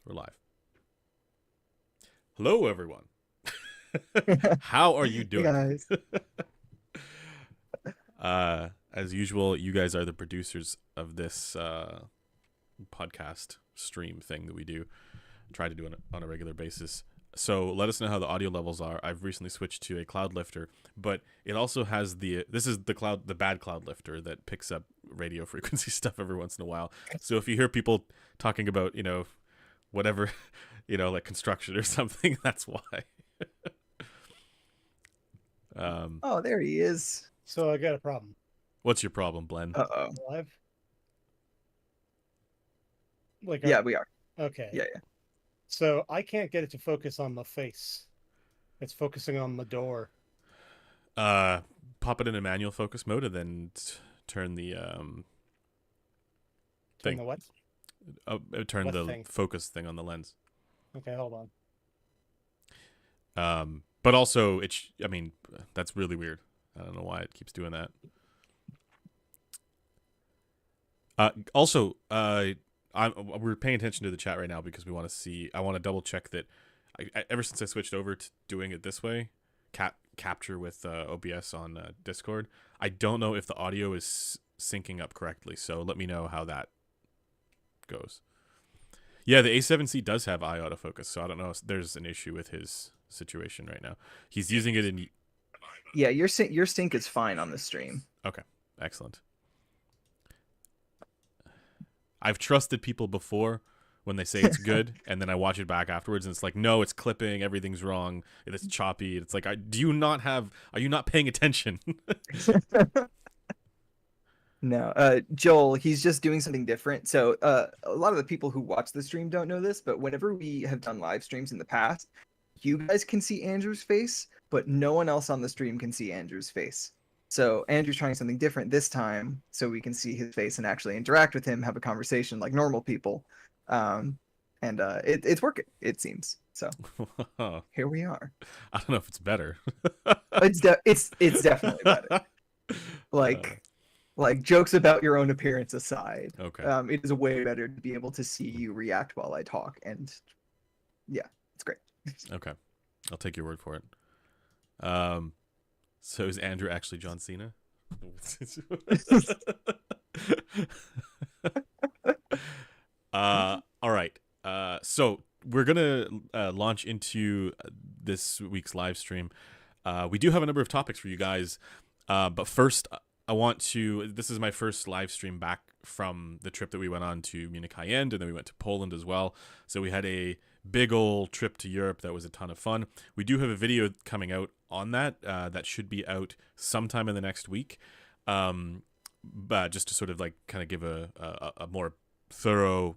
We're live. Hello, everyone. How are you Hey doing? guys. As usual, you guys are the producers of this podcast stream thing that we do. Try to do on a regular basis. So let us know how the audio levels are. I've recently switched to a cloud lifter, but it also has this is the bad cloud lifter that picks up radio frequency stuff every once in a while. So if you hear people talking about, whatever, like construction or something, that's why. Oh, there he is. So I got a problem. What's your problem, Glenn? Uh-oh. Live? Like, Yeah, we are. okay. Yeah. So I can't get it to focus on the face. It's focusing on the door. Pop it in a manual focus mode and then turn the Turn thing. the what? Turn What the thing? focus thing on the lens. Okay, hold on. But also that's really weird. I don't know why it keeps doing that. We're paying attention to the chat right now because we want to see. I want to double check that. Ever since I switched over to doing it this way, capture with OBS on Discord, I don't know if the audio is syncing up correctly. So let me know how that goes. Yeah, the A7C does have eye autofocus, so I don't know if there's an issue with his situation right now. He's using it in. Yeah, your sync is fine on the stream. Okay, excellent. I've trusted people before when they say it's good, and then I watch it back afterwards, and it's like, no, it's clipping, everything's wrong, it's choppy. It's like, are you not paying attention? No, Joel, he's just doing something different. So a lot of the people who watch the stream don't know this, but whenever we have done live streams in the past, you guys can see Andrew's face, but no one else on the stream can see Andrew's face. So Andrew's trying something different this time, so we can see his face and actually interact with him, have a conversation like normal people. It's working, it seems. So here we are. I don't know if it's better. It's definitely better. Like jokes about your own appearance aside, okay. It is way better to be able to see you react while I talk, and yeah, it's great. Okay, I'll take your word for it. So is Andrew actually John Cena? All right. So we're gonna launch into this week's live stream. We do have a number of topics for you guys, but first, this is my first live stream back from the trip that we went on to Munich high end, and then we went to Poland as well. So we had a big old trip to Europe that was a ton of fun. We do have a video coming out on that that should be out sometime in the next week. But just to sort of like kind of give a more thorough,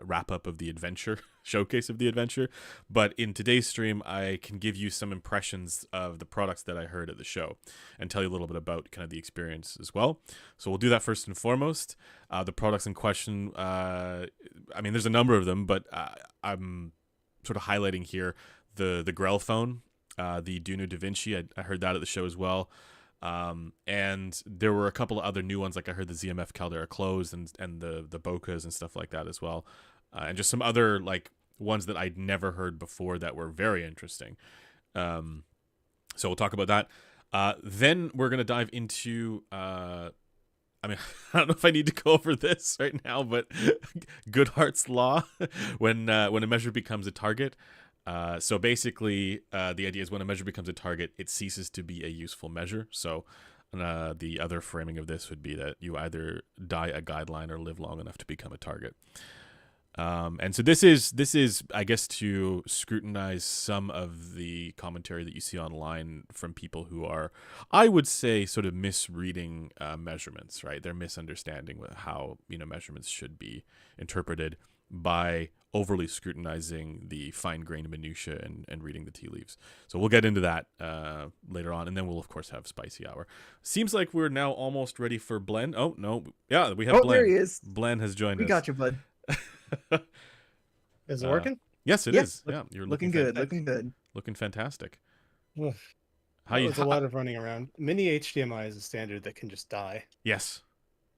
wrap up of the adventure, showcase of the adventure. But in today's stream, I can give you some impressions of the products that I heard at the show and tell you a little bit about kind of the experience as well. So we'll do that first and foremost. The products in question, there's a number of them, but I'm sort of highlighting here the Grellphone, the Vinci. I heard that at the show as well. And there were a couple of other new ones, like I heard the ZMF Caldera Closed and the Bokehs and stuff like that as well. And just some other like ones that I'd never heard before that were very interesting. So we'll talk about that. Then we're going to dive into, I don't know if I need to go over this right now, but Goodhart's Law, when a measure becomes a target. So basically, the idea is when a measure becomes a target, it ceases to be a useful measure. So the other framing of this would be that you either die a guideline or live long enough to become a target. And so this is, I guess, to scrutinize some of the commentary that you see online from people who are, I would say, sort of misreading measurements, right? They're misunderstanding how, measurements should be interpreted by overly scrutinizing the fine-grained minutia and reading the tea leaves. So we'll get into that later on, and then we'll, of course, have Spicy Hour. Seems like we're now almost ready for Blen. Oh, no. Yeah, we have Blen. There he is. Blen has joined us. We got you, bud. Is it working? Yes, it is. Yeah, you're looking good. Looking good. Looking fantastic. There's a lot of running around. Mini HDMI is a standard that can just die. Yes,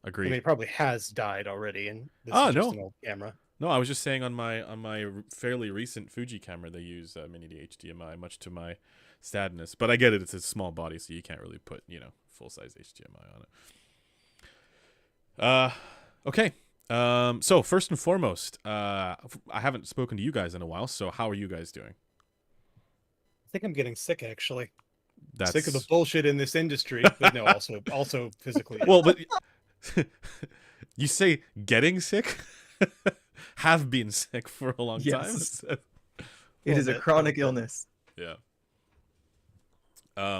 agreed. I mean, it probably has died already, and this is just an old camera. No, I was just saying on my fairly recent Fuji camera they use mini to HDMI, much to my sadness. But I get it; it's a small body, so you can't really put full size HDMI on it. Okay. So first and foremost, I haven't spoken to you guys in a while. So how are you guys doing? I think I'm getting sick, actually. That's Sick of the bullshit in this industry, but no, also physically. well, but you say getting sick, have been sick for a long Yes. time. It is a chronic illness. Yeah.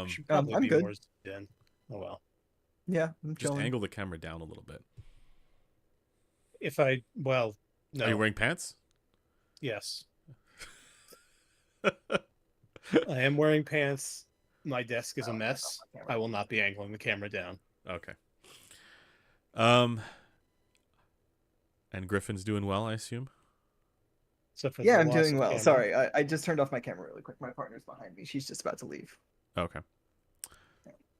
Should probably I'm be good. more zen. Oh well. Yeah, I'm Just chilling. angle the camera down a little bit. No. Are you wearing pants? Yes. I am wearing pants. My desk is a mess. I will not be angling the camera down. Okay. And Griffin's doing well, I assume. Except for Yeah, the I'm loss doing of well. camera. Sorry, I just turned off my camera really quick. My partner's behind me. She's just about to leave. Okay.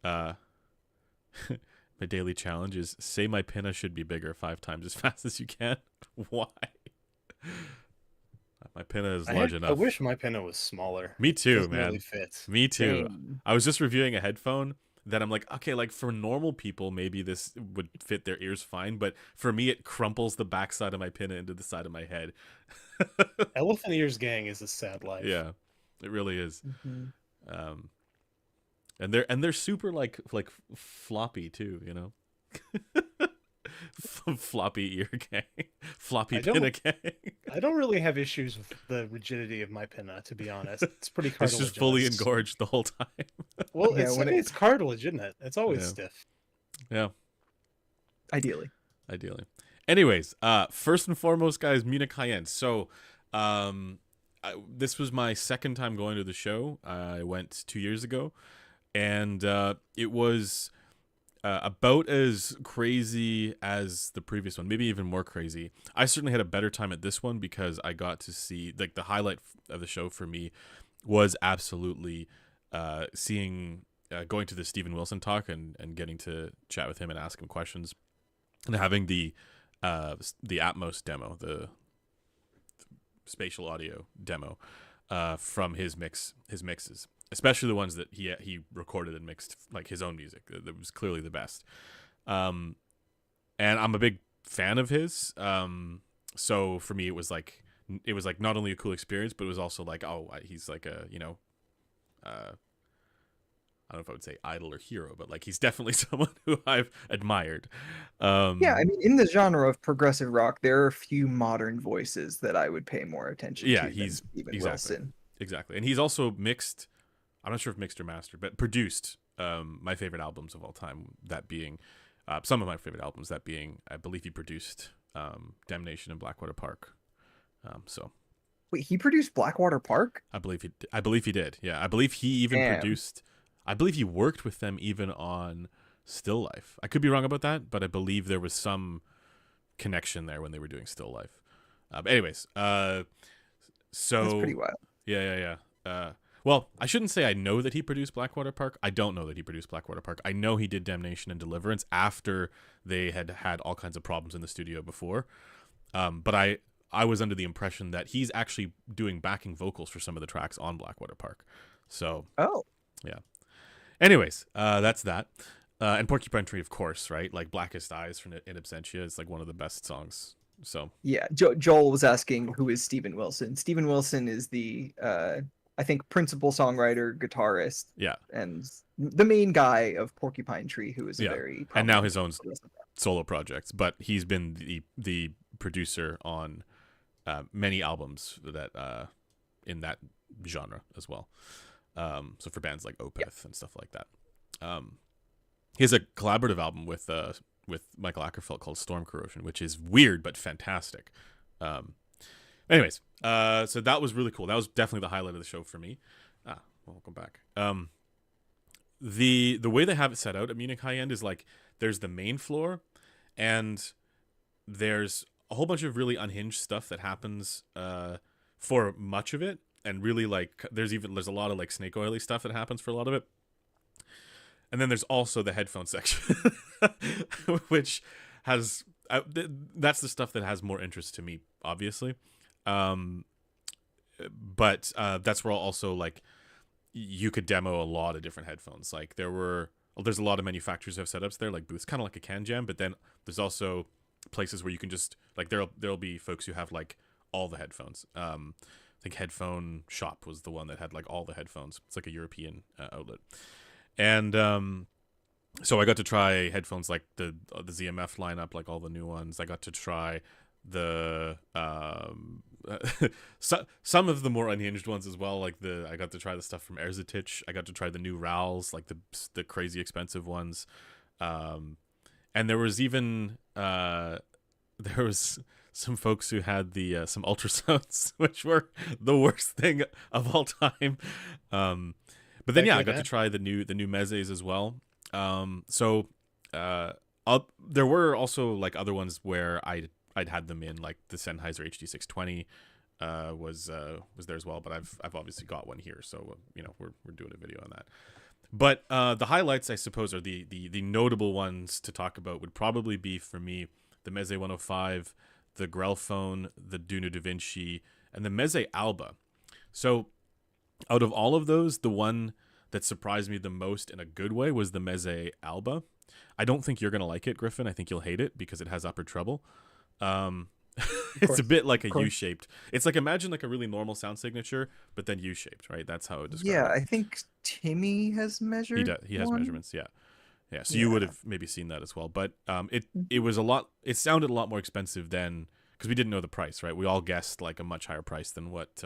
My daily challenge is say my pinna should be bigger 5 times as fast as you can. Why? My pinna is large enough. I wish my pinna was smaller. Me too, Doesn't man. really fit. Me too. Same. I was just reviewing a headphone that I'm like, okay, like for normal people, maybe this would fit their ears fine, but for me, it crumples the backside of my pinna into the side of my head. Elephant ears gang is a sad life. Yeah, it really is. Mhm. And they're super like floppy too, you know. Floppy ear gang, floppy pinna gang. I don't really have issues with the rigidity of my pinna, to be honest. It's pretty It's cartilaginous. just fully engorged the whole time. Well, Yeah, it's cartilage, isn't it? It's always Yeah. stiff. Yeah, Ideally. ideally. Anyways, first and foremost, guys, Munich high-end. So, this was my second time going to the show. I went 2 years ago, and it was about as crazy as the previous one, maybe even more crazy. I certainly had a better time at this one because I got to see, like, the highlight of the show for me was absolutely seeing, going to the Steven Wilson talk and getting to chat with him and ask him questions, and having the Atmos demo, the spatial audio demo from his mixes, especially the ones that he recorded and mixed, like his own music. That was clearly the best. And I'm a big fan of his. So for me, it was like not only a cool experience, but it was also like, oh, he's like a, I don't know if I would say idol or hero, but like he's definitely someone who I've admired. Yeah, I mean, in the genre of progressive rock, there are a few modern voices that I would pay more attention Yeah, to. he's than Steven exactly. Wilson. Exactly. And he's also mixed, I'm not sure if mixed or mastered, but produced my favorite albums of all time, that being some of my favorite albums, that being, I believe he produced Damnation and Blackwater Park. So Wait, he produced Blackwater Park? I believe he did. Yeah, I believe he even Damn. produced, I believe he worked with them even on Still Life. I could be wrong about that, but I believe there was some connection there when they were doing Still Life. But anyways, so That's pretty wild. Yeah. Well, I shouldn't say I know that he produced Blackwater Park. I don't know that he produced Blackwater Park. I know he did Damnation and Deliverance after they had all kinds of problems in the studio before. But I was under the impression that he's actually doing backing vocals for some of the tracks on Blackwater Park. So, Oh, yeah. Anyways, that's that. And Porcupine Tree, of course, right? Like Blackest Eyes from In Absentia is like one of the best songs. So yeah. Joel was asking who is Steven Wilson. Steven Wilson is the, I think, principal songwriter, guitarist, yeah, and the main guy of Porcupine Tree, who is a Yeah. very and now prominent his own progressive rock. solo projects, but he's been the producer on many albums that in that genre as well. So for bands like Opeth and stuff like that. He has a collaborative album with Michael Ackerfeld called Storm Corrosion, which is weird but fantastic. Anyways, so that was really cool. That was definitely the highlight of the show for me. Welcome back. The way they have it set out at Munich High End is like there's the main floor, and there's a whole bunch of really unhinged stuff that happens for much of it, and really like there's a lot of like snake oily stuff that happens for a lot of it. And then there's also the headphone section, which has that's the stuff that has more interest to me obviously. Um, but that's where also like you could demo a lot of different headphones. Like there's a lot of manufacturers who have setups there, like booths, kind of like a Can Jam. But then there's also places where you can just like there'll be folks who have like all the headphones. I think Headphone Shop was the one that had like all the headphones. It's like a European outlet, and so I got to try headphones like the ZMF lineup, like all the new ones. I got to try the some of the more unhinged ones as well. Like I got to try the stuff from Erzatich. I got to try the new Rals, like the crazy expensive ones. And there was even there was some folks who had the some ultrasounds, which were the worst thing of all time. But then I got to try the new Mezes as well. There were also like other ones where I'd had them in, like the Sennheiser HD620 was there as well, but I've obviously got one here, so we're doing a video on that. But the highlights, I suppose, are the notable ones to talk about would probably be for me the Meze 105, the Grellphone, the Duno Da Vinci, and the Meze Alba. So out of all of those, the one that surprised me the most in a good way was the Meze Alba. I don't think you're going to like it, Griffin. I think you'll hate it because it has upper treble. It's a bit like a U-shaped. It's like, imagine like a really normal sound signature, but then U-shaped, right? That's how it describes it. I think Timmy has measured. He has measurements, yeah. So you would have maybe seen that as well. But it was a lot. It sounded a lot more expensive than, because we didn't know the price, right? We all guessed like a much higher price than what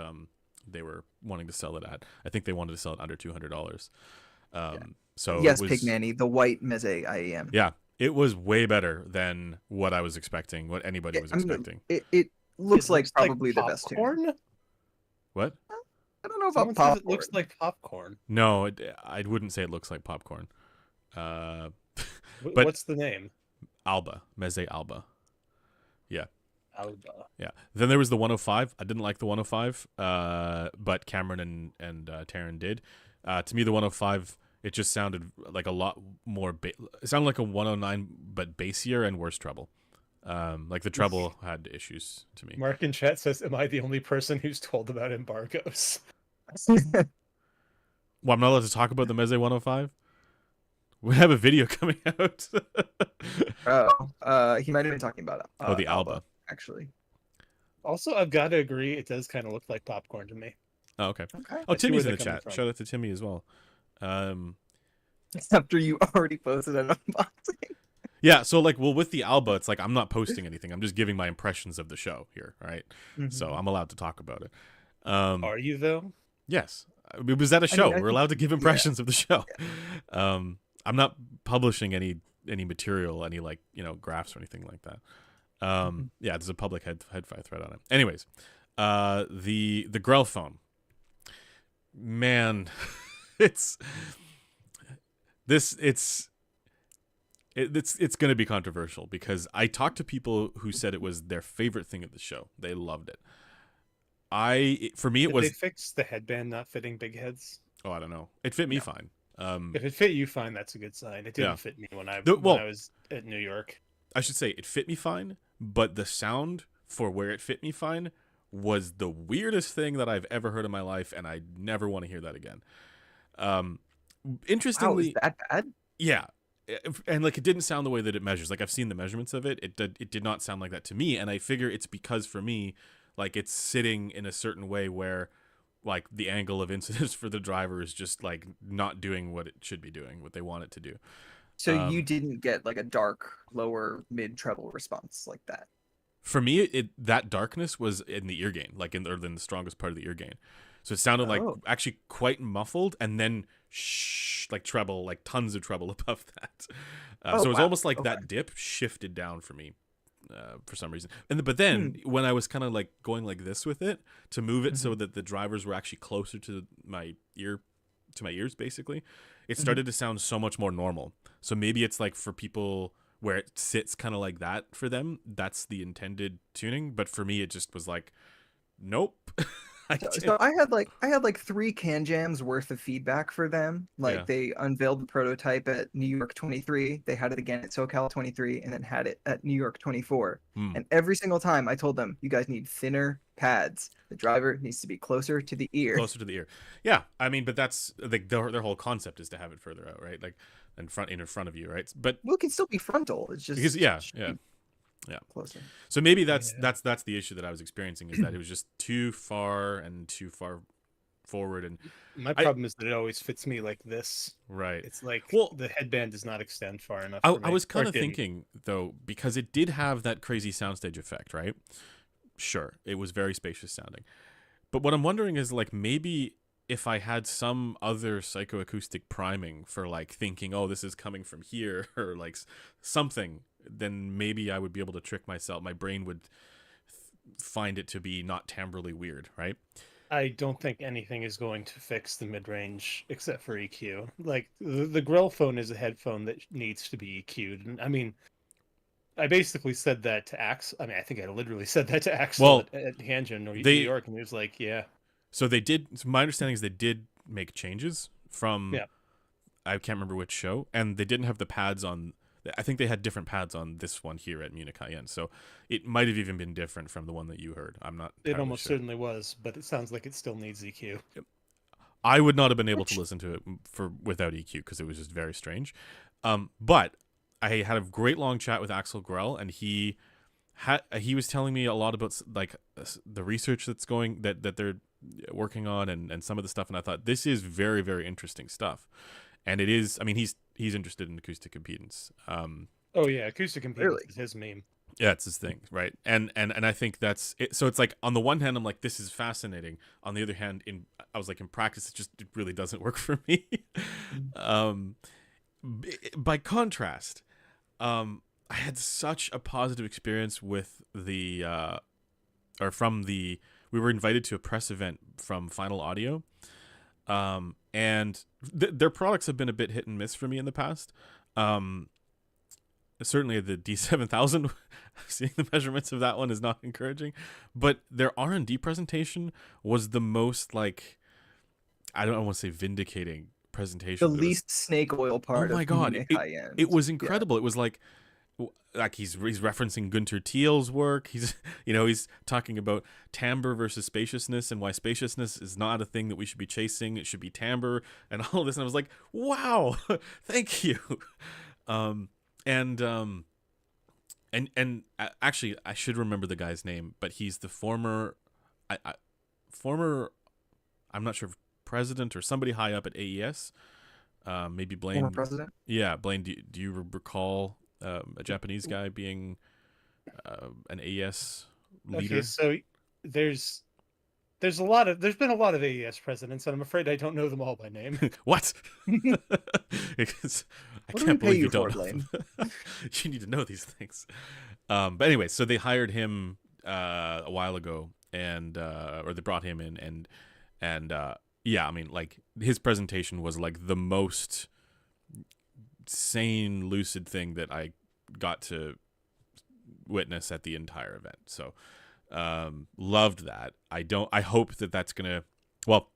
they were wanting to sell it at. I think they wanted to sell it under $200. So yes, it was, Pigmanny, the white Meze IEM. Yeah, it was way better than what I was expecting, what anybody was expecting. It looks like probably the best popcorn. What? I don't know about popcorn. It looks like popcorn. No, I wouldn't say it looks like popcorn. But what's the name? Alba, Meze Alba. Yeah. Alba. Yeah. Then there was the 105. I didn't like the 105, but Cameron and Taryn did. To me, the 105, it just sounded like a lot more. It sounded like a 109, but bassier and worse treble. Like the treble had issues to me. Mark in chat says, "Am I the only person who's told about embargoes?" Well, I'm not allowed to talk about the Meze 105. We have a video coming out. He might have been talking about the Alba, actually. Also, I've got to agree, it does kind of look like popcorn to me. Oh, okay. Oh, Timmy's in the chat. Shout out to Timmy as well. After you already posted an unboxing. Yeah, so like, with the Alba, it's like I'm not posting anything. I'm just giving my impressions of the show here, right? Mm-hmm. So I'm allowed to talk about it. Are you though? Yes. It was at a show. We're allowed to give impressions of the show. Yeah. I'm not publishing any material, any like graphs or anything like that. Yeah, there's a public headfi thread on it. Anyways, the Grellphone. Man, it's going to be controversial because I talked to people who said it was their favorite thing of the show. They loved it. For me, Did they fix the headband not fitting big heads? Oh, I don't know. It fit me fine. If it fit you fine, that's a good sign. It didn't fit me when I was at New York. I should say it fit me fine, but the sound for where it fit me fine was the weirdest thing that I've ever heard in my life, and I never want to hear that again. Interestingly, wow, is that bad? Yeah, and like it didn't sound the way that it measures. Like I've seen the measurements of it. It did not sound like that to me, and I figure it's because for me, like it's sitting in a certain way where like the angle of incidence for the driver is just like not doing what it should be doing, what they want it to do. So you didn't get like a dark lower mid treble response like that. For me, that darkness was in the ear gain, like in the strongest part of the ear gain. So it sounded like actually quite muffled, and then like treble, like tons of treble above that. So it was almost like that dip shifted down for me. For some reason, but then when I was kind of like going like this with it to move it so that the drivers were actually closer to my ears, basically, it started to sound so much more normal. So maybe it's like for people where it sits kind of like that for them, that's the intended tuning. But for me, it just was like, nope. So I had like 3 can jams worth of feedback for them. Yeah. Like they unveiled the prototype at New York 23, they had it again at SoCal 23, and then had it at New York 24. Hmm. And every single time I told them, you guys need thinner pads. The driver needs to be closer to the ear. Closer to the ear. Yeah, I mean, but that's like their whole concept is to have it further out, right? Like in front of you, right? But Well, it can still be frontal. It's just because yeah, should yeah, be yeah. closer. So maybe that's Yeah. that's the issue that I was experiencing, is that it was just too far forward, and My I problem is that it always fits me like this. right. It's like Well, the headband does not extend far enough I, for I me. was Or kind it of didn't. thinking though, because it did have that crazy soundstage effect, right? Sure, it was very spacious sounding. But what I'm wondering is, like, maybe if I had some other psychoacoustic priming for like thinking, oh, this is coming from here, or like something, then maybe I would be able to trick myself. My brain would find it to be not timbrally weird, right? I don't think anything is going to fix the mid-range except for EQ. Like the Grellphone is a headphone that needs to be EQ'd. And I mean, I basically said that to Axel. I mean, I think I literally said that to Axel Well, at Hanjin, New they York, and he was like, "Yeah, so they did. So my understanding is they did make changes from yeah." I can't remember which show, and they didn't have the pads on. I think they had different pads on this one here at Munich High-End, so it might have even been different from the one that you heard. I'm not It entirely almost sure. certainly was, but it sounds like it still needs EQ. I would not have been able to Which- listen to it without EQ, because it was just very strange. But I had a great long chat with Axel Grell, and he was telling me a lot about like the research that's that they're working on, and some of the stuff, and I thought this is very, very interesting stuff. And it is. I mean, he's interested in acoustic impedance. Oh yeah, acoustic impedance Really? is his meme. Yeah, it's his thing, right? And I think that's it. So it's like, on the one hand, I'm like, this is fascinating. On the other hand, I was like, in practice, it really doesn't work for me. By contrast, I had such a positive experience with we were invited to a press event from Final Audio. And their products have been a bit hit and miss for me in the past. Certainly the D7000, seeing the measurements of that one is not encouraging, but their R&D presentation was the most, like, I don't want to say vindicating presentation. The but it was- least snake oil part oh my of god, Munich High-End. it was Yeah. incredible. It was like he's referencing Gunter Thiel's work. He's he's talking about timbre versus spaciousness, and why spaciousness is not a thing that we should be chasing. It should be timbre, and all this. And I was like, wow, thank you. Actually, I should remember the guy's name, but he's the former I'm not sure if president or somebody high up at AES. Maybe Blaine. Former president. Yeah, Blaine. Do you recall a Japanese guy being an AES leader? Okay, so there's there's been a lot of AES presidents, and I'm afraid I don't know them all by name. What? Because I What do we can't pay believe you you don't for, know Blaine? them. You need to know these things. But anyway, so they hired him a while ago, and or they brought him in, and yeah, I mean, like, his presentation was like the most sane, lucid thing that I got to witness at the entire event. So loved that. I hope that that's gonna, well,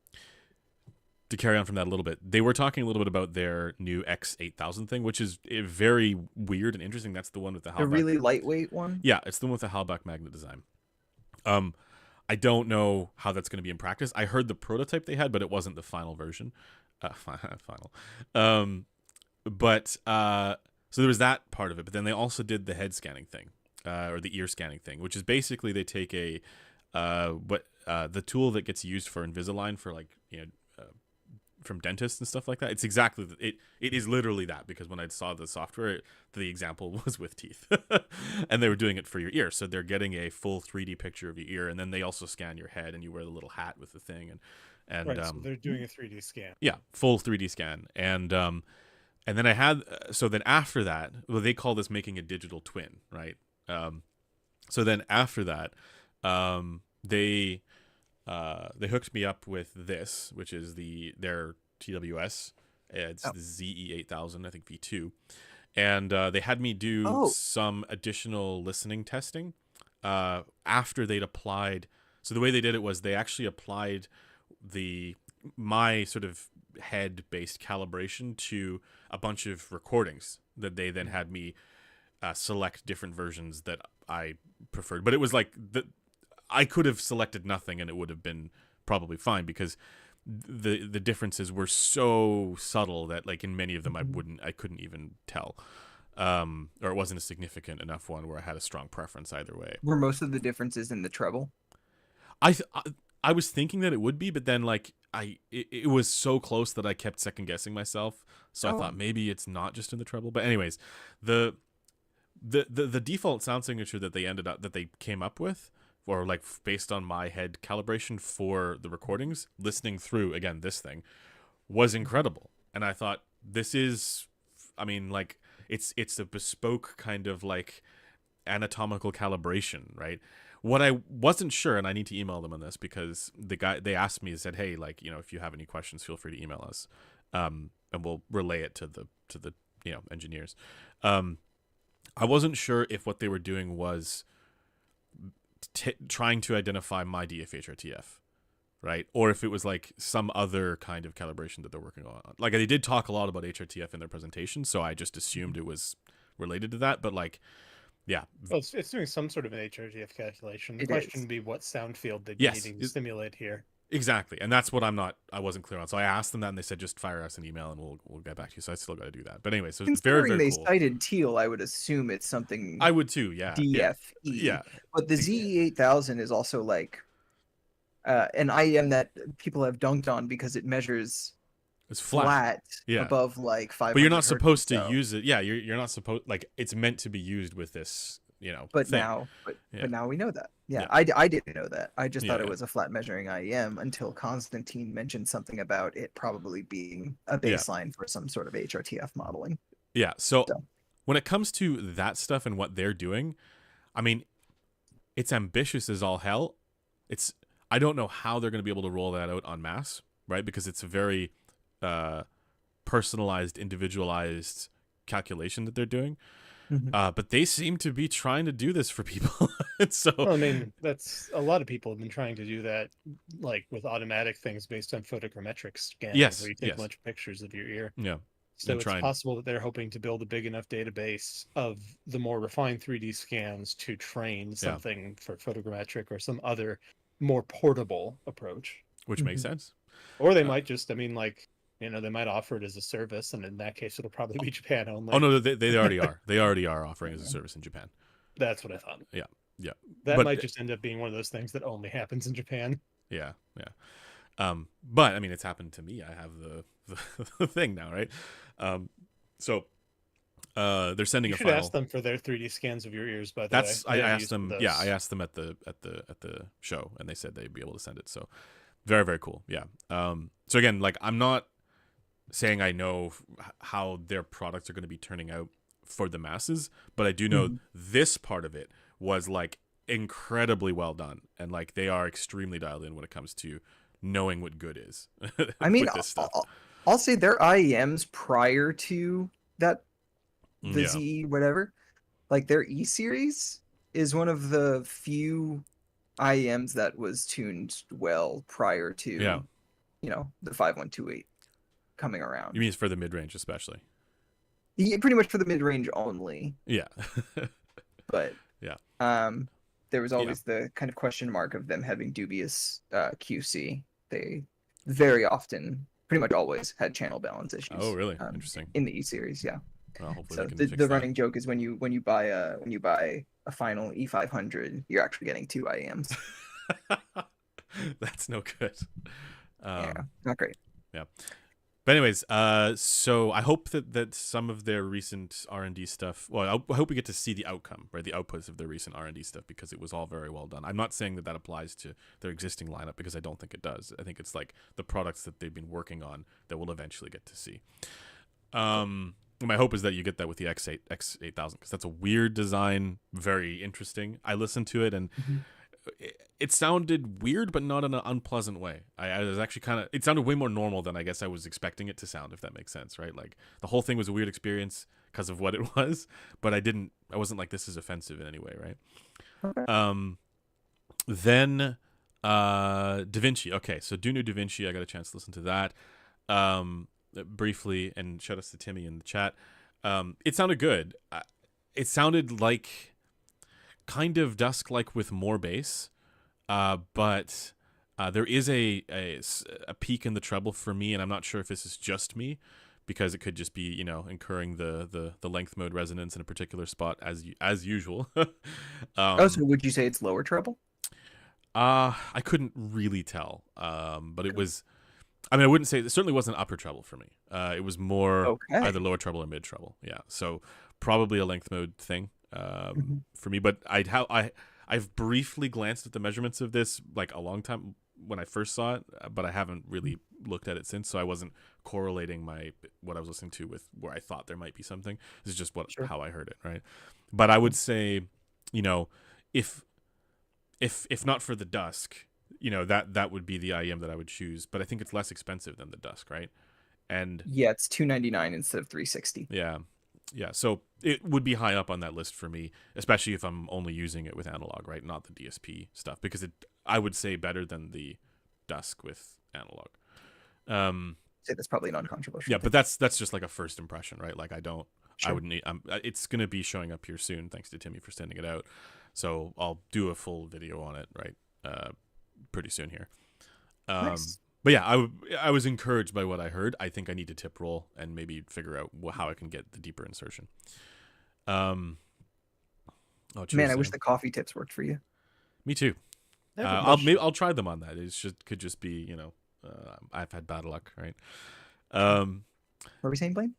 to carry on from that a little bit, they were talking a little bit about their new X8000 thing, which is very weird and interesting. That's the one with the The Halbach. really lightweight one. Yeah, it's the one with the Halbach magnet design. I don't know how that's going to be in practice. I heard the prototype they had, but it wasn't the final version. Final. But so there was that part of it, but then they also did the head scanning thing, or the ear scanning thing, which is basically they take the tool that gets used for Invisalign for, like, from dentists and stuff like that. It's exactly it is literally that, because when I saw the software, the example was with teeth, and they were doing it for your ear. So they're getting a full 3D picture of your ear, and then they also scan your head, and you wear the little hat with the thing, and Right, so they're doing a 3D scan. yeah, full 3D scan, and then I had so then after that, well, they call this making a digital twin, right? So then after that, they hooked me up with this, which is their TWS. It's the ZE8000, I think V2, and they had me do some additional listening testing after they'd applied. So the way they did it was they actually applied my sort of head-based calibration to a bunch of recordings that they then had me select different versions that I preferred. But it was like I could have selected nothing and it would have been probably fine, because the differences were so subtle that like in many of them I couldn't even tell. Or it wasn't a significant enough one where I had a strong preference either way. Were most of the differences in the treble? I was thinking that it would be, but then like it was so close that I kept second guessing myself. So I thought maybe it's not just in the treble. But anyways, the default sound signature that they came up with, or like based on my head calibration for the recordings, listening through again this thing, was incredible. And I thought, this is, I mean, like it's a bespoke kind of like anatomical calibration, right? What I wasn't sure, and I need to email them on this, because they asked me, said, hey, like, you know, if you have any questions, feel free to email us, and we'll relay it to the engineers. I wasn't sure if what they were doing was trying to identify my DFH-RTF, right? Or if it was like some other kind of calibration that they're working on. Like, they did talk a lot about HRTF in their presentation, so I just assumed it was related to that. But like, yeah. Well, it's doing some sort of an HRTF calculation. The It question is. would be what sound field they'd Yes. be needing to stimulate here. Exactly. And that's what I wasn't clear on. So I asked them that, and they said, just fire us an email and we'll get back to you. So I still got to do that. But anyway, so it's very, Considering very they cool. cited teal, I would assume it's something I would too, yeah. DFE. Yeah. But the ZE8000 is also like an IEM that people have dunked on because it measures It's flat. Yeah. above like 500 But you're not hertz, supposed to so- use it. Yeah, you're not supposed, like, it's meant to be used with this, But thing. now, Yeah. but now we know that. Yeah, Yeah. I didn't know that. I just thought Yeah. it was a flat measuring IEM until Constantine mentioned something about it probably being a Yeah. baseline for some sort of HRTF modeling. Yeah. So So. when it comes to that stuff and what they're doing, I mean, it's ambitious as all hell. I don't know how they're going to be able to roll that out en masse, right? Because it's a very personalized, individualized calculation that they're doing. But they seem to be trying to do this for people. And so, Well, I mean, that's a lot of people have been trying to do that, like with automatic things based on photogrammetric scanning, Yes, where you take yes. a bunch of pictures of your ear. yeah. So And it's try and- possible that they're hoping to build a big enough database of the more refined 3D scans to train something for photogrammetric or some other more portable approach. Which makes sense. Or they might just, I mean, like, they might offer it as a service, and in that case, it'll probably be Japan only. Oh, no, they already are. They already are offering as a service in Japan. That's what I thought. Yeah. That But- might just end up being one of those things that only happens in Japan. Yeah. But I mean, it's happened to me. I have the thing now, right? So they're sending You a should final. ask them for their 3D scans of your ears, by the That's way. I asked them. Yeah, I asked them at the show, and they said they'd be able to send it. So very, very cool. Yeah. So again, like, I'm not saying I know how their products are going to be turning out for the masses, but I do know this part of it was like incredibly well done, and like they are extremely dialed in when it comes to knowing what good is. I mean, with this stuff. I'll say their IEMs prior to that, the Yeah. ZE whatever, like their E series is one of the few IEMs that was tuned well prior to, Yeah. the 5128 coming around. You mean it's for the mid range, especially? Yeah, pretty much for the mid range only. Yeah. But Yeah. there was always the kind of question mark of them having dubious QC. They very often, pretty much always, had channel balance issues. Oh, really? Interesting. In the E series, yeah. Well, hopefully So they can the fix that. running joke is when you buy a final E500, you're actually getting two IEMs. That's no good. Yeah, not great. But anyways, so I hope that some of their recent R&D stuff, well, I hope we get to see the outcome, right? The outputs of their recent R&D stuff, because it was all very well done. I'm not saying that applies to their existing lineup, because I don't think it does. I think it's like the products that they've been working on that we'll eventually get to see. My hope is that you get that with the X8000, because that's a weird design, very interesting. I listened to it, and it sounded weird, but not in an unpleasant way. I was actually it sounded way more normal than I guess I was expecting it to sound, if that makes sense, right? Like, the whole thing was a weird experience because of what it was, but I wasn't like, this is offensive in any way, right? Okay. Then Da Vinci. Okay, so do new Da Vinci. I got a chance to listen to that briefly, and shout outs to Timmy in the chat. It sounded good. It sounded like kind of Dusk, like with more bass, but there is a peak in the treble for me, and I'm not sure if this is just me, because it could just be, you know, incurring the length mode resonance in a particular spot as usual. So would you say it's lower treble? I couldn't really tell, but it was. I mean, I wouldn't say it certainly wasn't upper treble for me. It was more Okay. either lower treble or mid treble. Yeah, so probably a length mode thing for me. But I've briefly glanced at the measurements of this like a long time when I first saw it, but I haven't really looked at it since. So I wasn't correlating what I was listening to with where I thought there might be something. This is just how I heard it, right? But I would say, you know, if not for the Dusk, you know, that would be the IEM that I would choose. But I think it's less expensive than the Dusk, right? And yeah, it's $299 instead of $360. Yeah. So it would be high up on that list for me, especially if I'm only using it with analog, right? Not the DSP stuff, because I would say better than the Dusk with analog. Say that's probably non-controversial. Yeah, but that's just like a first impression, right? Like I Sure. wouldn't need. It's gonna be showing up here soon, thanks to Timmy for sending it out. So I'll do a full video on it, right? Pretty soon here. Nice. But yeah, I was encouraged by what I heard. I think I need to tip roll and maybe figure out how I can get the deeper insertion. Man, I wish the coffee tips worked for you. Me too. I'll try them on that. Could just be, you know, I've had bad luck, right? What were we saying, Blaine?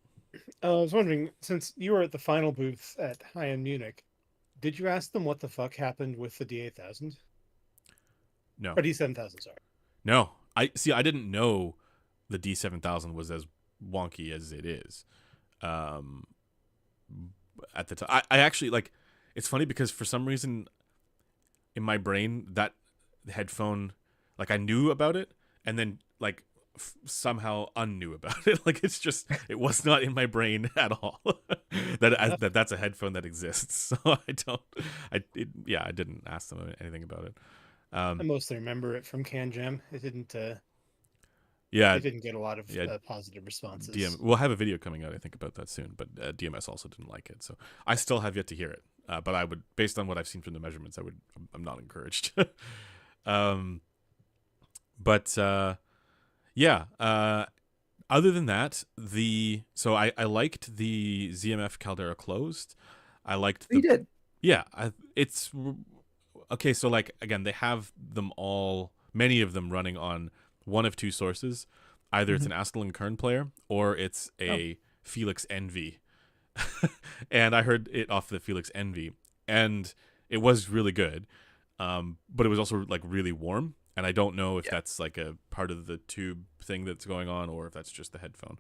I was wondering, since you were at the final booth at high-end Munich, did you ask them what the fuck happened with the D8000? No. Or D7000, sorry. No. I didn't know the D7000 was as wonky as it is. At the time, I actually, like, it's funny because for some reason in my brain that headphone, like, I knew about it and then like somehow unknew about it. Like it was not in my brain at all. That's a headphone that exists. So I didn't ask them anything about it. I mostly remember it from Can Jam. It didn't. It didn't get a lot of positive responses. We'll have a video coming out, I think, about that soon. But DMS also didn't like it, so I still have yet to hear it. But I would, based on what I've seen from the measurements, I'm not encouraged. Other than that, I liked the ZMF Caldera closed. I liked. You did. Yeah, it's. Okay, so like again, they have them all, many of them running on one of two sources. Either it's an Askelin Kern player or it's a Felix Envy. And I heard it off the Felix Envy, and it was really good. But it was also like really warm, and I don't know if that's like a part of the tube thing that's going on or if that's just the headphone.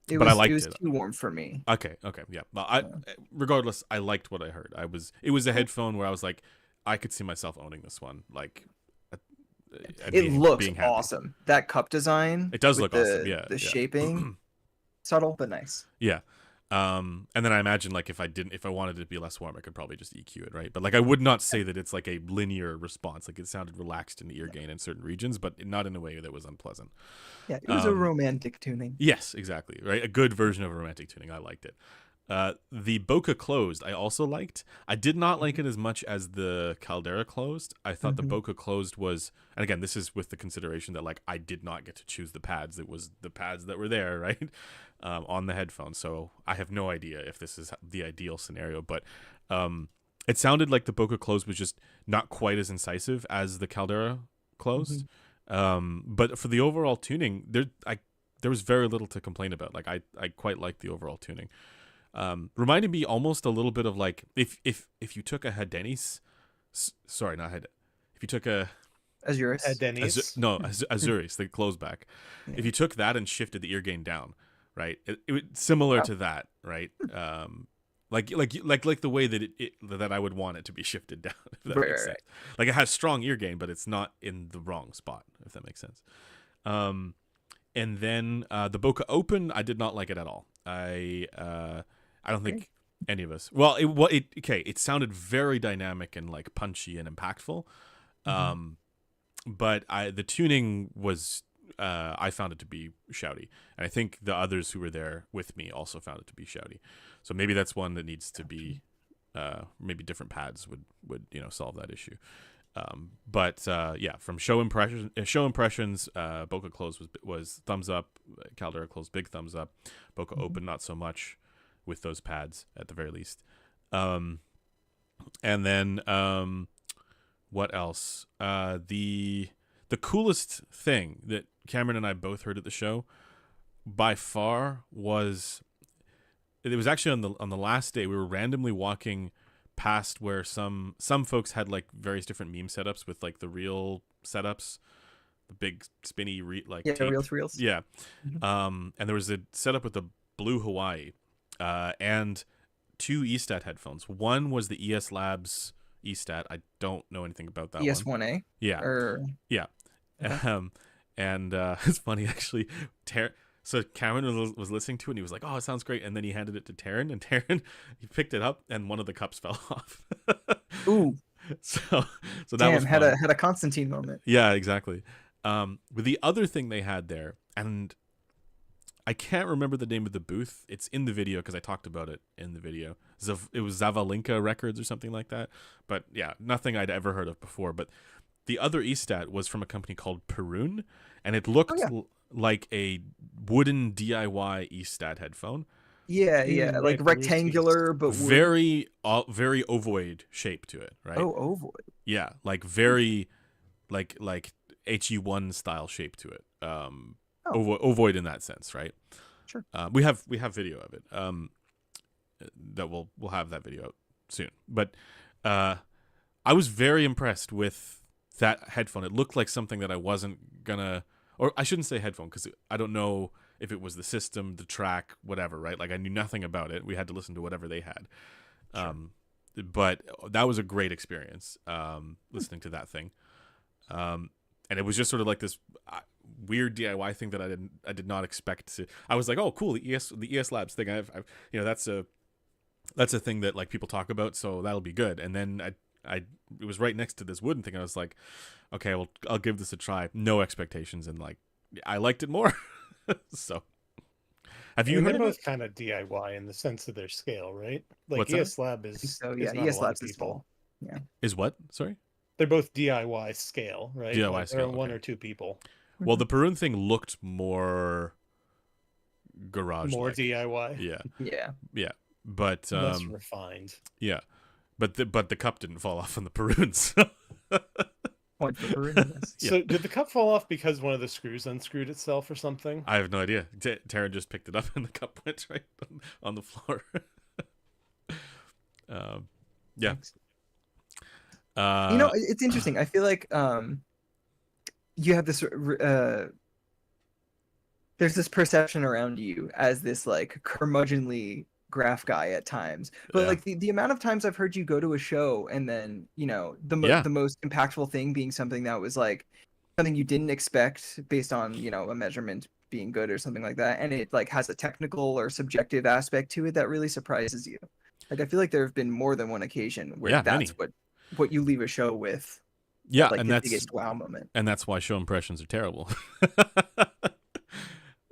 It was too warm for me. Okay, yeah. Well, regardless, I liked what I heard. It was a headphone where I was like, I could see myself owning this one. Like, it looks awesome. That cup design. It does look awesome. Yeah, the shaping, subtle but nice. Yeah. And then I imagine like if I wanted it to be less warm, I could probably just EQ it, right? But like I would not say that it's like a linear response. Like it sounded relaxed in the ear gain in certain regions, but not in a way that was unpleasant. Yeah, it was a romantic tuning. Yes, exactly. Right, a good version of a romantic tuning. I liked it. The Bokeh closed, I also liked. I did not like it as much as the Caldera closed. I thought the Bokeh closed was, and again, this is with the consideration that like I did not get to choose the pads. It was the pads that were there, right, on the headphone. So I have no idea if this is the ideal scenario, but it sounded like the Bokeh closed was just not quite as incisive as the Caldera closed. But for the overall tuning, there was very little to complain about. Like I quite liked the overall tuning. Reminded me almost a little bit of like if you took a Hadenis, sorry, not Hed, if you took a Azuris, Azuris, the close back. Yeah. If you took that and shifted the ear gain down, right, it similar to that, right? Like the way that that I would want it to be shifted down. If that makes sense. Like it has strong ear gain, but it's not in the wrong spot. If that makes sense. And then the Bokeh Open, I did not like it at all. I don't think any of us. Well, it sounded very dynamic and like punchy and impactful. But the tuning was I found it to be shouty, and I think the others who were there with me also found it to be shouty. So maybe that's one that needs to be maybe different pads would solve that issue. But yeah, from show impressions, Boca Close was thumbs up, Caldera Close big thumbs up, Boca Open not so much, with those pads at the very least. And then what else? The coolest thing that Cameron and I both heard at the show, by far, was it was actually on the last day. We were randomly walking past where some folks had like various different meme setups with like the real setups, the big spinny tape. reels. Yeah. And there was a setup with the Blue Hawaii, and 2 ESTAT headphones. One was the ES Labs ESTAT. I don't know anything about that one. ES1A. Yeah. Yeah. Okay. And it's funny actually. So Cameron was listening to it and he was like, "Oh, it sounds great." And then he handed it to Taryn, and Taryn, he picked it up and one of the cups fell off. Ooh. So that Damn, was had fun. a Constantine moment. Yeah, exactly. But the other thing they had there, and I can't remember the name of the booth. It's in the video because I talked about it in the video. It was Zavalinka Records or something like that. But yeah, nothing I'd ever heard of before. But the other ESTAT was from a company called Perun, and it looked like a wooden DIY ESTAT headphone. Yeah, like rectangular, but very ovoid shape to it, right? Oh, ovoid. Yeah, like very like HE1 style shape to it. Ovoid in that sense, right? Sure. We have video of it. That we'll have that video out soon. But I was very impressed with that headphone. It looked like something that I wasn't gonna, or I shouldn't say headphone because I don't know if it was the system, the track, whatever, right? Like I knew nothing about it. We had to listen to whatever they had. Sure. But that was a great experience listening to that thing. And it was just sort of like this weird DIY thing that I did not expect to. I was like, oh, cool, the ES Labs thing. I've that's a thing that like people talk about, so that'll be good. And then it was right next to this wooden thing. And I was like, okay, well, I'll give this a try. No expectations, and like I liked it more. So, have you heard they're of both it? kind of DIY in the sense of their scale, right? Like What's that? ES Lab is So is yeah, not a ES lot of Labs is people. full. Yeah. Is what? Sorry. They're both DIY scale, right? DIY like, scale, there are one okay. or two people. Well, the Perun thing looked more garage, More DIY. Yeah, Yeah. but Less refined. yeah, but the cup didn't fall off on the Peruns. Point for Peruvians. So did the cup fall off because one of the screws unscrewed itself or something? I have no idea. Taryn just picked it up and the cup went right on the floor. Yeah. It's interesting. I feel like you have this there's this perception around you as this like curmudgeonly graph guy at times, but like the amount of times I've heard you go to a show and then the most impactful thing being something that was like something you didn't expect based on a measurement being good or something like that, and it like has a technical or subjective aspect to it that really surprises you. Like I feel like there have been more than one occasion where that's what you leave a show with. Yeah, like and the that's biggest wow moment. And that's why show impressions are terrible.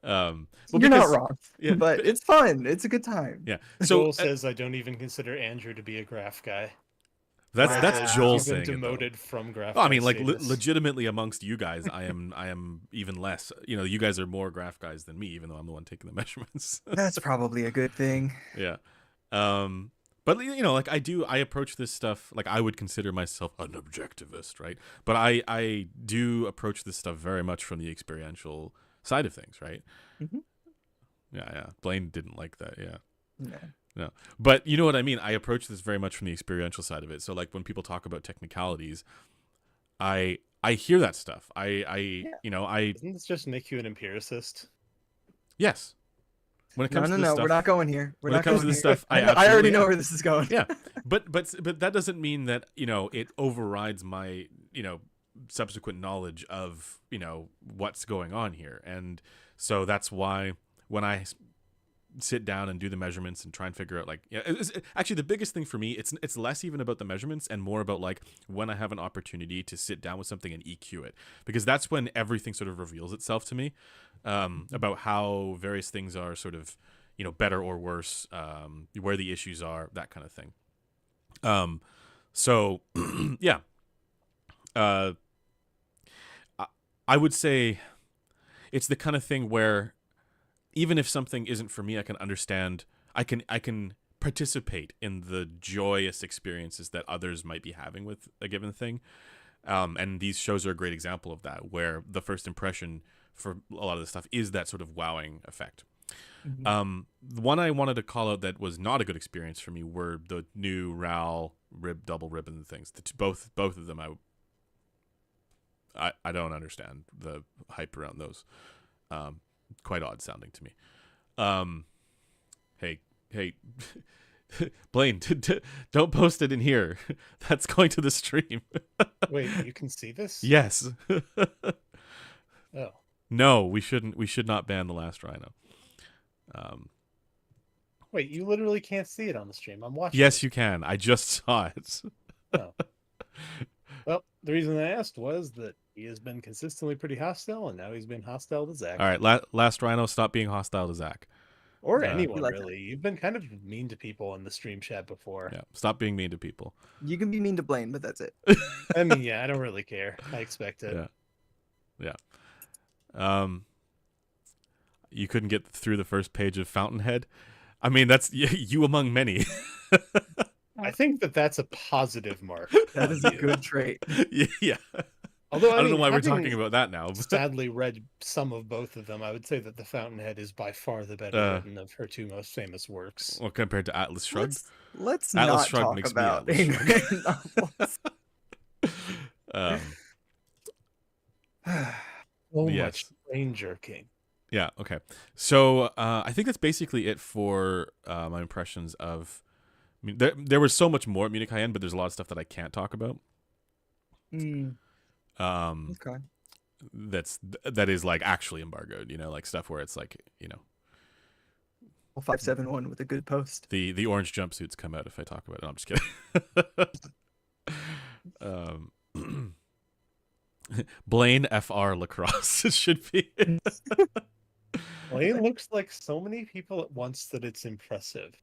You're not wrong, but it's fun. It's a good time. Yeah. So Joel says I don't even consider Andrew to be a graph guy. That's Joel You've saying been demoted from graph. I mean, like legitimately amongst you guys, I am even less. You guys are more graph guys than me, even though I'm the one taking the measurements. That's probably a good thing. Yeah. But like I approach this stuff like I would consider myself an objectivist, right? But I do approach this stuff very much from the experiential side of things, right? Mm-hmm. Yeah. Blaine didn't like that. Yeah. No. But you know what I mean? I approach this very much from the experiential side of it. So like when people talk about technicalities, I hear that stuff. Doesn't this just make you an empiricist? Yes. When it comes to this no, stuff, we're not going here. When it comes to this stuff, I already know where this is going. Yeah, but that doesn't mean that it overrides my subsequent knowledge of what's going on here, and so that's why when I sit down and do the measurements and try and figure out like actually the biggest thing for me, it's less even about the measurements and more about like when I have an opportunity to sit down with something and EQ it, because that's when everything sort of reveals itself to me, about how various things are sort of, you know, better or worse, where the issues are, that kind of thing. So yeah, I would say it's the kind of thing where even if something isn't for me, I can understand. I can participate in the joyous experiences that others might be having with a given thing. And these shows are a great example of that, where the first impression for a lot of this stuff is that sort of wowing effect. Mm-hmm. The one I wanted to call out that was not a good experience for me were the new RAL double ribbon things. Both of them, I don't understand the hype around those. Quite odd sounding to me. Hey, Blaine, don't post it in here. That's going to the stream. Wait, you can see this? Yes. Oh. No, we shouldn't. We should not ban The Last Rhino. Wait, you literally can't see it on the stream. I'm watching. Yes, you can. I just saw it. Oh. Well, the reason I asked was that he has been consistently pretty hostile, and now he's been hostile to Zach. All right, Last Rhino, stop being hostile to Zach. Or anyone, like really. You've been kind of mean to people in the stream chat before. Yeah, stop being mean to people. You can be mean to Blaine, but that's it. I mean, yeah, I don't really care. I expect it. Yeah. You couldn't get through the first page of Fountainhead. I mean, that's you among many. I think that that's a positive mark. That is a good trait. Yeah. Although I don't know why we're talking about that now. But... sadly read some of both of them. I would say that The Fountainhead is by far the better written of her two most famous works. Well, compared to Atlas Shrugged? Let's Atlas not Shrugged talk makes me about Atlas Ingrid novels. So yes. much brain jerking. Yeah, okay. So I think that's basically it for my impressions of... I mean, there was so much more at Munich High-End, but there's a lot of stuff that I can't talk about. Okay. That is like actually embargoed, you know, like stuff where it's like, you know, 571 with a good post. the orange jumpsuits come out if I talk about it. No, I'm just kidding. Blaine FR Lacrosse it should be. Blaine looks like so many people at once that it's impressive.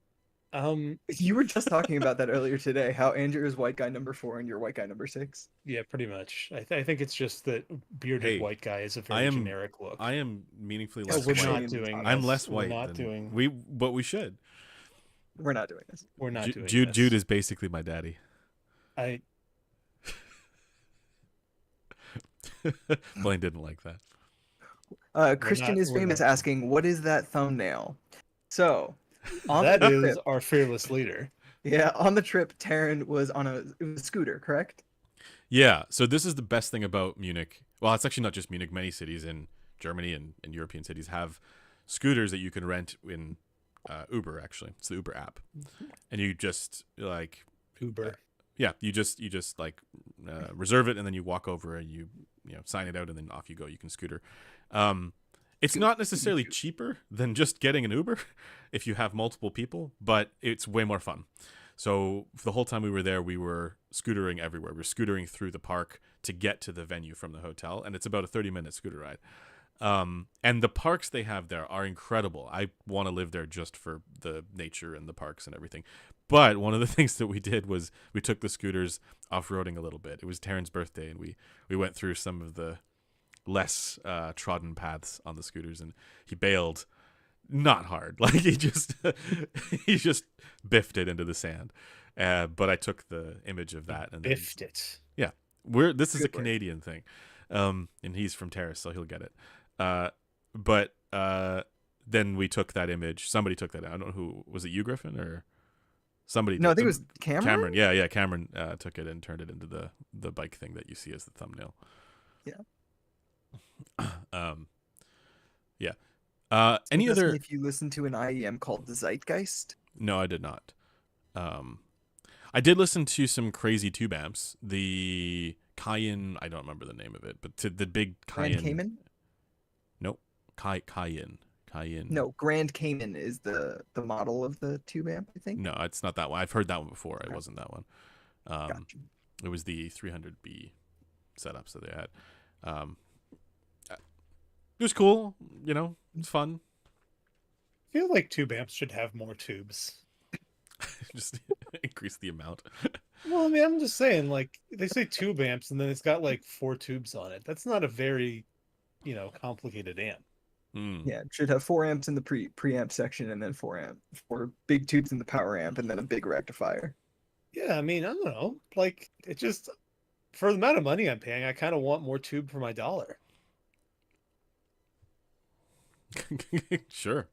You were just talking about that earlier today, how Andrew is white guy number 4 and you're white guy number 6. Yeah, pretty much. I think it's just that bearded white guy is a very generic look. I am meaningfully Yes, less we're white. not doing I'm this. less We're white. not doing. But we should. We're not doing this. We're not doing. Jude this. Jude is basically my daddy. Blaine didn't like that. Christian is famous asking, what is that thumbnail? So, on that the is trip, our fearless leader. Yeah, on the trip, Taryn was on a scooter, correct? Yeah, so this is the best thing about Munich. Well, it's actually not just Munich. Many cities in Germany and European cities have scooters that you can rent in Uber, actually. It's the Uber app. And you just, like... Uber. Yeah, you just like reserve it, and then you walk over and you sign it out, and then off you go. You can scooter. It's not necessarily cheaper than just getting an Uber if you have multiple people, but it's way more fun. So for the whole time we were there, we were scootering everywhere. We were scootering through the park to get to the venue from the hotel, and it's about a 30-minute scooter ride. And the parks they have there are incredible. I want to live there just for the nature and the parks and everything. But one of the things that we did was we took the scooters off-roading a little bit. It was Taryn's birthday, and we went through some of the less trodden paths on the scooters, and he bailed not hard. Like he just biffed it into the sand. But I took the image of that and biffed it. Yeah. This is a Canadian thing. And he's from Terrace, so he'll get it. But then we took that image. Somebody took that. I don't know who. Was it you, Griffin, or somebody? No, I think it was Cameron. Yeah, Cameron took it and turned it into the bike thing that you see as the thumbnail. Yeah. Yeah. Any other? If you listen to an IEM called the Zeitgeist. No, I did not. I did listen to some crazy tube amps. The Cayenne, I don't remember the name of it, but to the big Cayenne. Cayman? Nope. Cayenne. Cayenne. No, Grand Cayman is the model of the tube amp, I think. No, it's not that one. I've heard that one before. It Okay. wasn't that one. Gotcha. It was the 300B setups that they had. It was cool. You know, it's fun. I feel like tube amps should have more tubes. Just increase the amount. Well, I mean, I'm just saying, like, they say tube amps, and then it's got like 4 tubes on it. That's not a very, complicated amp. Yeah, it should have 4 amps in the preamp section, and then 4 big tubes in the power amp, and then a big rectifier. Yeah, I mean, I don't know. Like, it just, for the amount of money I'm paying, I kind of want more tube for my dollar. Sure.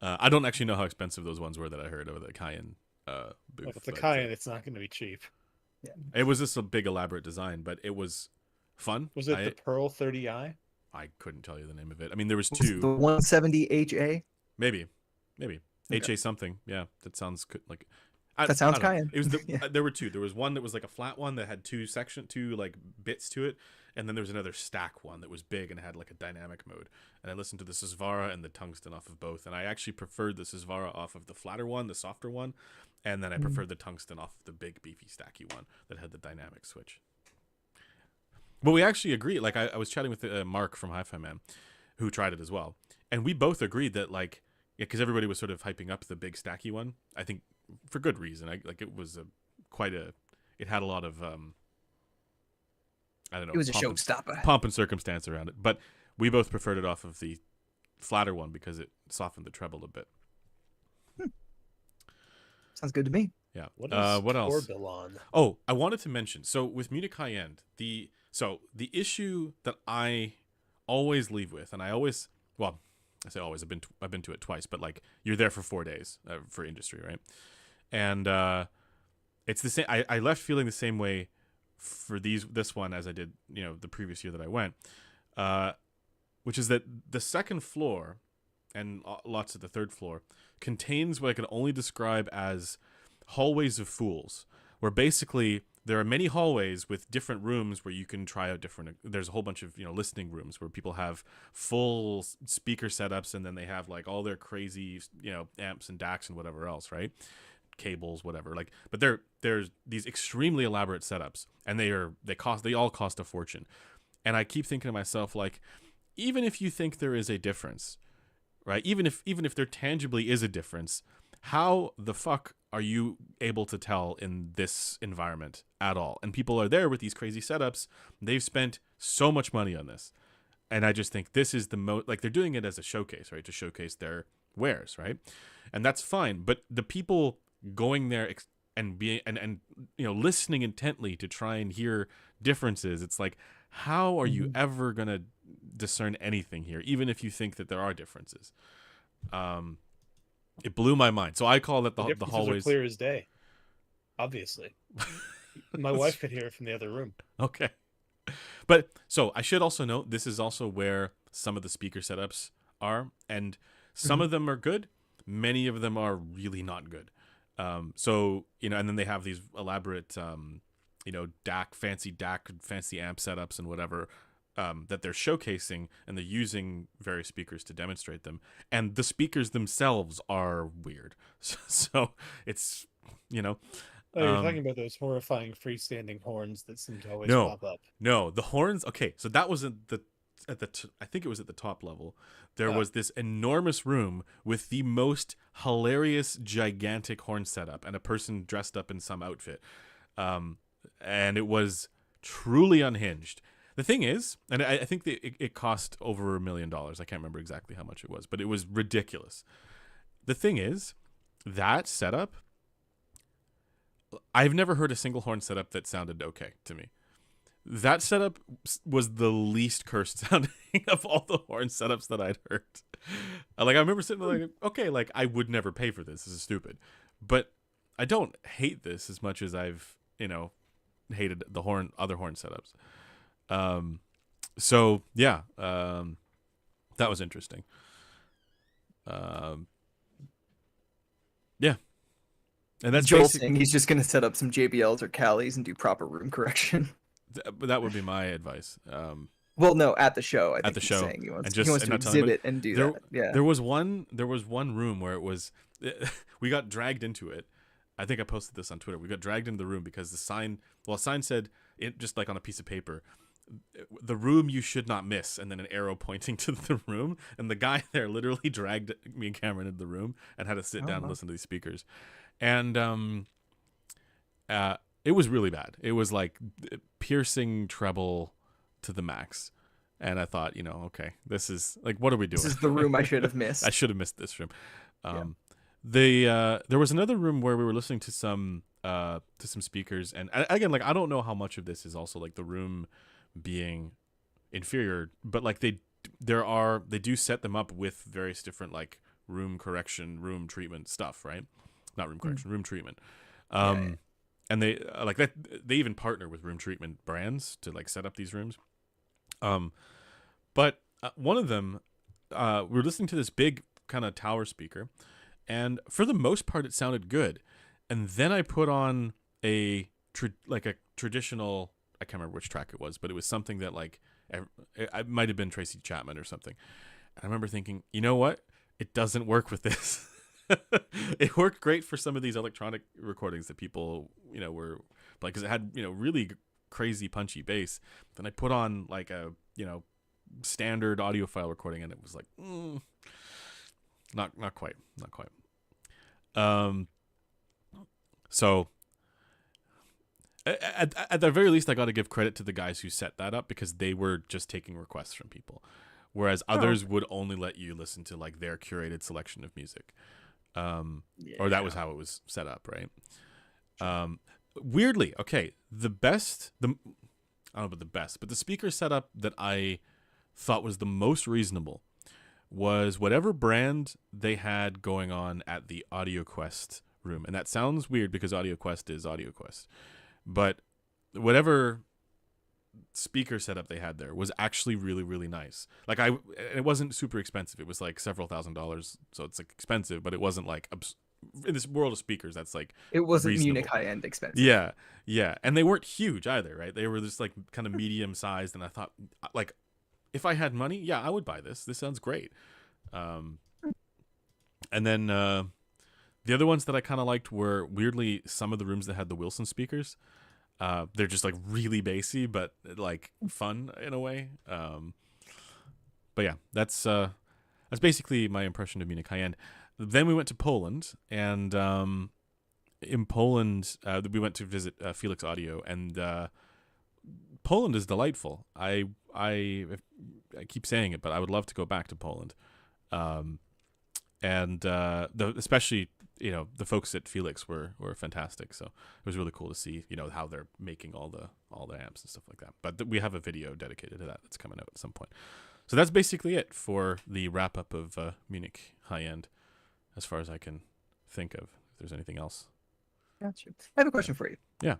I don't actually know how expensive those ones were that I heard over the Cayenne booth. Like, with the but, Cayenne, it's not going to be cheap. Yeah. it was just a big elaborate design, but it was fun. Was it the Pearl 30i? I couldn't tell you the name of it. I mean, there was Was it two. the 170 HA. Maybe. Okay. HA something. Yeah, that sounds good. Like That sounds I don't know. Cayenne. It was Yeah. there were two. There was one that was like a flat one that had two like bits to it, and then there was another stack one that was big and had like a dynamic mode. And I listened to the Susvara and the tungsten off of both, and I actually preferred the Susvara off of the flatter one, the softer one, and then I preferred the tungsten off of the big beefy stacky one that had the dynamic switch. But we actually agree. Like I was chatting with Mark from Hi-Fi Man, who tried it as well, and we both agreed that like, because everybody was sort of hyping up the big stacky one. I think for good reason. It was it had a lot of I don't know. It was a showstopper. Pomp and circumstance around it, but we both preferred it off of the flatter one because it softened the treble a bit. Sounds good to me. Yeah. What is what else? Tourbillon? Oh, I wanted to mention. So with Munich high end, the issue that I always leave with, and I say always. I've been to it twice, but like you're there for 4 days for industry, right? And it's the same. I left feeling the same way for this one as I did, the previous year that I went, which is that the second floor and lots of the third floor contains what I can only describe as hallways of fools, where basically there are many hallways with different rooms where you can try out different. There's a whole bunch of listening rooms where people have full speaker setups, and then they have like all their crazy amps and DACs and whatever else, right? Cables, whatever. Like, but there's these extremely elaborate setups, and they all cost a fortune. And I keep thinking to myself, like, even if you think there is a difference, right? Even if there tangibly is a difference, how the fuck are you able to tell in this environment at all? And people are there with these crazy setups. They've spent so much money on this. And I just think this is the most, like, they're doing it as a showcase, right? To showcase their wares, right? And that's fine. But the people going there and being and listening intently to try and hear differences, it's like, how are you ever going to discern anything here, even if you think that there are differences? It blew my mind. So I call that the hallways are clear as day. Obviously, my wife could hear it from the other room. Okay, but so I should also note this is also where some of the speaker setups are, and some of them are good. Many of them are really not good. So and then they have these elaborate, fancy amp setups and whatever. That they're showcasing, and they're using various speakers to demonstrate them, and the speakers themselves are weird. So it's Oh, you're talking about those horrifying freestanding horns that seem to always pop up. No, the horns. Okay, so that was I think it was at the top level. There was this enormous room with the most hilarious, gigantic horn setup, and a person dressed up in some outfit, and it was truly unhinged. The thing is, and I think it cost over $1 million. I can't remember exactly how much it was, but it was ridiculous. The thing is, that setup, I've never heard a single horn setup that sounded okay to me. That setup was the least cursed sounding of all the horn setups that I'd heard. Like, I remember sitting there like, okay, like, I would never pay for this. This is stupid. But I don't hate this as much as I've, hated the other horn setups. So yeah, that was interesting. Yeah, and that's Joel saying he's just gonna set up some JBLs or Callies and do proper room correction. That would be my advice. Well, no, at the show. I At think the he's show, saying he wants and he wants to not telling anybody. exhibit and do There, that. Yeah. there was one room where it was, we got dragged into it. I think I posted this on Twitter. We got dragged into the room because the sign, a sign said it just like on a piece of paper, the room you should not miss, and then an arrow pointing to the room. And the guy there literally dragged me and Cameron into the room and had to sit down and listen to these speakers. And it was really bad. It was like piercing treble to the max. And I thought, okay, this is like, what are we doing? This is the room I should have missed. I should have missed this room. There was another room where we were listening to some speakers, and again, like, I don't know how much of this is also like the room being inferior, but like they do set them up with various different like room correction, room treatment stuff, right? Not room correction, room treatment. And they like that. They even partner with room treatment brands to like set up these rooms. But one of them, we were listening to this big kind of tower speaker, and for the most part, it sounded good. And then I put on a traditional, I can't remember which track it was, but it was something that like, it might have been Tracy Chapman or something. And I remember thinking, you know what? It doesn't work with this. It worked great for some of these electronic recordings that people, were like, because it had, really crazy punchy bass. Then I put on like a, standard audiophile recording, and it was like, not quite. So at the very least, I got to give credit to the guys who set that up, because they were just taking requests from people, whereas others would only let you listen to like their curated selection of music. Or that was how it was set up, right? Weirdly, okay, I don't know about the best, but the speaker setup that I thought was the most reasonable was whatever brand they had going on at the AudioQuest room. And that sounds weird because AudioQuest is AudioQuest, but whatever speaker setup they had there was actually really, really nice. Like, it wasn't super expensive. It was like several $1,000s, so it's like expensive, but it wasn't like in this world of speakers that's like, it wasn't reasonable. Munich high-end expensive. Yeah, and they weren't huge either, right? They were just like kind of medium sized, and I thought, like, if I had money, yeah, I would buy this. This sounds great. And then the other ones that I kind of liked were, weirdly, some of the rooms that had the Wilson speakers. They're just like really bassy, but like fun in a way. But yeah, that's basically my impression of Munich high-end. Then we went to Poland, and in Poland, we went to visit Felix Audio, and Poland is delightful. I keep saying it, but I would love to go back to Poland. And especially, the folks at Felix were fantastic. So it was really cool to see, how they're making all the amps and stuff like that. But we have a video dedicated to that that's coming out at some point. So that's basically it for the wrap up of Munich high end, as far as I can think of. If there's anything else. Gotcha. I have a question for you. Yeah.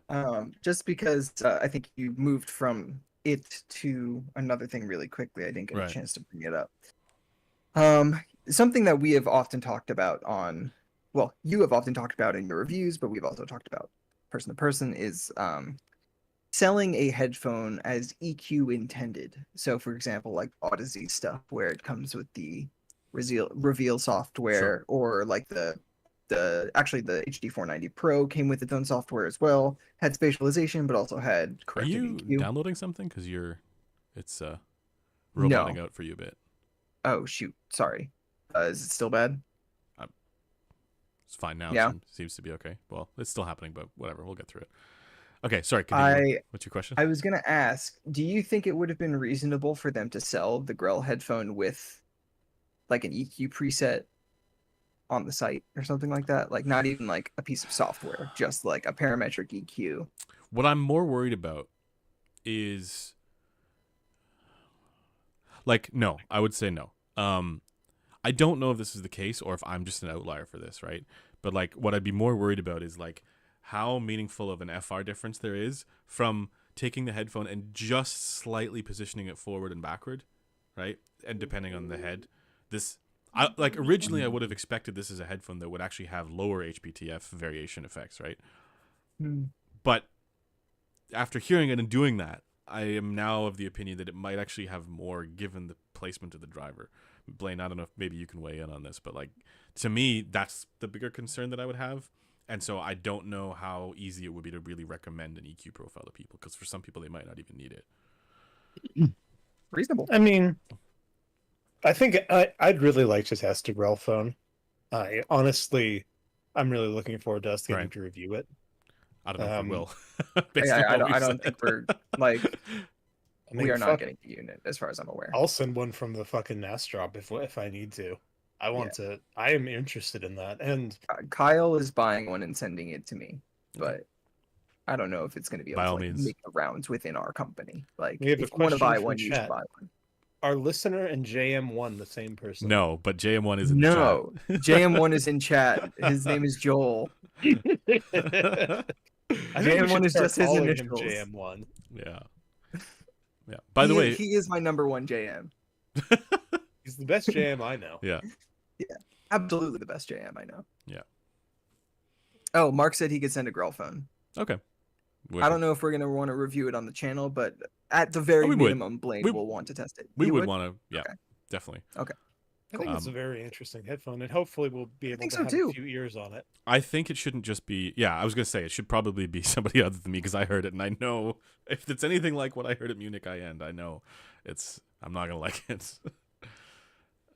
Just because I think you moved from it to another thing really quickly, I didn't get a chance to bring it up. Something that we have often talked about you have often talked about in your reviews, but we've also talked about person to person, is selling a headphone as EQ intended. So, for example, like Odyssey stuff, where it comes with the reveal software, or like the HD 490 Pro came with its own software as well, had spatialization, but also had corrective EQ. Are you downloading something? Because it's roboting out for you a bit. Oh shoot, sorry. Is it still bad? It's fine now. Yeah. Seems to be okay. Well, it's still happening, but whatever. We'll get through it. Okay, sorry. What's your question? I was going to ask, do you think it would have been reasonable for them to sell the Grell headphone with like an EQ preset on the site or something like that? Like, not even like a piece of software, just like a parametric EQ. What I'm more worried about is, like, no, I would say no. I don't know if this is the case or if I'm just an outlier for this, right? But like, what I'd be more worried about is like how meaningful of an FR difference there is from taking the headphone and just slightly positioning it forward and backward, right? And depending on the head, originally I would have expected this as a headphone that would actually have lower HPTF variation effects, right? But after hearing it and doing that, I am now of the opinion that it might actually have more given the placement of the driver. Blaine, I don't know if maybe you can weigh in on this, but like to me, that's the bigger concern that I would have. And so I don't know how easy it would be to really recommend an EQ profile to people, because for some people they might not even need it. Reasonable. I mean, I think I'd really like to test a Grellphone. I'm really looking forward to us getting Right. to review it. I don't know if we will. I don't think we're like I mean, we are not getting the unit as far as I'm aware. I'll send one from the fucking NAS drop if I need to. I am interested in that. And Kyle is buying one and sending it to me, but I don't know if it's going to be able By to all like, means. make the rounds within our company. Like, We have if a you want to buy question from one, you should chat. buy one. our listener and JM1 the same person? No, but JM1 is in No, the JM1 is in chat. His name is Joel. I think we JM1 should is start just his calling him initials. JM1. Yeah. Yeah. By the way, he is my number one JM. He's the best JM I know. yeah. Yeah, absolutely the best JM I know. Yeah. Oh, Mark said he could send a Grellphone. Okay. I don't know if we're going to want to review it on the channel, but at the very we would. minimum, Blaine will want to test it. We You would want to, yeah, Okay. definitely. Okay. I think it's a very interesting headphone, and hopefully we'll be able to so have too. a few ears on it. I think it shouldn't just be, yeah, I was going to say, it should probably be somebody other than me, because I heard it, and I know if it's anything like what I heard at Munich I know I'm not going to like it.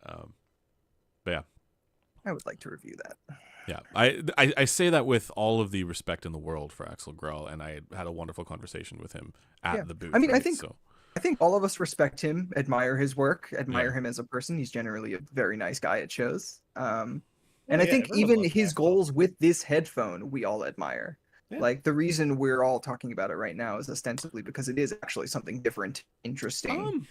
But yeah. I would like to review that. Yeah, I say that with all of the respect in the world for Axel Grell, and I had a wonderful conversation with him at the booth. I mean, right? I think all of us respect him, admire his work, admire him as a person. He's generally a very nice guy at shows. And I think even his goals with this headphone, we all admire. Yeah. Like, the reason we're all talking about it right now is ostensibly because it is actually something different, interesting,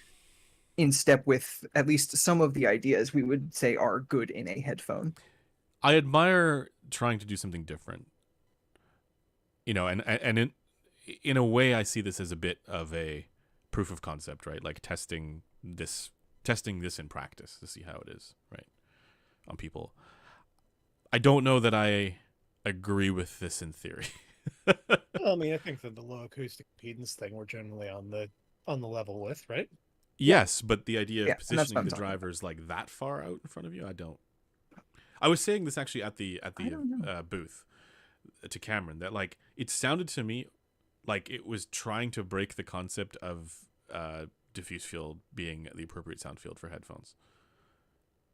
in step with at least some of the ideas we would say are good in a headphone. I admire trying to do something different, and in a way, I see this as a bit of a proof of concept, right? Like testing this in practice to see how it is, right, on people. I don't know that I agree with this in theory. Well, I mean, I think that the low acoustic impedance thing we're generally on the level with, right? Yes, but the idea of positioning the drivers like that far out in front of you, I don't. I was saying this actually at the booth to Cameron, that like it sounded to me like it was trying to break the concept of diffuse field being the appropriate sound field for headphones.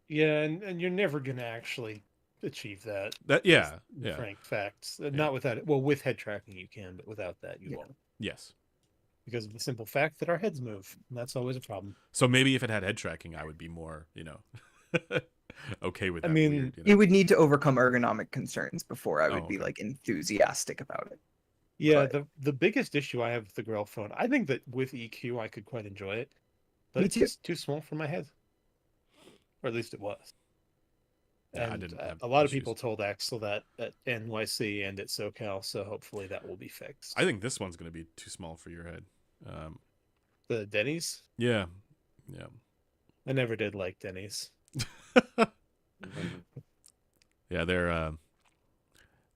Yeah, and you're never gonna actually achieve that. Frank facts. Not without it. Well, with head tracking you can, but without that you won't. Yes. Because of the simple fact that our heads move, and that's always a problem. So maybe if it had head tracking, I would be more, okay with that. I mean, weird, you would need to overcome ergonomic concerns before I would be like enthusiastic about it. Yeah, the biggest issue I have with the Grellphone, I think that with EQ I could quite enjoy it, but it's just too small for my head, or at least it was. Yeah, and a lot of people told Axel that at NYC and at SoCal, so hopefully that will be fixed. I think this one's going to be too small for your head. The Denny's? Yeah. I never did like Denny's. Yeah,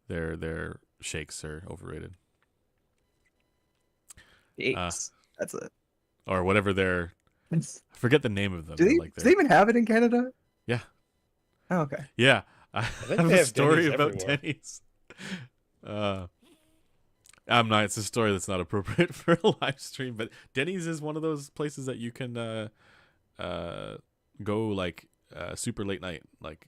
their shakes are overrated. That's it. Or whatever their, I forget the name of them. Do they even have it in Canada? Yeah. Oh, okay. Yeah, I have a story about Denny's. It's a story that's not appropriate for a live stream, but Denny's is one of those places that you can go like super late night, like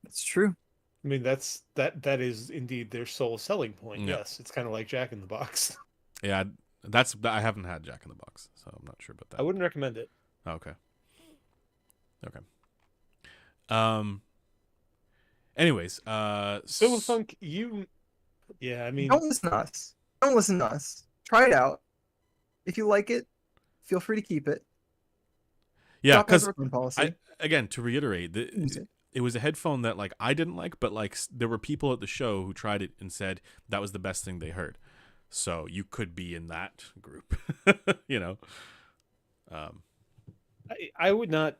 That's true. I mean, that is indeed their sole selling point. Yeah. Yes, it's kind of like Jack in the Box. Yeah, I haven't had Jack in the Box, so I'm not sure about that. I wouldn't recommend it. Okay. Anyways, Silverfunk, I mean, don't listen to us. Don't listen to us. Try it out. If you like it, feel free to keep it. Yeah, because again, to reiterate, it was a headphone that like I didn't like, but like there were people at the show who tried it and said that was the best thing they heard. So you could be in that group, I would not,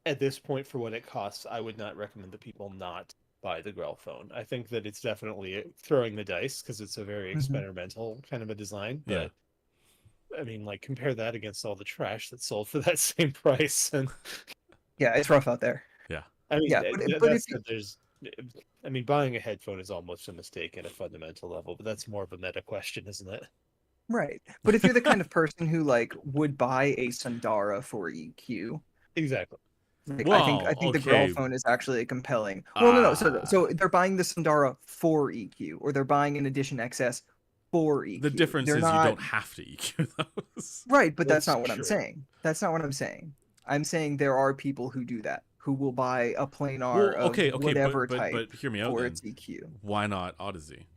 at this point, for what it costs, I would not recommend that people not buy the Grellphone. I think that it's definitely throwing the dice because it's a very experimental kind of a design. But I mean, like compare that against all the trash that's sold for that same price, and Yeah, it's rough out there. I mean, Yeah, but that if you, said, I mean, buying a headphone is almost a mistake at a fundamental level, but that's more of a meta question, isn't it? right, but if you're the kind of person who like would buy a Sundara for EQ, Exactly. like I Well, think the okay. Grellphone is actually a compelling. Well, no. So they're buying the Sundara for EQ, or they're buying an Edition XS for the EQ. difference They're is you not don't have to EQ those. right, but that's That's not what I'm true. saying. That's not what I'm saying. I'm saying there are people who do that, who will buy a planar Well, of okay, whatever but type hear me out for then. its EQ. Why not Odyssey?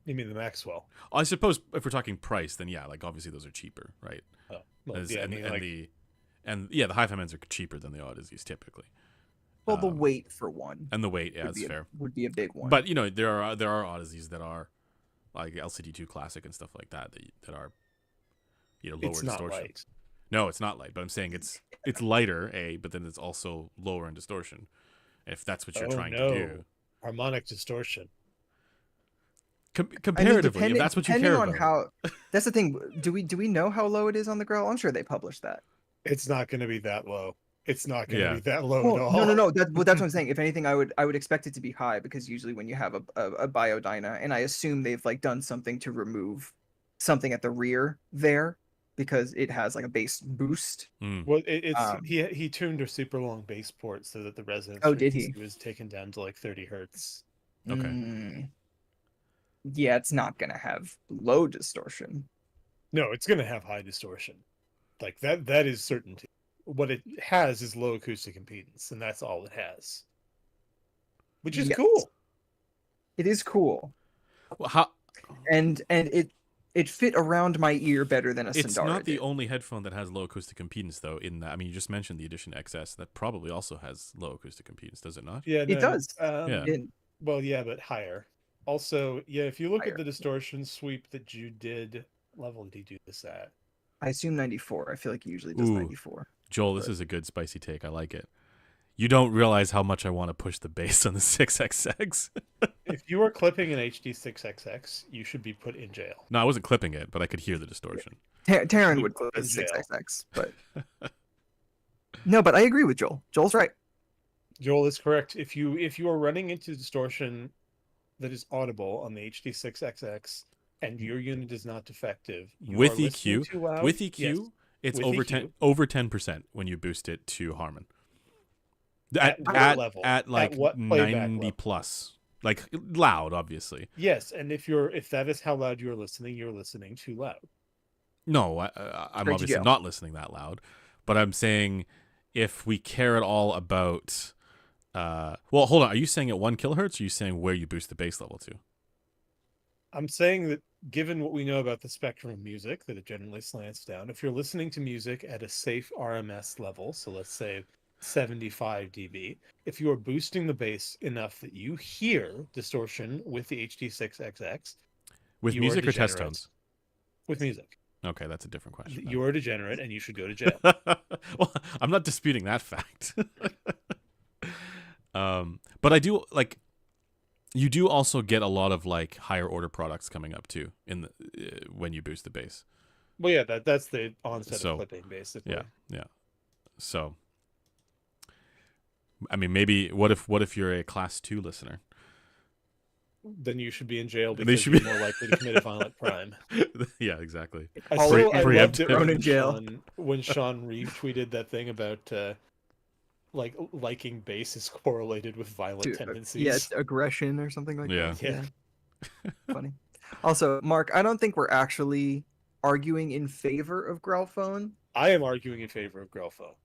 You mean the Maxwell? I suppose if we're talking price, then yeah, like obviously those are cheaper, right? Oh, well, yeah, I mean, the hi-fi mens are cheaper than the Odysseys typically. Well, the weight for one And the weight, yeah, that's fair. Would be a big one. But there are Odysseys that are like LCD2 Classic and stuff like that that are lower it's not distortion. light. No, it's not light, but I'm saying it's lighter, but then it's also lower in distortion. If that's what you're trying to do. Harmonic distortion. Comparatively, if that's what you care on about. How, that's the thing. Do we know how low it is on the Grell? I'm sure they published that. It's not going to be that low. It's not going to be that low Well, at all. No. That's what I'm saying. If anything, I would expect it to be high, because usually when you have a biodyna, and I assume they've like done something to remove something at the rear there, because it has like a bass boost. Well, he tuned a super long bass port so that the resonance did he? was taken down to like 30 hertz. Okay. Yeah, it's not gonna have low distortion. No, it's going to have high distortion. Like that is certainty. What it has is low acoustic impedance, and that's all it has. Which is cool. It is cool. Well, how? And it fit around my ear better than a Sundara. It's not the only headphone that has low acoustic impedance, though. In that, I mean, you just mentioned the Edition XS. That probably also has low acoustic impedance, does it not? Yeah, it does. Well, yeah, but higher. Also, yeah, if you look Higher. at the distortion sweep that you did, level did he do this at? I assume 94. I feel like he usually does 94. Joel, this is a good spicy take. I like it. You don't realize how much I want to push the bass on the 6XX. If you are clipping an HD6XX, you should be put in jail. No, I wasn't clipping it, but I could hear the distortion. Taryn would clip his 6XX, but no, but I agree with Joel. Joel's right. Joel is correct. If you are running into distortion that is audible on the HD6XX and your unit is not defective, with EQ, yes, it's with over EQ. over 10% when you boost it to Harman. At what level? At like what 90 level? plus, like loud, obviously. Yes, and if that is how loud you're listening too loud. No, I'm obviously not listening that loud, but I'm saying if we care at all about, well, hold on, are you saying at 1 kilohertz? Or are you saying where you boost the bass level to? I'm saying that given what we know about the spectrum of music, that it generally slants down. If you're listening to music at a safe RMS level, so let's say 75 dB, if you are boosting the bass enough that you hear distortion with the HD6XX, with music or test tones? With music. Okay, that's a different question. You're a degenerate and you should go to jail. Well, I'm not disputing that fact. But I do like. You do also get a lot of like higher order products coming up too in the when you boost the bass. Well, yeah, that's the onset of clipping, basically. Yeah. So, I mean, maybe what if you're a class 2 listener? Then you should be in jail because you're more likely to commit a violent crime. Yeah, exactly. I loved it in jail. when Sean retweeted that thing about like liking bass is correlated with violent tendencies. Yeah, it's aggression or something like that. Yeah. Funny. Also, Mark, I don't think we're actually arguing in favor of Grellphone. I am arguing in favor of Grellphone.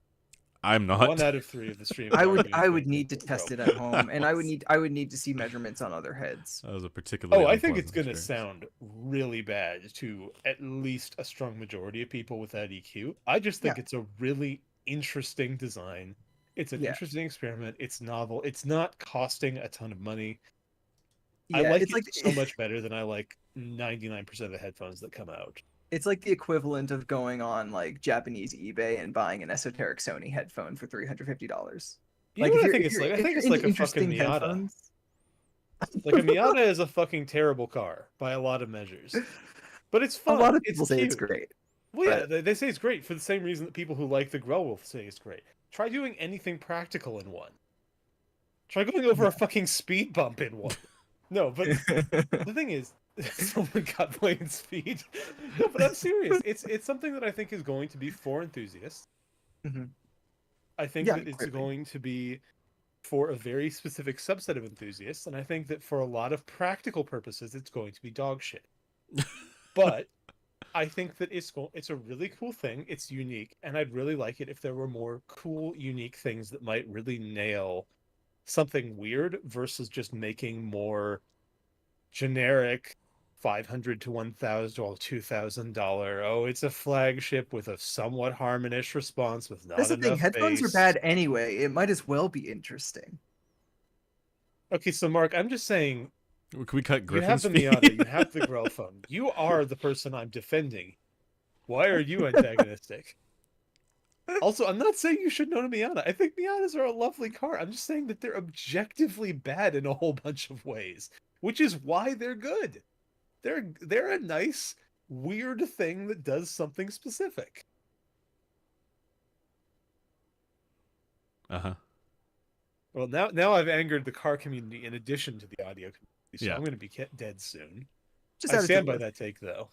I'm not. 1 out of 3 of the stream. I would need to test it at home, and I would need to see measurements on other heads. That was a particularly. I think it's going to sound really bad to at least a strong majority of people without EQ. I just think it's a really interesting design. It's an interesting experiment. It's novel. It's not costing a ton of money. I like it so much better than I like 99% of the headphones that come out. It's like the equivalent of going on like Japanese eBay and buying an esoteric Sony headphone for $350. You know what I think it's like? I think it's like a fucking Miata. Like a Miata is a fucking terrible car by a lot of measures. But it's A fun. lot of It's people say it's cute. great. Well, yeah, but- they say it's great for the same reason that people who like the Grellwolf say it's great. Try doing anything practical in one. Try going over a fucking speed bump in one. No, but the thing is, someone got playing speed. No, but I'm serious. It's something that I think is going to be for enthusiasts. Mhm. I think Yeah, that it's clearly. going to be for a very specific subset of enthusiasts, and I think that for a lot of practical purposes, it's going to be dog shit. But I think that it's a really cool thing. It's unique, and I'd really like it if there were more cool, unique things that might really nail something weird versus just making more generic 500 to 1,000 or $2,000. Oh, it's a flagship with a somewhat harmonious response with That's not the thing. enough Headphones are bass. bad anyway. It might as well be interesting. Okay, so Mark, I'm just saying, Can we cut you have Griffin's the feed? Miata, you have the Grellphone. You are the person I'm defending. Why are you antagonistic? Also, I'm not saying you shouldn't own a Miata. I think Miatas are a lovely car. I'm just saying that they're objectively bad in a whole bunch of ways, which is why they're good. They're a nice, weird thing that does something specific. Uh-huh. Well, now I've angered the car community in addition to the audio community, so Yeah. I'm going to be dead soon. Just I add it to stand the by list. that take, though.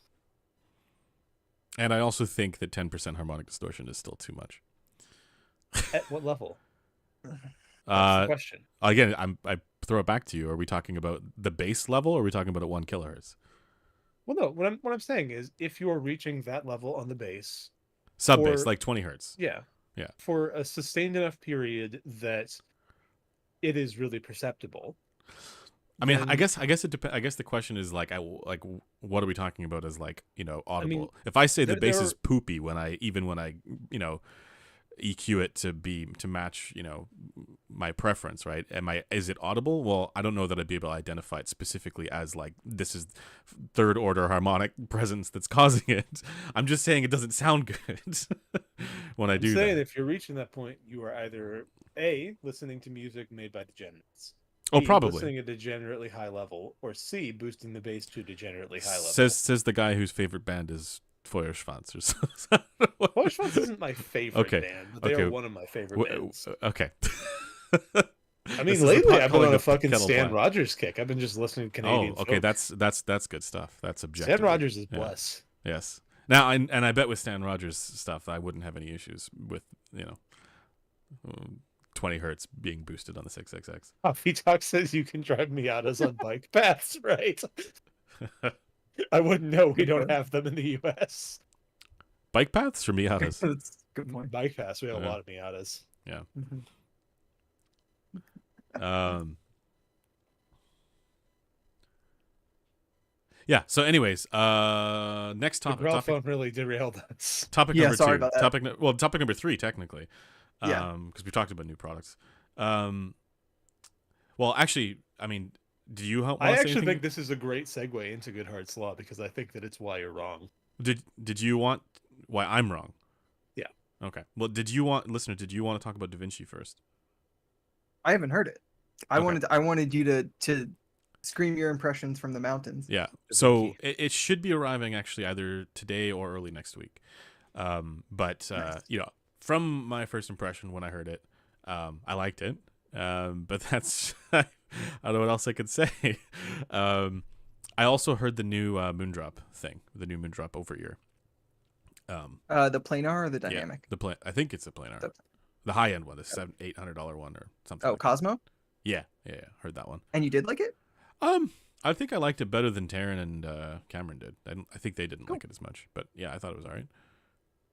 And I also think that 10% harmonic distortion is still too much. At what level? That's the Uh, question. again, I throw it back to you. Are we talking about the base level, or are we talking about at 1 kilohertz? Well, no. What I'm saying is, if you're reaching that level on the base, Sub bass, or- like 20 hertz. yeah, Yeah. for a sustained enough period that it is really perceptible. I mean, then- I guess it depends. I guess the question is like, what are we talking about as like, audible? mean, If I say the there bass are- is poopy when I EQ it to match, my preference, right? Is it audible? Well, I don't know that I'd be able to identify it specifically as like this is third order harmonic presence that's causing it. I'm just saying it doesn't sound good when I I'm do saying that. if you're reaching that point, you are either A, listening to music made by degenerates. Oh, B, probably. listening at a degenerately high level, or C, boosting the bass to a degenerately high level. Says the guy whose favorite band is Feuerschwanz or something. Feuerschwanz isn't my favorite Okay, band, but they okay. are one of my favorite bands. Okay. I This mean, is the lately pot I've been calling on the a fucking kettle Stan black. Rogers kick. I've been just listening to Canadian. Oh, okay. folk. That's good stuff. That's objective. Stan Rogers is bless. Yes. Now, and I bet with Stan Rogers stuff, I wouldn't have any issues with 20 hertz being boosted on the 6XX. Coffee Talk says you can drive Miatas on bike paths, right? I wouldn't know. We Good don't point. have them in the U.S. Bike paths or Miatas? That's a good point. Bike paths. We have a Yeah. lot of Miatas. Mhm. Yeah. So, anyways, next The topic. Grellphone really derailed us. Topic Yeah, number sorry 2. about that. Topic number 3, technically. Yeah. Because we talked about new products. Well, actually, I mean, do you want to I say actually anything? think this is a great segue into Good Heart's Law because I think that it's why you're wrong. Did you want why I'm wrong? Yeah. Okay. Well, did you want to talk about Da Vinci first? I haven't heard it. I Okay. wanted you to scream your impressions from the mountains. Yeah. Da So Vinci. it should be arriving actually either today or early next week. But Nice. from my first impression when I heard it, I liked it. But that's I don't know what else I could say. I also heard the new Moondrop thing, the new Moondrop over ear. The planar or the dynamic? Yeah, I think it's a planar. The- The high end one, the $800 one or something. Oh, like that. Cosmo? Yeah. Heard that one. And you did like it? I think I liked it better than Taryn and Cameron did. I think they didn't Cool. like it as much, but yeah, I thought it was all right.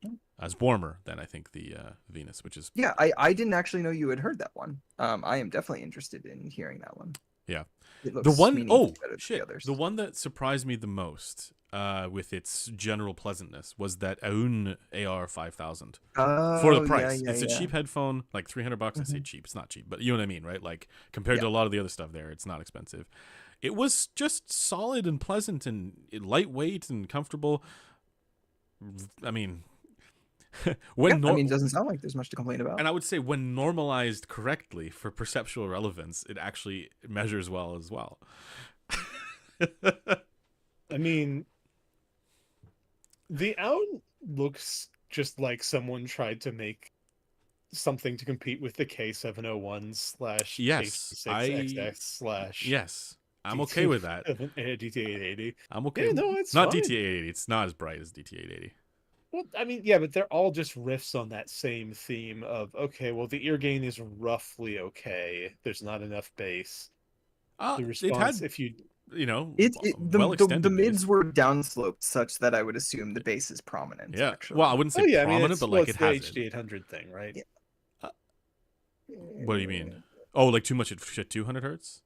Mm. It's warmer than I think the Venus, which is Yeah, I didn't actually know you had heard that one. I am definitely interested in hearing that one. Yeah. It the looks one meaningfully better than shit. the others. The one that surprised me the most with its general pleasantness was that Aoun AR 5000 for the Oh, price. yeah, It's a yeah. cheap headphone, like $300. I say Mhm. cheap. It's not cheap, but you know what I mean, right? Like compared to a lot of the other stuff there, it's not expensive. It was just solid and pleasant and lightweight and comfortable. I mean, when Yeah, I mean, it doesn't sound like there's much to complain about. and I would say when normalized correctly for perceptual relevance, it actually measures well as well. I mean, The Own looks just like someone tried to make something to compete with the K701 slash Yes, HD6XX slash yes, I'm okay DT with that. DT880. I'm okay. Yeah, no, it's Not fine. DT880. It's not as bright as DT880. Well, I mean, yeah, but they're all just riffs on that same theme of okay, well, the ear gain is roughly okay. There's not enough bass. The It response, had, if you well The extended mids bass. were downsloped such that I would assume the bass is prominent. Yeah. Actually, Well, I wouldn't say oh yeah, I mean prominent, but like it's it the has it. HD800 thing, right? Yeah. What do you mean? Oh, like too much at 200 hertz?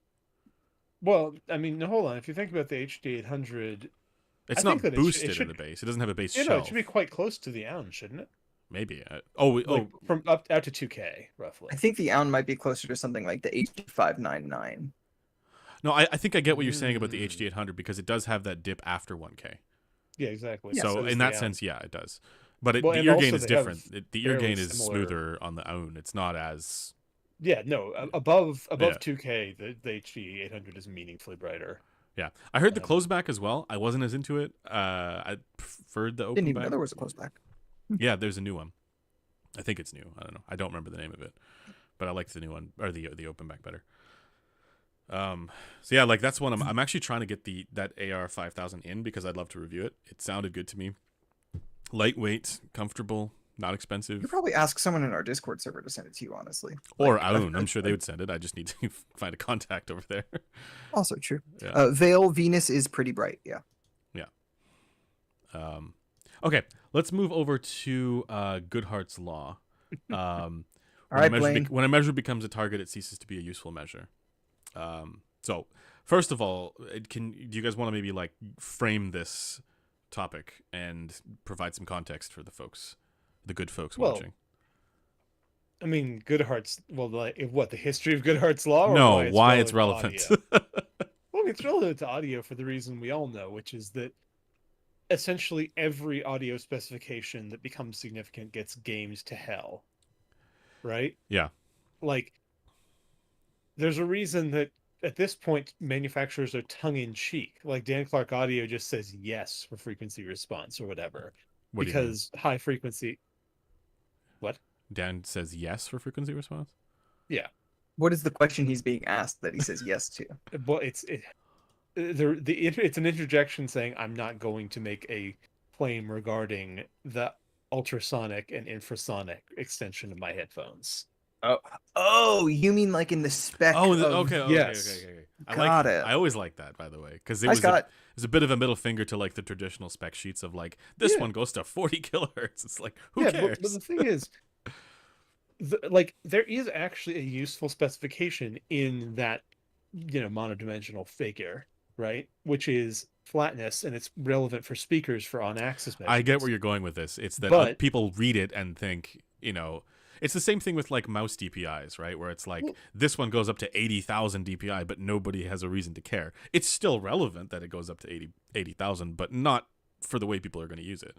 Well, I mean, hold on. If you think about the HD800, I It's think not that boosted it in should, the bass. It doesn't have a bass you know, it should shelf. be quite close to the Own, shouldn't it? Maybe. Like from up out to 2K roughly. I think the Own might be closer to something like the HD599. No, I think I get what you're saying about the HD800 because it does have that dip after 1K. Yeah, exactly. So does in the that Own. sense, yeah, it does. But Well, the and ear also gain is they different. have The ear gain fairly is similar- smoother on the Own. It's not as Yeah, no, above Yeah. 2K, the HD800 is meaningfully brighter. yeah. I heard the close back as well. I wasn't as into it. I preferred the Didn't open even know back. there was a close back. Yeah, there's a new one. I think it's new. I don't know. I don't remember the name of it, but I liked the new one or the open back better. So yeah, like that's one I'm actually trying to get that AR 5000 in because I'd love to review it. It sounded good to me. Lightweight, comfortable, not You expensive. could probably ask someone in our Discord server to send it to you. Honestly, Or Like, Aoun. I'm sure they would send it. I just need to find a contact over there. also true. Yeah. Veil Venus is pretty bright. Yeah. Okay, let's move over to Goodhart's law. All right, Blaine. When a measure becomes a target, it ceases to be a useful measure. So, first of all, do you guys want to maybe like frame this topic and provide some context for the good folks Well, watching? I mean, Goodhart's like what the history of Goodhart's law? Or No, why it's to relevant. audio? Well, it's relevant to audio for the reason we all know, which is that essentially every audio specification that becomes significant gets gamed to hell. Right? Yeah. Like, there's a reason that at this point manufacturers are tongue-in-cheek. Like Dan Clark Audio just says yes for frequency response or whatever. What do you mean? Because high frequency. What? Dan says yes for frequency response. Yeah. What is the question he's being asked that he says yes to? Well, it's an interjection saying I'm not going to make a claim regarding the ultrasonic and infrasonic extension of my headphones. Oh, you mean like in the spec? Oh, of... okay. yes. Got it. I always like that, by the way, because it Hi, was Scott. it was a bit of a middle finger to like the traditional spec sheets of like this Yeah. one goes to 40 kilohertz. It's like who Yeah, cares? but the thing is, like there is actually a useful specification in that monodimensional figure, right? Which is flatness, and it's relevant for speakers for on-axis measurements. I get where you're going with this. It's that But- people read it and think, it's the same thing with like mouse DPIs, right? Where it's like Well- this one goes up to 80,000 DPI, but nobody has a reason to care. It's still relevant that it goes up to 80,000, but not for the way people are going to use it.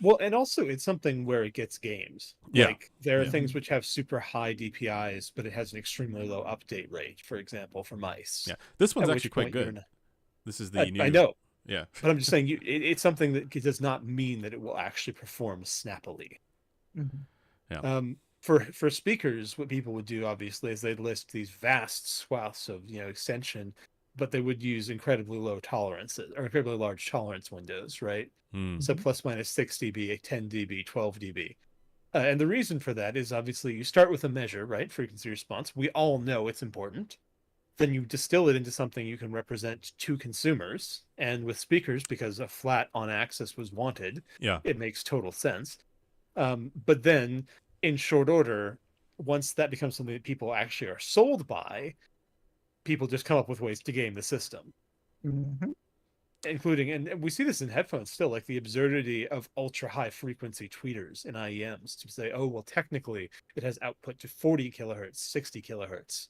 Well, and also it's something where it gets games. Yeah. Like there are Yeah. things which have super high DPIs, but it has an extremely low update rate, for example, for mice. Yeah, this one's At actually which quite point you're good. in This is the I new. know, Yeah. but I'm just saying it's something that does not mean that it will actually perform snappily. Mhm. For speakers, what people would do obviously is they'd list these vast swaths of extension, but they would use incredibly low tolerances or incredibly large tolerance windows, right? Hmm. So plus minus 6 dB, 10 dB, 12 dB. And the reason for that is obviously you start with a measure, right? Frequency response. We all know it's important. Then you distill it into something you can represent to consumers. And with speakers, because a flat on axis was wanted, Yeah. it makes total sense. But then in short order, once that becomes something that people actually are sold by, people just come up with ways to game the system. Mhm. Including, and we see this in headphones still, like the absurdity of ultra high frequency tweeters in IEMs to say, oh, well, technically it has output to 40 kilohertz, 60 kilohertz.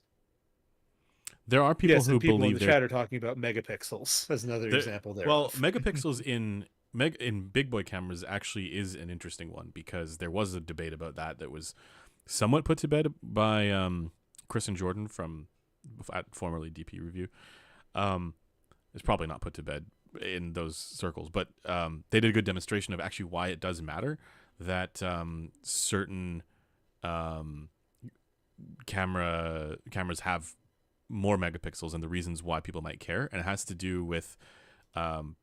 There are people Yes, who and people in believe the they're chat are talking about megapixels as another example there. Well, megapixels in big boy cameras actually is an interesting one because there was a debate about that was somewhat put to bed by Chris and Jordan from formerly DP Review. It's probably not put to bed in those circles. But they did a good demonstration of actually why it does matter that certain cameras have more megapixels and the reasons why people might care, and it has to do with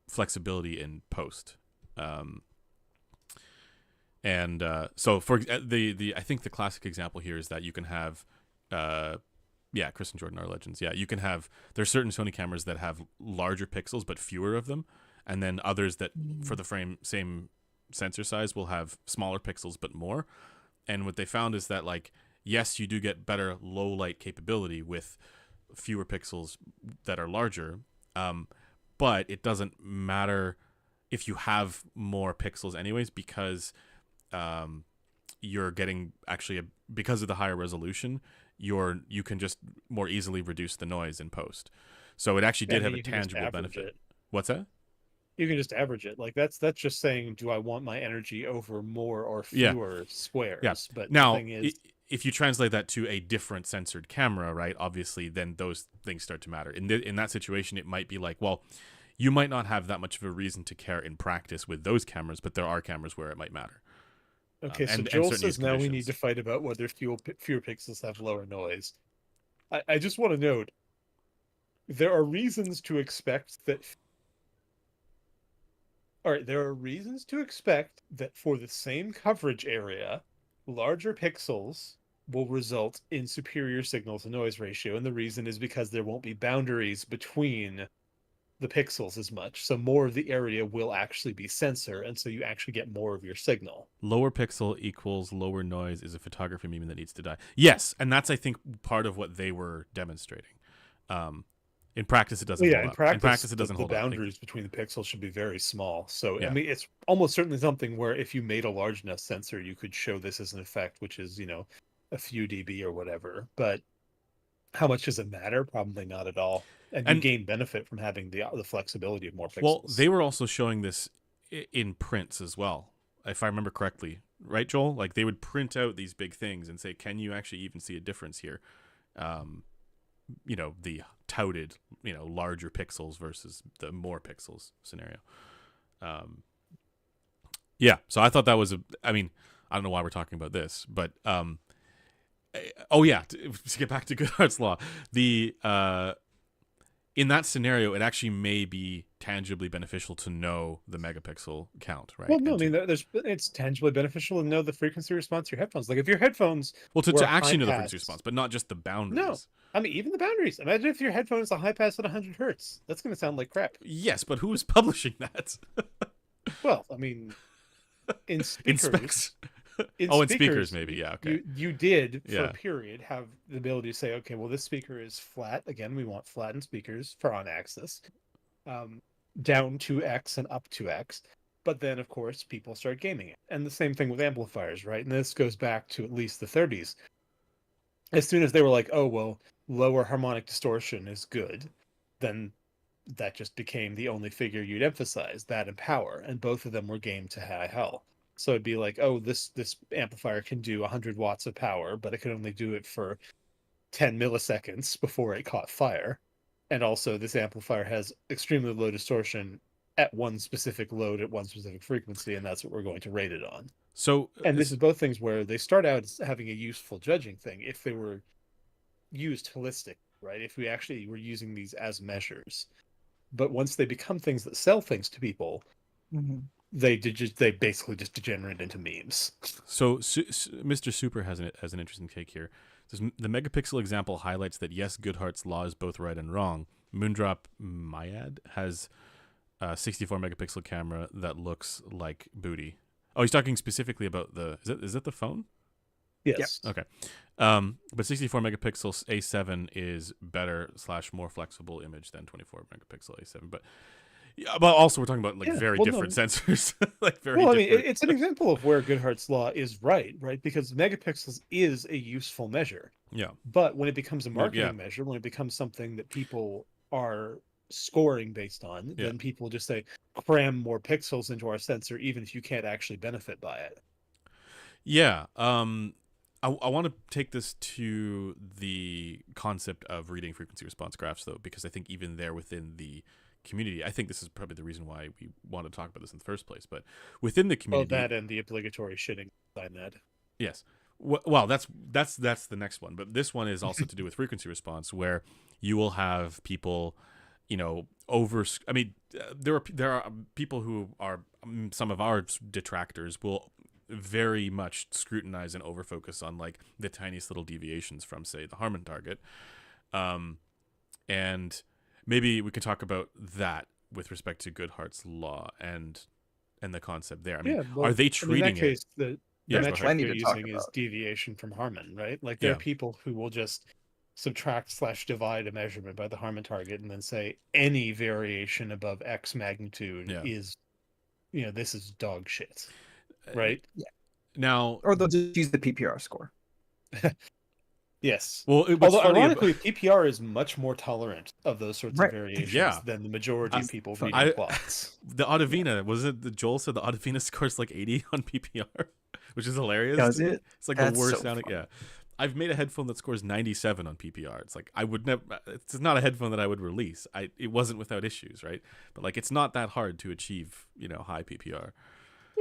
flexibility in post. So for the I think the classic example here is that you can have Chris and Jordan are legends. Yeah, you can have, there's certain Sony cameras that have larger pixels but fewer of them, and then others that for the same sensor size will have smaller pixels but more. And what they found is that, like, yes, you do get better low light capability with fewer pixels that are larger, but it doesn't matter if you have more pixels anyways, because you're getting actually because of the higher resolution, you can just more easily reduce the noise in post. So it actually did have a tangible benefit. What's that? You can just average it. Like that's just saying, do I want my energy over more or fewer squares? Yeah. But now, the thing is, if you translate that to a different censored camera, right? Obviously, then those things start to matter. In that situation, it might be like, well, you might not have that much of a reason to care in practice with those cameras, but there are cameras where it might matter. Okay, so Joel says now we need to fight about whether fewer pixels have lower noise. I just want to note, there are reasons to expect that. All right, there are reasons to expect that for the same coverage area, larger pixels will result in superior signal to noise ratio, and the reason is because there won't be boundaries between the pixels as much, so more of the area will actually be sensor, and so you actually get more of your signal. Lower pixel equals lower noise is a photography meme that needs to die. Yes, and that's, I think, part of what they were demonstrating. In practice, it doesn't hold up. In practice, it doesn't hold up. The boundaries between the pixels should be very small. So, yeah. I mean, it's almost certainly something where if you made a large enough sensor, you could show this as an effect, which is, a few dB or whatever. But how much does it matter? Probably not at all. And you gain benefit from having the flexibility of more pixels. Well, they were also showing this in prints as well, if I remember correctly. Right, Joel? Like, they would print out these big things and say, can you actually even see a difference here? The touted, larger pixels versus the more pixels scenario. So I thought that was I don't know why we're talking about this, but to get back to Goodhart's Law, in that scenario, it actually may be tangibly beneficial to know the megapixel count, right? Well, no, it's tangibly beneficial to know the frequency response to your headphones. Like if your headphones, to actually know the frequency response, but not just the boundaries. No, even the boundaries. Imagine if your headphone is a high pass at 100 hertz. That's going to sound like crap. Yes, but who is publishing that? Well, in speakers. In speakers, maybe. Yeah, okay. You did, for a period, have the ability to say, okay, well, this speaker is flat. Again, we want flattened speakers for on-axis. Down to X and up to X. But then, of course, people start gaming it. And the same thing with amplifiers, right? And this goes back to at least the 30s. As soon as they were like, oh, well, lower harmonic distortion is good, then that just became the only figure you'd emphasize, that and power. And both of them were game to high hell. So it'd be like, oh, this amplifier can do 100 watts of power, but it can only do it for 10 milliseconds before it caught fire. And also, this amplifier has extremely low distortion at one specific load at one specific frequency, and that's what we're going to rate it on. So, and this is both things where they start out as having a useful judging thing if they were used holistic, right? If we actually were using these as measures. But once they become things that sell things to people, they basically just degenerate into memes. So Mr. Super has an interesting take here. Says, the megapixel example highlights that yes, Goodhart's Law is both right and wrong. Moondrop Myad has a 64 megapixel camera that looks like booty. Oh, he's talking specifically about is it the phone? Yes. Okay. But 64 megapixel A7 is better / more flexible image than 24 megapixel A7. But also we're talking about very different sensors. It's an example of where Goodhart's Law is right? Because megapixels is a useful measure. Yeah. But when it becomes a marketing measure, when it becomes something that people are scoring based on, then people just say, cram more pixels into our sensor, even if you can't actually benefit by it. Yeah. I want to take this to the concept of reading frequency response graphs, though, because I think even there within the community, I think this is probably the reason why we want to talk about this in the first place. But within the Well, community, that and the obligatory shitting sign that. yes. Well, that's the next one. But this one is also to do with frequency response, where you will have people, over. I mean, there are people who are some of our detractors will very much scrutinize and overfocus on like the tiniest little deviations from, say, the Harman target, and maybe we could talk about that with respect to Goodhart's law and the concept there. I mean, are they treating in that case, it? The Yeah, metric plenty they're to talk using is about. deviation from Harman, right? Like there Yeah. are people who will just subtract/divide a measurement by the Harman target and then say any variation above X magnitude Yeah. is, this is dog shit, right? Now, Or they'll just use the PPR score. Yes. well, what's Although funny ironically, PPR is much more tolerant of those sorts Right. of variations Yeah. than the majority of people fun. reading plots. the Audavina, was it that Joel said the Audavina scores like 80 on PPR, which is hilarious. Does to me. it? It's like That's the worst so sounding. fun. Yeah, I've made a headphone that scores 97 on PPR. It's like I would never. It's not a headphone that I would release. It wasn't without issues, right? But like it's not that hard to achieve, high PPR.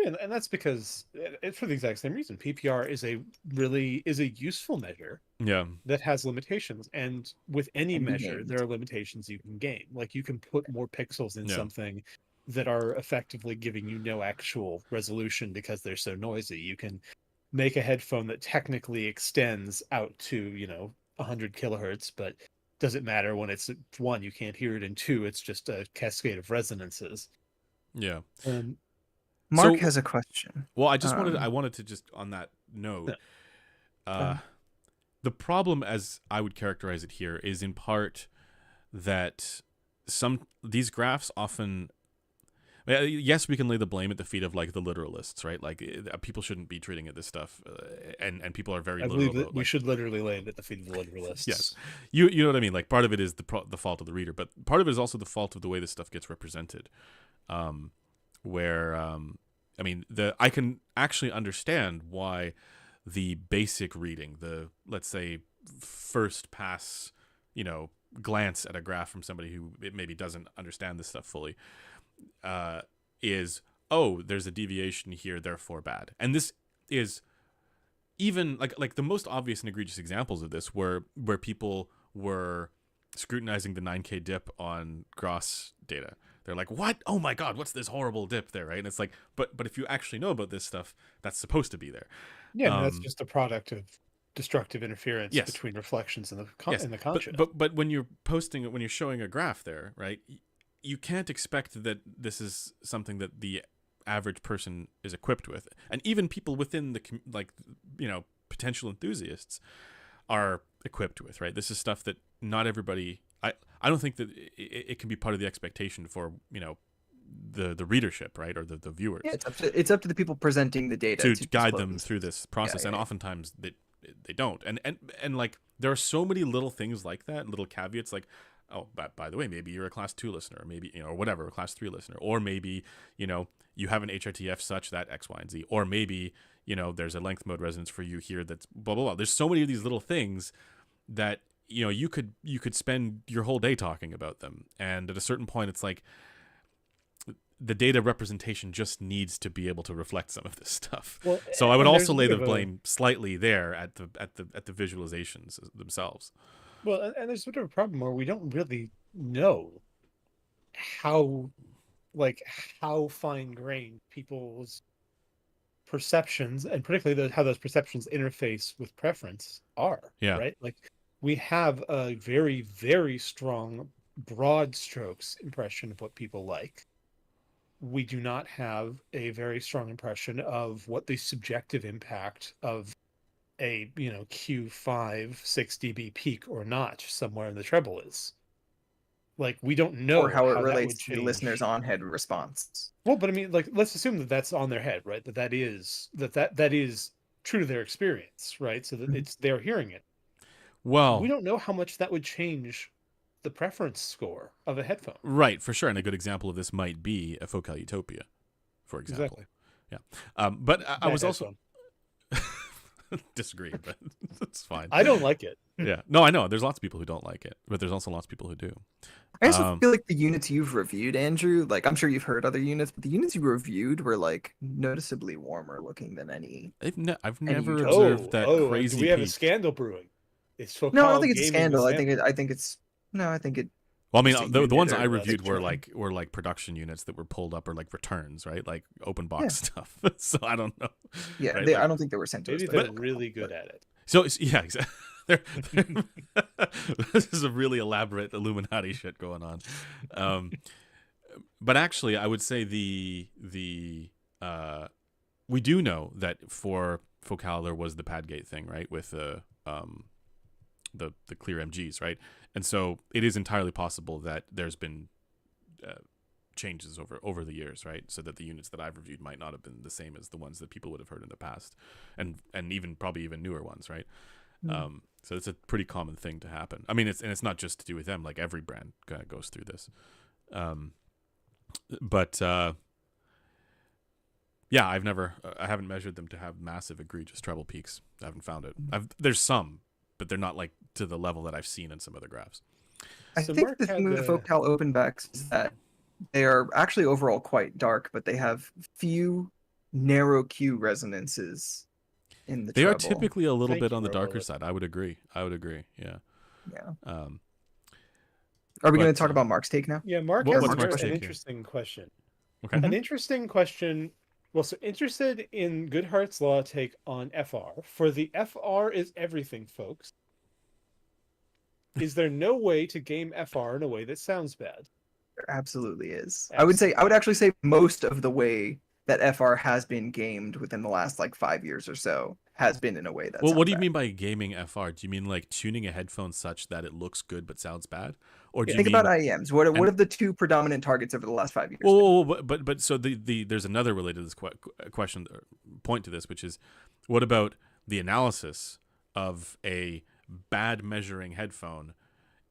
Yeah, and that's because it's for the exact same reason. PPR is a useful measure Yeah, that has limitations, and with any And measure names. there are limitations you can gain. Like you can put more pixels in Yeah. something that are effectively giving you no actual resolution because they're so noisy. You can make a headphone that technically extends out to 100 kilohertz, but doesn't matter when it's one, you can't hear it, and two, it's just a cascade of resonances. yeah. Mark So- has a question. Well, I wanted to just on that note, the problem as I would characterize it here is in part that these graphs often, yes, we can lay the blame at the feet of like the literalists, right? Like people shouldn't be treating it this stuff, and people are very I literal. believe that about, we like, should literally lay it at the feet of the literalists. Yes. You know what I mean? Like part of it is the fault of the reader, but part of it is also the fault of the way this stuff gets represented. I mean, I can actually understand why the basic reading, the let's say first pass, glance at a graph from somebody who maybe doesn't understand this stuff fully, is there's a deviation here, therefore bad. And this is even like the most obvious and egregious examples of this where people were scrutinizing the 9K dip on Gross data. They're like, what? Oh my God, what's this horrible dip there, right? And it's like, but if you actually know about this stuff, that's supposed to be there. Yeah, and that's just a product of destructive interference Yes. between reflections and Yes, the conscious. but when you're when you're showing a graph there, right? You can't expect that this is something that the average person is equipped with, and even people within the potential enthusiasts are equipped with, right? This is stuff that not everybody. I don't think that it can be part of the expectation for the readership, right, or the viewers. Yeah, it's up to the people presenting the data to guide them disclose. through this process, Yeah, and yeah. oftentimes they don't. And like there are so many little things like that, little caveats, like, oh, by the way, maybe you're a class 2 listener, or maybe or whatever, a class 3 listener, or maybe you have an HRTF such that X, Y, and Z, or maybe there's a length mode resonance for you here that's blah blah blah. There's so many of these little things that you could spend your whole day talking about them, and at a certain point it's like the data representation just needs to be able to reflect some of this stuff. Well, so I would and there's also a lay bit the of a- blame slightly there at the visualizations themselves. Well, and there's a bit of a problem where we don't really know how fine-grained people's perceptions, and particularly how those perceptions interface with preference are. Yeah. Right? Like we have a very, very strong broad strokes impression of what people like. We do not have a very strong impression of what the subjective impact of a Q5 6 dB peak or notch somewhere in the treble is. Like we don't know Or how it that relates would to the change. listener's on-head response. Well, but I mean, like let's assume that that's on their head, right? That is true to their experience, right? So that they're hearing it. Well, We don't know how much that would change the preference score of a headphone. right, for sure. And a good example of this might be a Focal Utopia, for example. Exactly. Yeah. But I was Bad also headphone. disagree, but it's fine. I don't like it. Yeah. No, I know. There's lots of people who don't like it, but there's also lots of people who do. I also feel like the units you've reviewed, Andrew, like I'm sure you've heard other units, but the units you reviewed were like noticeably warmer looking than I've any never usual. observed that and do crazy we have a peak. scandal brewing? Is No, I don't Focal think it's a gaming the scandal. sample? I think it's no, I think it Well, I mean, just a the unit ones or I reviewed were picture. like production units that were pulled up or like returns, right? Like open Yeah. box stuff. So I don't know. Yeah, Right? I don't think they were sent to us. Maybe by they're Focal, really good but- at it. So yeah, exactly. This is a really elaborate Illuminati shit going on. But actually, I would say we do know that for Focal there was the Padgate thing, right, with the clear MGs, right, and so it is entirely possible that there's been changes over the years, right, so that the units that I've reviewed might not have been the same as the ones that people would have heard in the past, and even probably even newer ones, right. So it's a pretty common thing to happen. I mean, it's not just to do with them. Like every brand kind of goes through this. But yeah, I haven't measured them to have massive egregious treble peaks. I haven't found it. There's some, but they're not like to the level that I've seen in some other graphs. I So think Mark the had thing with Focal openbacks is that they are actually overall quite dark, but they have few narrow Q resonances in the They are treble. typically a little Thank bit you, on the darker Robert. side. I would agree. Yeah. Yeah. Um, Are we going but, to talk about Mark's take now? Yeah, Mark What's has Mark's an take here? interesting question. okay. An interesting question. Well, so interested in Goodhart's Law take on FR. For the FR is everything, folks. Is there no way to game FR in a way that sounds bad? There absolutely is. I would actually say most of the way that FR has been gamed within the last like 5 years or so has been in a way that Well, sounds what do you bad. mean by gaming FR? Do you mean like tuning a headphone such that it looks good but sounds bad, or do you Think mean about IEMs. What have the two predominant targets over the last 5 years been? Well, but so there's another related to this question point to this, which is, what about the analysis of a bad measuring headphone,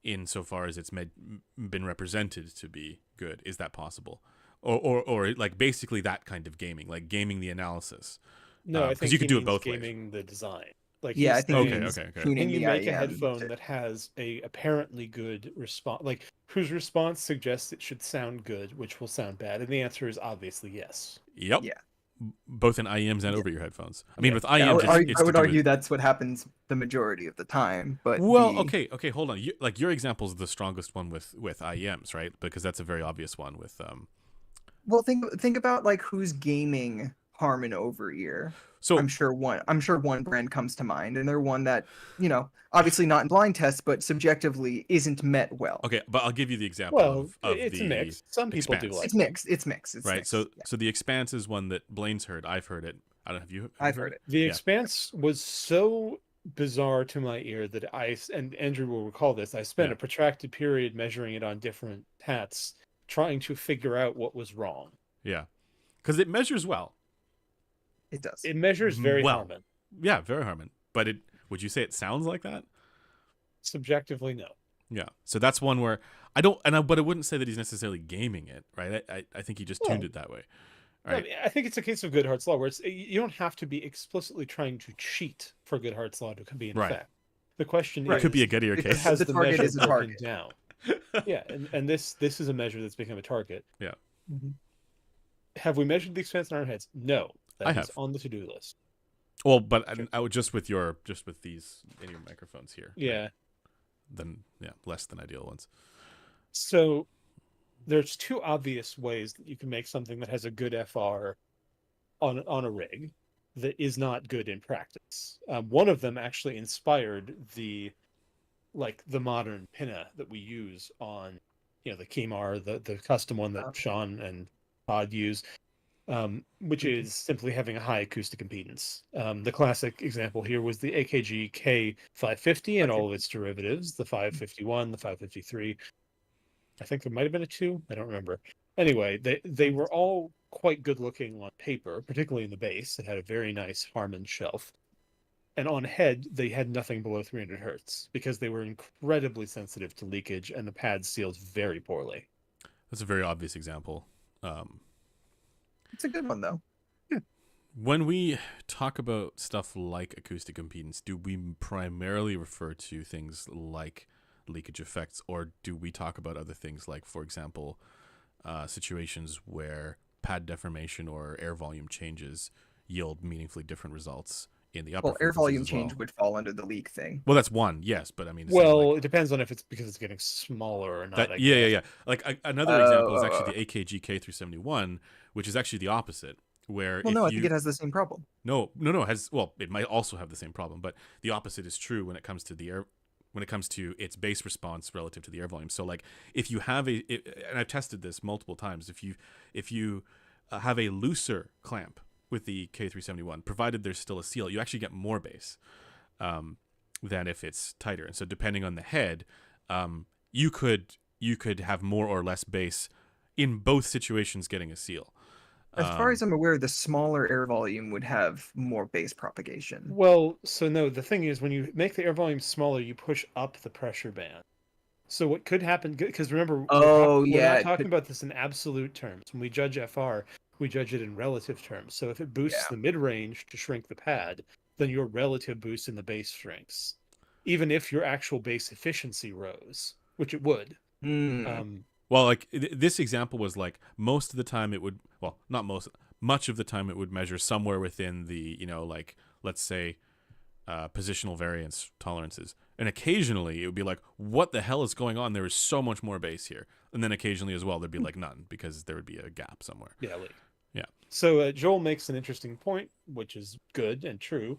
insofar as it's been represented to be good? Is that possible, or like basically that kind of gaming, like gaming the analysis? No, I 'cause think you could he do it means both ways. gaming the design. Like Yeah, I he's think saying, he Okay, means okay. tuning can you the make a IEM headphone to- that has a apparently good response, like whose response suggests it should sound good, which will sound bad? And the answer is obviously yes. Yep. Yeah. Both in IEMs and over your headphones. I mean, Yeah. with Yeah, IEMs, I would to do argue with, that's what happens the majority of the time. But well, okay, hold on. Like your example is the strongest one with IEMs, right? Because that's a very obvious one with well, think about like who's gaming Harman over ear. So I'm sure one brand comes to mind, and they're one that, obviously not in blind tests, but subjectively isn't met well. okay, but I'll give you the example Well, of it's the a mix. Some people do Expanse. like It's mixed. It's mixed. It's right. mixed. So Yeah, so the Expanse is one that Blaine's heard. I've heard it. I don't know. Have you I've heard it. The Yeah. Expanse was so bizarre to my ear that and Andrew will recall this, I spent Yeah. a protracted period measuring it on different hats, trying to figure out what was wrong. Yeah, because it measures well. It does. It measures very Well. Harman. Yeah, very Harman. But would you say it sounds like that? Subjectively, no. Yeah. So that's one where but I wouldn't say that he's necessarily gaming it, right? I think he just tuned it that way. No, Right. I think it's a case of Goodhart's Law, where you don't have to be explicitly trying to cheat for Goodhart's Law to be in Right. effect. The question It is, could be a Gettier because case. has the the target measure is a broken target. down? Yeah, and this is a measure that's become a target. Yeah. Mhm. Have we measured the Expanse in our heads? No, I that is have. on the to-do list. Well, but I would just with these in your microphones here. right? Yeah. Then less than ideal ones. So there's two obvious ways that you can make something that has a good FR on a rig that is not good in practice. One of them actually inspired the modern pinna that we use on the Kimar, the custom one that Sean and Todd use, which is simply having a high acoustic impedance. The classic example here was the AKG K550 and all of its derivatives, the 551, the 553. I think there might have been a 2. I don't remember. Anyway, they were all quite good looking on paper, particularly in the bass. It had a very nice Harman shelf. And on head, they had nothing below 300 hertz because they were incredibly sensitive to leakage and the pad seals very poorly. That's a very obvious example. It's a good one though. When we talk about stuff like acoustic impedance, do we primarily refer to things like leakage effects, or do we talk about other things like, for example, situations where pad deformation or air volume changes yield meaningfully different results in the upper Well, air frequencies volume as well? change would fall under the leak thing. Well, that's one, yes, but I mean, saying, Well, like, it depends on if it's because it's getting smaller or not. that, I yeah, guess. yeah. Like another example is Oh, actually the AKG K371, which is actually the opposite, where well, if no, I think you it has the same problem. no, has, well, it might also have the same problem, but the opposite is true when it comes to the air, when it comes to its base response relative to the air volume. So like if you have and I've tested this multiple times, if you have a looser clamp with the K371, provided there's still a seal, you actually get more bass than if it's tighter. And so depending on the head, you could have more or less bass in both situations getting a seal. As far as I'm aware, the smaller air volume would have more bass propagation. Well, so no, the thing is when you make the air volume smaller, you push up the pressure band. So what could happen, because remember, we're not talking about this in absolute terms. When we judge FR, we judge it in relative terms. So if it boosts the mid-range to shrink the pad, then your relative boost in the bass shrinks, even if your actual bass efficiency rose, which it would. Well, like this example was like most of the time it would, well, not most, much of the time it would measure somewhere within the, like, let's say, positional variance tolerances. And occasionally it would be like, what the hell is going on? There is so much more bass here. And then occasionally as well, there'd be like none because there would be a gap somewhere. Yeah. Yeah. So Joel makes an interesting point, which is good and true.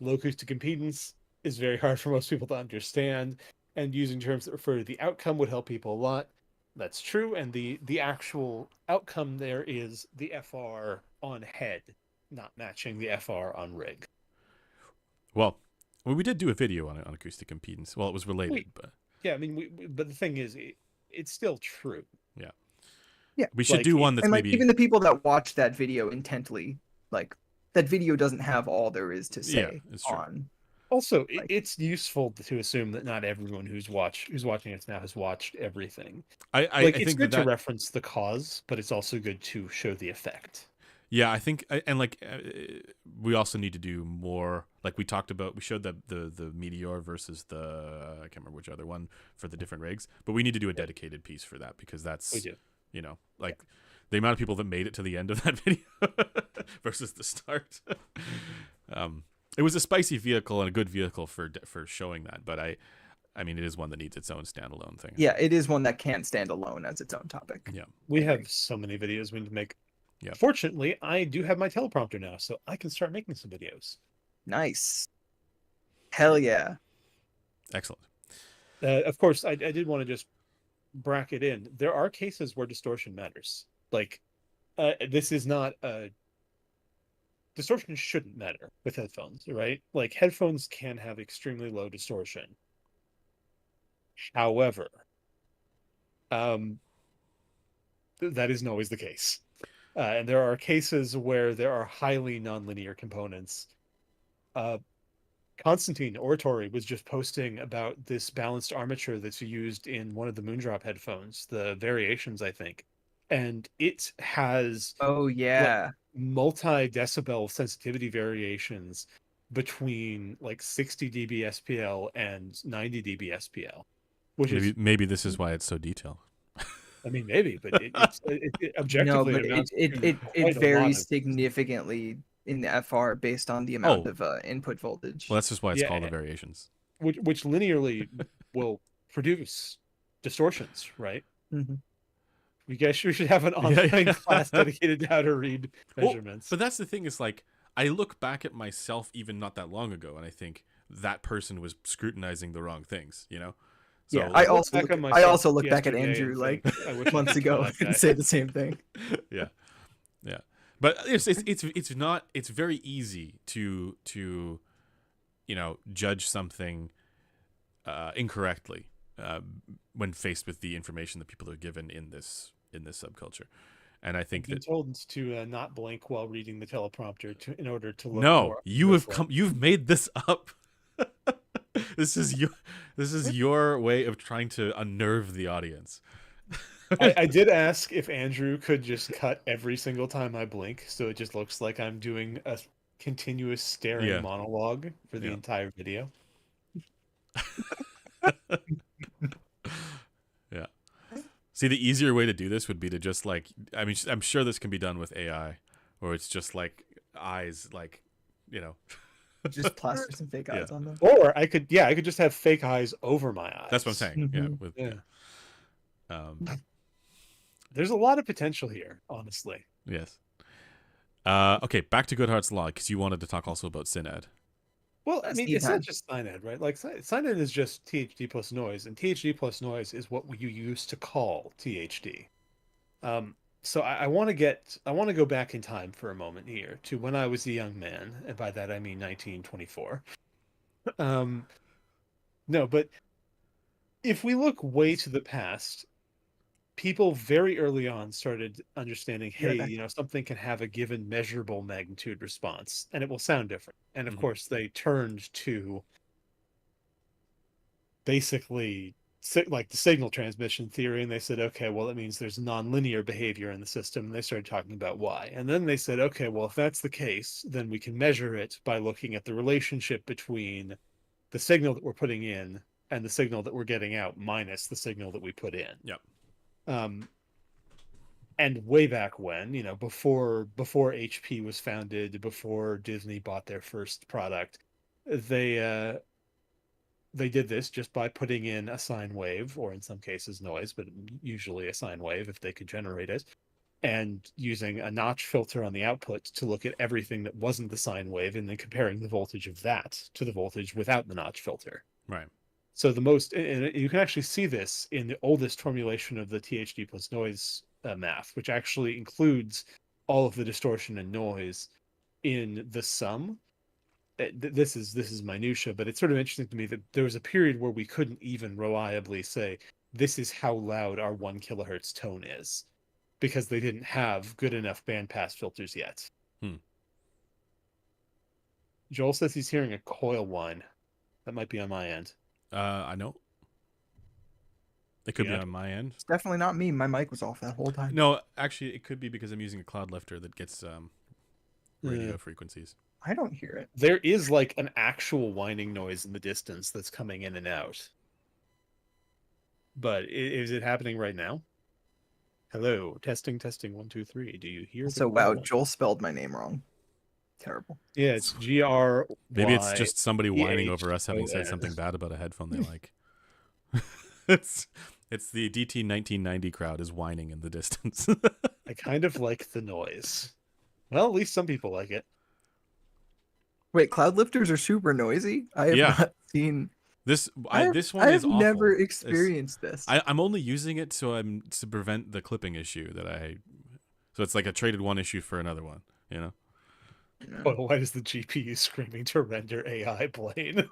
Low acoustic impedance is very hard for most people to understand. And using terms that refer to the outcome would help people a lot. That's true, and the actual outcome there is the FR on head not matching the FR on rig. Well, we did do a video on acoustic impedance. Well, it was related, but yeah, I mean, but the thing is, it's still true. Yeah, yeah. We should do one that's and maybe even the people that watch that video intently, like that video doesn't have all there is to say on. Also, it's useful to assume that not everyone who's watching it now has watched everything. I think it's good to reference the cause, but it's also good to show the effect. Yeah, I think, and like we also need to do more. Like we talked about, we showed the Meteor versus the I can't remember which other one for the different rigs, but we need to do a dedicated piece for that because that's we do. Like the amount of people that made it to the end of that video versus the start. It was a spicy vehicle and a good vehicle for showing that, but I mean, it is one that needs its own standalone thing. Yeah, it is one that can't stand alone as its own topic. Yeah, we have so many videos we need to make. Yeah. Fortunately, I do have my teleprompter now, so I can start making some videos. Nice. Hell yeah. Excellent. Of course, I did want to just bracket in. There are cases where distortion matters. Like, this is not a... Distortion shouldn't matter with headphones, right? Like, headphones can have extremely low distortion. However, that isn't always the case. And there are cases where there are highly nonlinear components. Constantine Oratory was just posting about this balanced armature that's used in one of the Moondrop headphones, the Variations, I think. And it has multi-decibel sensitivity variations between like 60 dB SPL and 90 dB SPL. Which maybe this is why it's so detailed. I mean, maybe, but it objectively no, but it varies significantly in the FR based on the amount of input voltage. Well, that's just why it's called the Variations. Which linearly will produce distortions, right? Mm-hmm. We guess we should have an online class dedicated to how to read measurements. But that's the thing is, like, I look back at myself even not that long ago, and I think that person was scrutinizing the wrong things, So, I also look back at Andrew like months ago and say the same thing. Yeah. But it's very easy to judge something incorrectly when faced with the information that people are given in this subculture. And I think that told to not blink while reading the teleprompter in order to look. No, you've made this up. This is your way of trying to unnerve the audience. I did ask if Andrew could just cut every single time I blink, so it just looks like I'm doing a continuous staring monologue for the entire video. See, the easier way to do this would be to just like, I mean, I'm sure this can be done with AI, or it's just like eyes, like, you know, Just plaster some fake Yeah. eyes on them. Or I could just have fake eyes over my eyes. that's what I'm saying. Yeah, Mhm. with Yeah. um, There's a lot of potential here, honestly. yes. Okay, back to Goodhart's Law, because you wanted to talk also about SynEd. Well, I That's mean, neat it's not time. just SignEd, right? Like SignEd is just THD plus noise, and THD plus noise is what you used to call THD. So I want to go back in time for a moment here to when I was a young man, and by that I mean 1924. No, but if we look way to the past, people very early on started understanding, Yeah, hey, something can have a given measurable magnitude response, and it will sound different. And of Mhm. course, they turned to basically like the signal transmission theory, and they said, okay, well, that means there's nonlinear behavior in the system, and they started talking about why. And then they said, okay, well, if that's the case, then we can measure it by looking at the relationship between the signal that we're putting in and the signal that we're getting out minus the signal that we put in. Yep. And way back when, before HP was founded, before Disney bought their first product, they did this just by putting in a sine wave, or in some cases noise, but usually a sine wave if they could generate it, and using a notch filter on the output to look at everything that wasn't the sine wave, and then comparing the voltage of that to the voltage without the notch filter. Right. So and you can actually see this in the oldest formulation of the THD plus noise math, which actually includes all of the distortion and noise in the sum. This is minutia, but it's sort of interesting to me that there was a period where we couldn't even reliably say this is how loud our 1 kilohertz tone is, because they didn't have good enough bandpass filters yet. Joel says he's hearing a coil whine. That might be on my end. I know. It could be on my end. It's definitely not me. My mic was off that whole time. No, actually, it could be because I'm using a cloud lifter that gets radio frequencies. I don't hear it. There is like an actual whining noise in the distance that's coming in and out. But is it happening right now? Hello, testing, 1, 2, 3. Do you hear? So wow, Joel spelled my name wrong. Terrible. Yeah, it's GR. Maybe it's just somebody whining over us having said something bad about a headphone they like. it's the DT 1990 crowd is whining in the distance. I kind of like the noise. Well, at least some people like it. Wait, cloud lifters are super noisy. I have not seen this. This one I is have awful. never experienced this. I'm only using it to prevent the clipping issue that I. So it's like a traded one issue for another one. But why is the GPU screaming to render AI plane?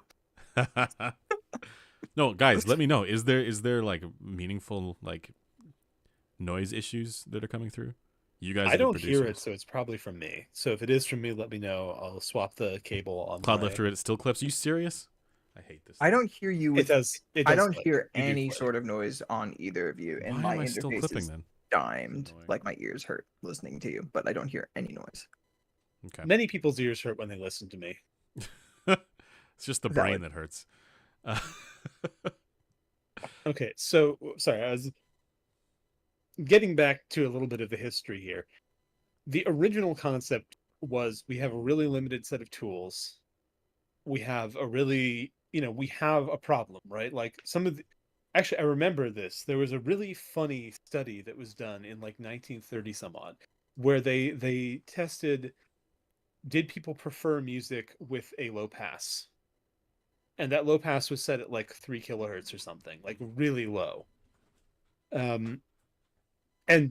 No, guys, let me know. Is there like meaningful like noise issues that are coming through? You guys, I don't hear it, so it's probably from me. So if it is from me, let me know. I'll swap the cable on cloud lifter. It still clips. Are you serious? I hate this. I don't hear you. It does. I don't clip. hear any sort of noise on either of you, and Why my am I still interface clipping is then? dimed. Like my ears hurt listening to you, but I don't hear any noise. Okay. Many people's ears hurt when they listen to me. It's just the brain that hurts. Okay, so sorry, I was getting back to a little bit of the history here. The original concept was we have a really limited set of tools. We have a really, we have a problem, right? Like actually, I remember this. There was a really funny study that was done in like 1930 some odd, where they tested, did people prefer music with a low pass? And that low pass was set at like 3 kilohertz or something, like really low. And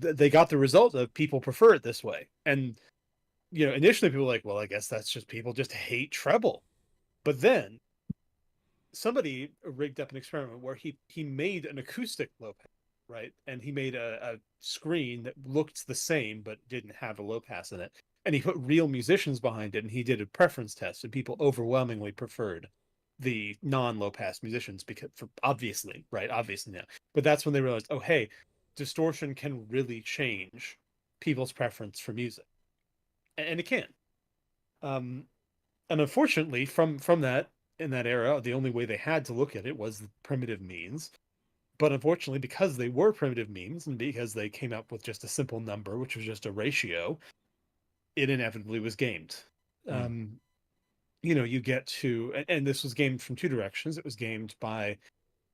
they got the result of people prefer it this way. And, initially people were like, well, I guess that's just people just hate treble. But then somebody rigged up an experiment where he made an acoustic low pass, right? And he made a screen that looked the same but didn't have a low pass in it. And he put real musicians behind it, and he did a preference test, and people overwhelmingly preferred the non-low pass musicians because obviously now. But that's when they realized, oh hey, distortion can really change people's preference for music, and it can. And unfortunately, from that in that era, the only way they had to look at it was the primitive means. But unfortunately, because they were primitive means and because they came up with just a simple number, which was just a ratio, it inevitably was gamed. Mm. You get to, and this was gamed from two directions. It was gamed by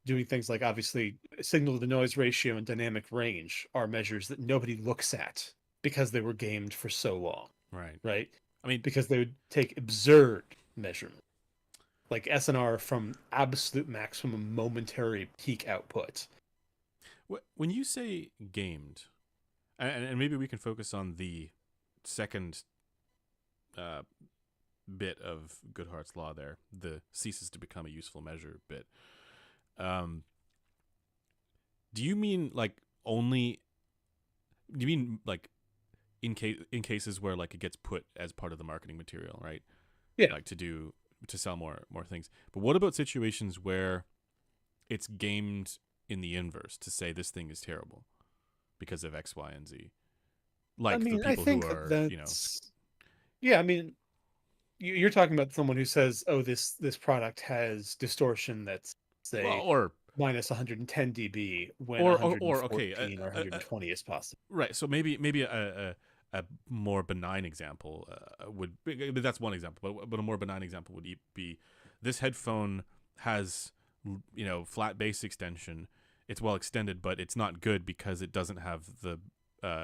doing things like, obviously, signal to noise ratio and dynamic range are measures that nobody looks at because they were gamed for so long, Right. right? I mean, Because they would take absurd measurements, like SNR from absolute maximum momentary peak output. when you say gamed, and maybe we can focus on the second bit of Goodhart's law there, the ceases to become a useful measure bit. Do you mean like only? Do you mean like in cases where like it gets put as part of the marketing material, right? Yeah. Like to sell more things. But what about situations where it's gamed in the inverse to say this thing is terrible because of X, Y, and Z? Like the I people think who are, that's yeah. I mean, you're talking about someone who says, "Oh, this product has distortion that's say or minus 110 dB when or 114 okay, or 120 is possible." right. So maybe a more benign example would be, that's one example, but a more benign example would be this headphone has flat bass extension. It's well extended, but it's not good because it doesn't have the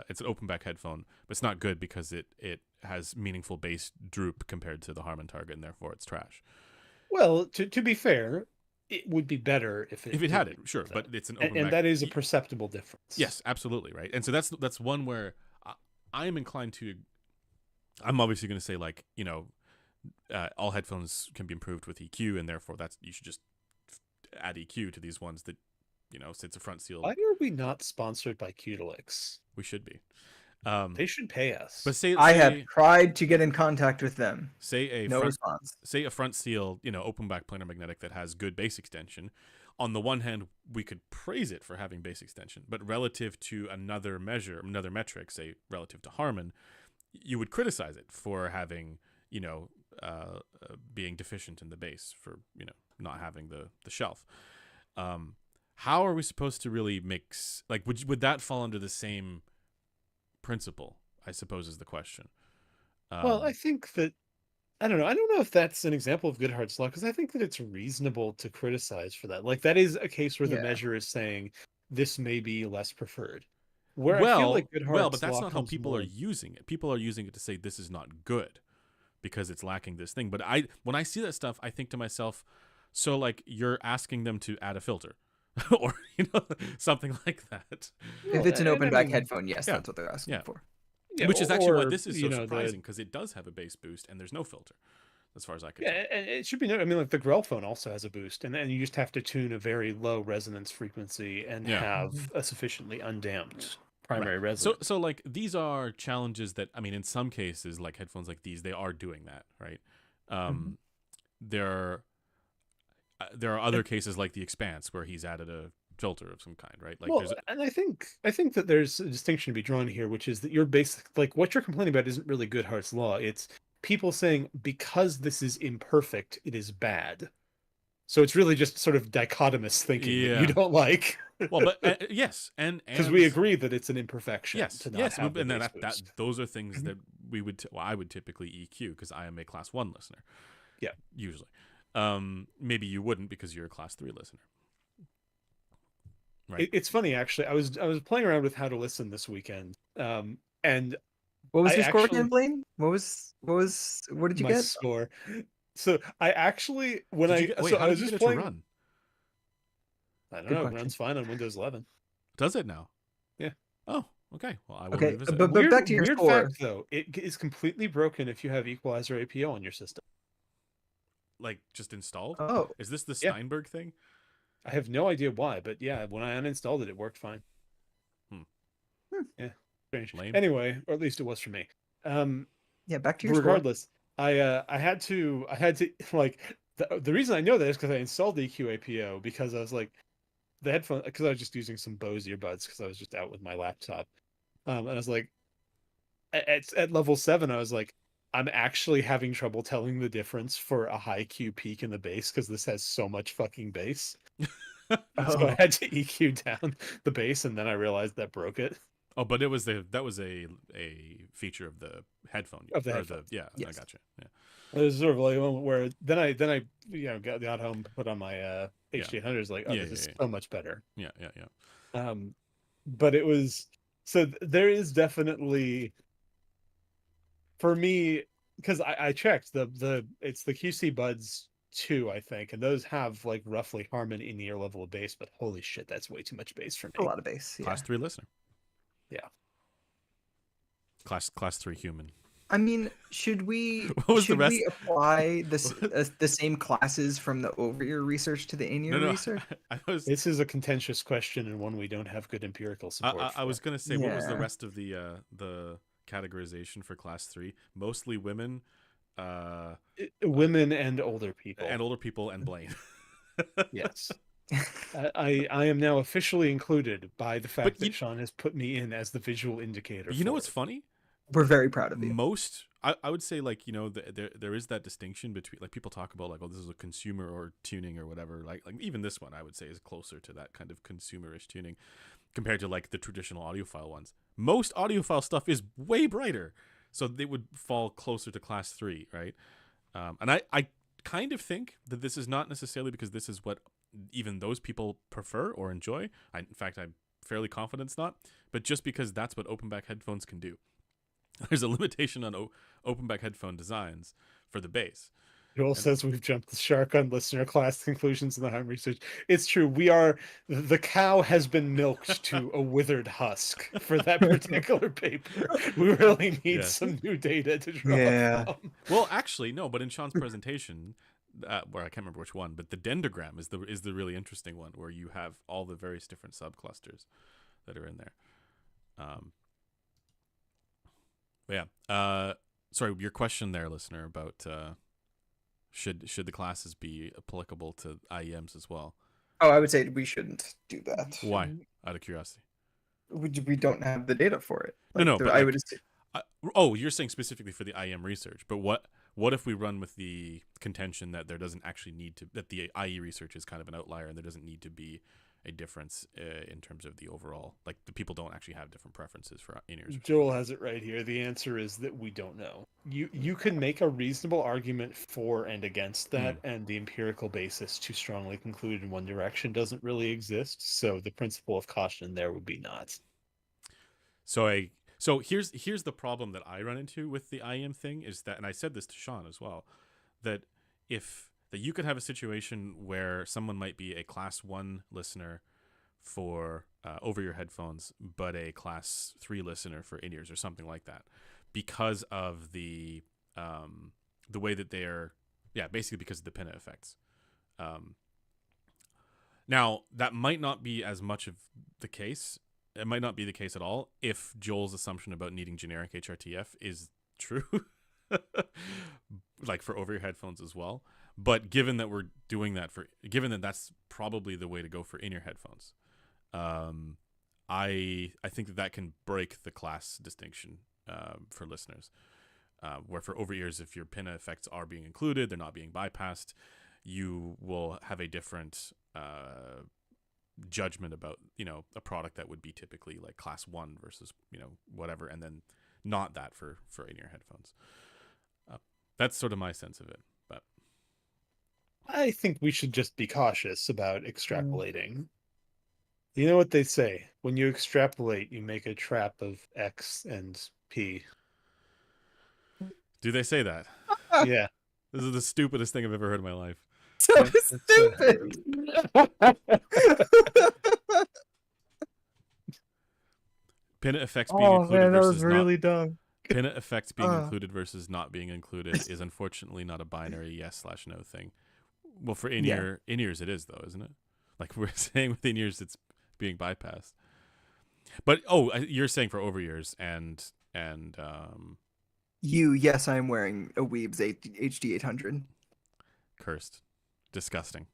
it's an open back headphone, but it's not good because it has meaningful bass droop compared to the Harman target, and therefore it's trash. Well, to be fair, it would be better if If it had it, didn't sure, do but that. it's an open And back. that is a perceptible difference. Yes, absolutely, right. And so that's one where I am inclined to. I'm obviously going to say like all headphones can be improved with EQ, and therefore you should just add EQ to these ones that it's a front seal. Why are we not sponsored by Qdelix? We should be. They should pay us. But I have tried to get in contact with them. No response. Say a front seal, open back planar magnetic that has good bass extension. On the one hand, we could praise it for having bass extension, but relative to another metric, say relative to Harman, you would criticize it for having, being deficient in the bass, for not having the shelf. How are we supposed to really mix? Like, would that fall under the same principle? I suppose is the question. Well, I think that I don't know. I don't know if that's an example of Goodhart's law because I think that it's reasonable to criticize for that. Like that is a case where the measure is saying this may be less preferred. Where I feel like Goodhart's but that's law not how people more... are using it. People are using it to say this is not good because it's lacking this thing. But when I see that stuff, I think to myself, so like you're asking them to add a filter or something like that. If it's an open back headphone, yes, that's what they're asking for. Yeah, which is actually why this is so surprising because it does have a bass boost and there's no filter, as far as I can tell. And it should be noted. I mean, like the Grellphone also has a boost, and you just have to tune a very low resonance frequency and have a sufficiently undamped primary resonance. So like these are challenges that in some cases, like headphones like these, they are doing that, right? There are other cases like the Expanse where he's added a filter of some kind, right? Like and I think that there's a distinction to be drawn here, which is that you're like what you're complaining about isn't really Goodhart's law. It's people saying because this is imperfect, it is bad. So it's really just sort of dichotomous thinking that you don't like. Well, but yes, and because we agree that it's an imperfection. Yes, and those are things that I would typically EQ because I am a class 1 listener. Yeah, usually. Maybe you wouldn't because you're a class 3 listener. Right. It's funny actually. I was playing around with how to listen this weekend, and what was your score again, Blaine? What did you get? My score. So I actually when I was just playing. Run? I don't know. It runs fine on Windows 11. Does it now? Yeah. Oh, okay. Well, I will revisit. But back to your score. Fact, though, it is completely broken if you have equalizer APO on your system. Like just installed? Oh, is this the Steinberg thing? I have no idea why, but yeah, when I uninstalled it, it worked fine. Yeah, strange. Lame. Anyway, or at least it was for me. Yeah, back to your regardless, score. I had to like the reason I know that is because I installed the EQ APO because I was like the headphone because I was just using some Bose earbuds because I was just out with my laptop, and I was like at level 7, I was like, I'm actually having trouble telling the difference for a high Q peak in the bass because this has so much fucking bass. So I Oh, had to EQ down the bass, and then I realized that broke it. Oh, but that was a feature of the headphone Of the or headphone. yeah. I yes. gotcha. Yeah, It was sort of like a moment where then I got home, put on my yeah, H800s, like, oh, yeah, this is so much better. yeah, yeah, yeah. But it was so there is definitely, for me, because I checked it's the QC Buds 2, I think, and those have like roughly Harman in-ear level of bass, but holy shit, that's way too much bass for A me. lot of bass. Yeah. Class 3 listener, Yeah. class 3 human. I mean, should we What was the rest? apply the same classes from the over-ear research to the No, in-ear no. research? This is a contentious question and one we don't have good empirical support I for. was gonna say, what was the Yeah. rest of the categorization for class 3? Mostly women, uh, Women and older people. and older people, and Blaine. Yes. I am now officially included by the fact But that Sean has put me in as the visual indicator. you know for what's it. funny? We're very proud of you. Most I would say, like, there is that distinction between, like, people talk about, like, oh, this is a consumer or tuning or whatever, like even this one I would say is closer to that kind of consumerish tuning compared to, like, the traditional audiophile ones. Most audiophile stuff is way brighter, so they would fall closer to class 3, right? And I kind of think that this is not necessarily because this is what even those people prefer or enjoy. In fact, I'm fairly confident it's not, but just because that's what open back headphones can do. There's a limitation on open back headphone designs for the bass. Joel says we've jumped the shark on listener class conclusions in the Harm research. It's true. The cow has been milked to a withered husk for that particular paper. We really need Yeah. some new data to draw Yeah. from. Well, actually, no, but in Sean's presentation, where I can't remember which one, but the dendrogram is the really interesting one, where you have all the various different subclusters that are in there. But yeah. Sorry, your question there, listener, about should the classes be applicable to IEMs as well? Oh, I would say we shouldn't do that. Why? Out of curiosity. We don't have the data for it. No, Like, but I like, would assume, oh, you're saying specifically for the IEM research, but what if we run with the contention that there doesn't actually need to, that the IE research is kind of an outlier and there doesn't need to be a difference in terms of the overall, like, the people don't actually have different preferences for in-ears. Joel has it right here. The answer is that we don't know. You can make a reasonable argument for and against that, and the empirical basis to strongly conclude in one direction doesn't really exist. So the principle of caution there would be not. So here's the problem that I run into with the IEM thing is that, and I said this to Sean as well, that you could have a situation where someone might be a class 1 listener for over your headphones, but a class 3 listener for in-ears or something like that, because of the way that they're, basically because of the pinna effects. Now that might not be as much of the case. It might not be the case at all if Joel's assumption about needing generic HRTF is true, like for over your headphones as well. But given that we're doing that given that that's probably the way to go for in-ear headphones, I think that can break the class distinction for listeners. Where for over ears, if your pinna effects are being included, they're not being bypassed, you will have a different judgment about, a product that would be typically like class 1 versus, whatever, and then not that for in-ear headphones. That's sort of my sense of it. But I think we should just be cautious about extrapolating. You know what they say? When you extrapolate, you make a trap of X and P. do they say that? Yeah. This is the stupidest thing I've ever heard in my life. so stupid. Pinna effects being included versus not. dumb. Pinna effects being included versus not being included is unfortunately not a binary yes/no thing. Well, for in-ears it is, though, isn't it? Like we're saying with in-ears, it's being bypassed. But you're saying for over ears and Yes, I'm wearing a Weeb's HD 800. cursed, disgusting.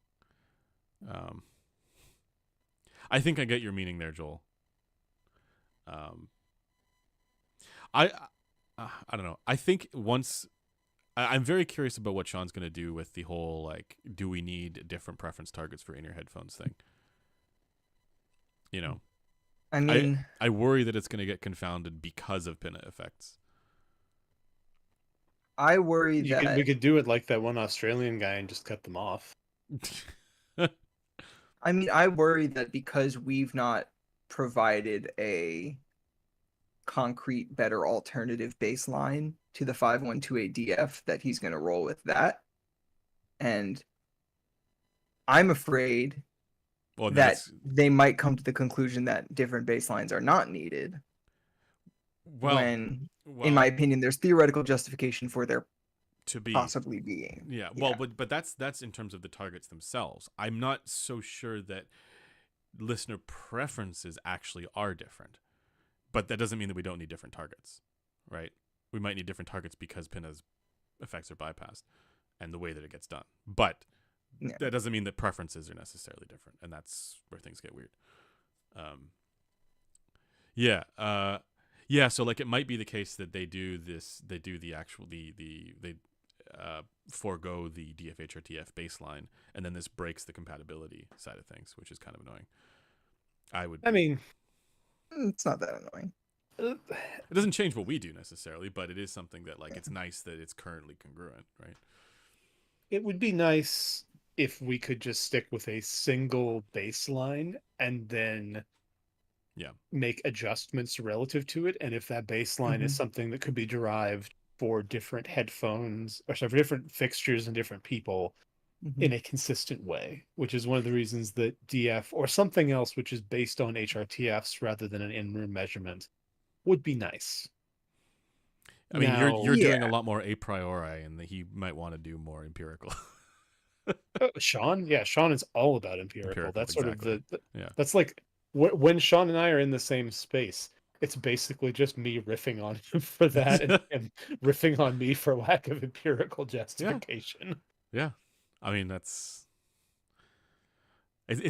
I think I get your meaning there, Joel. I don't know. I think once I'm very curious about what Sean's going to do with the whole, like, do we need different preference targets for in-ear headphones thing. you know, I mean, I worry that it's going to get confounded because of pinna effects. I worry We that could do it like that one Australian guy and just cut them off. I worry that because we've not provided a concrete, better alternative baseline to the 5128DF, that he's going to roll with that. And I'm afraid Well, then that it's they might come to the conclusion that different baselines are not needed. well, When, in my well opinion, there's theoretical justification for there to be possibly being. yeah. Well, but that's in terms of the targets themselves. I'm not so sure that listener preferences actually are different, but that doesn't mean that we don't need different targets, right? We might need different targets because pinna's effects are bypassed and the way that it gets done, but Yeah. that doesn't mean that preferences are necessarily different, and that's where things get weird. Yeah, so like it might be the case that they do the actual they forego the DFH or TF baseline, and then this breaks the compatibility side of things, which is kind of annoying. I mean, It's not that annoying. It doesn't change what we do necessarily, but it is something that like it's nice that it's currently congruent, right? it would be nice if we could just stick with a single baseline and then make adjustments relative to it. And if that baseline is something that could be derived for different headphones, or sorry, for different fixtures and different people in a consistent way, which is one of the reasons that DF or something else which is based on HRTFs rather than an in-room measurement would be nice. I mean, Now, you're doing a lot more a priori, and he might want to do more empirical. Sean, yeah, Sean is all about empirical. That's sort exactly. of the yeah. That's like when Sean and I are in the same space, it's basically just me riffing on him for that and riffing on me for lack of empirical justification. Yeah. I mean, it's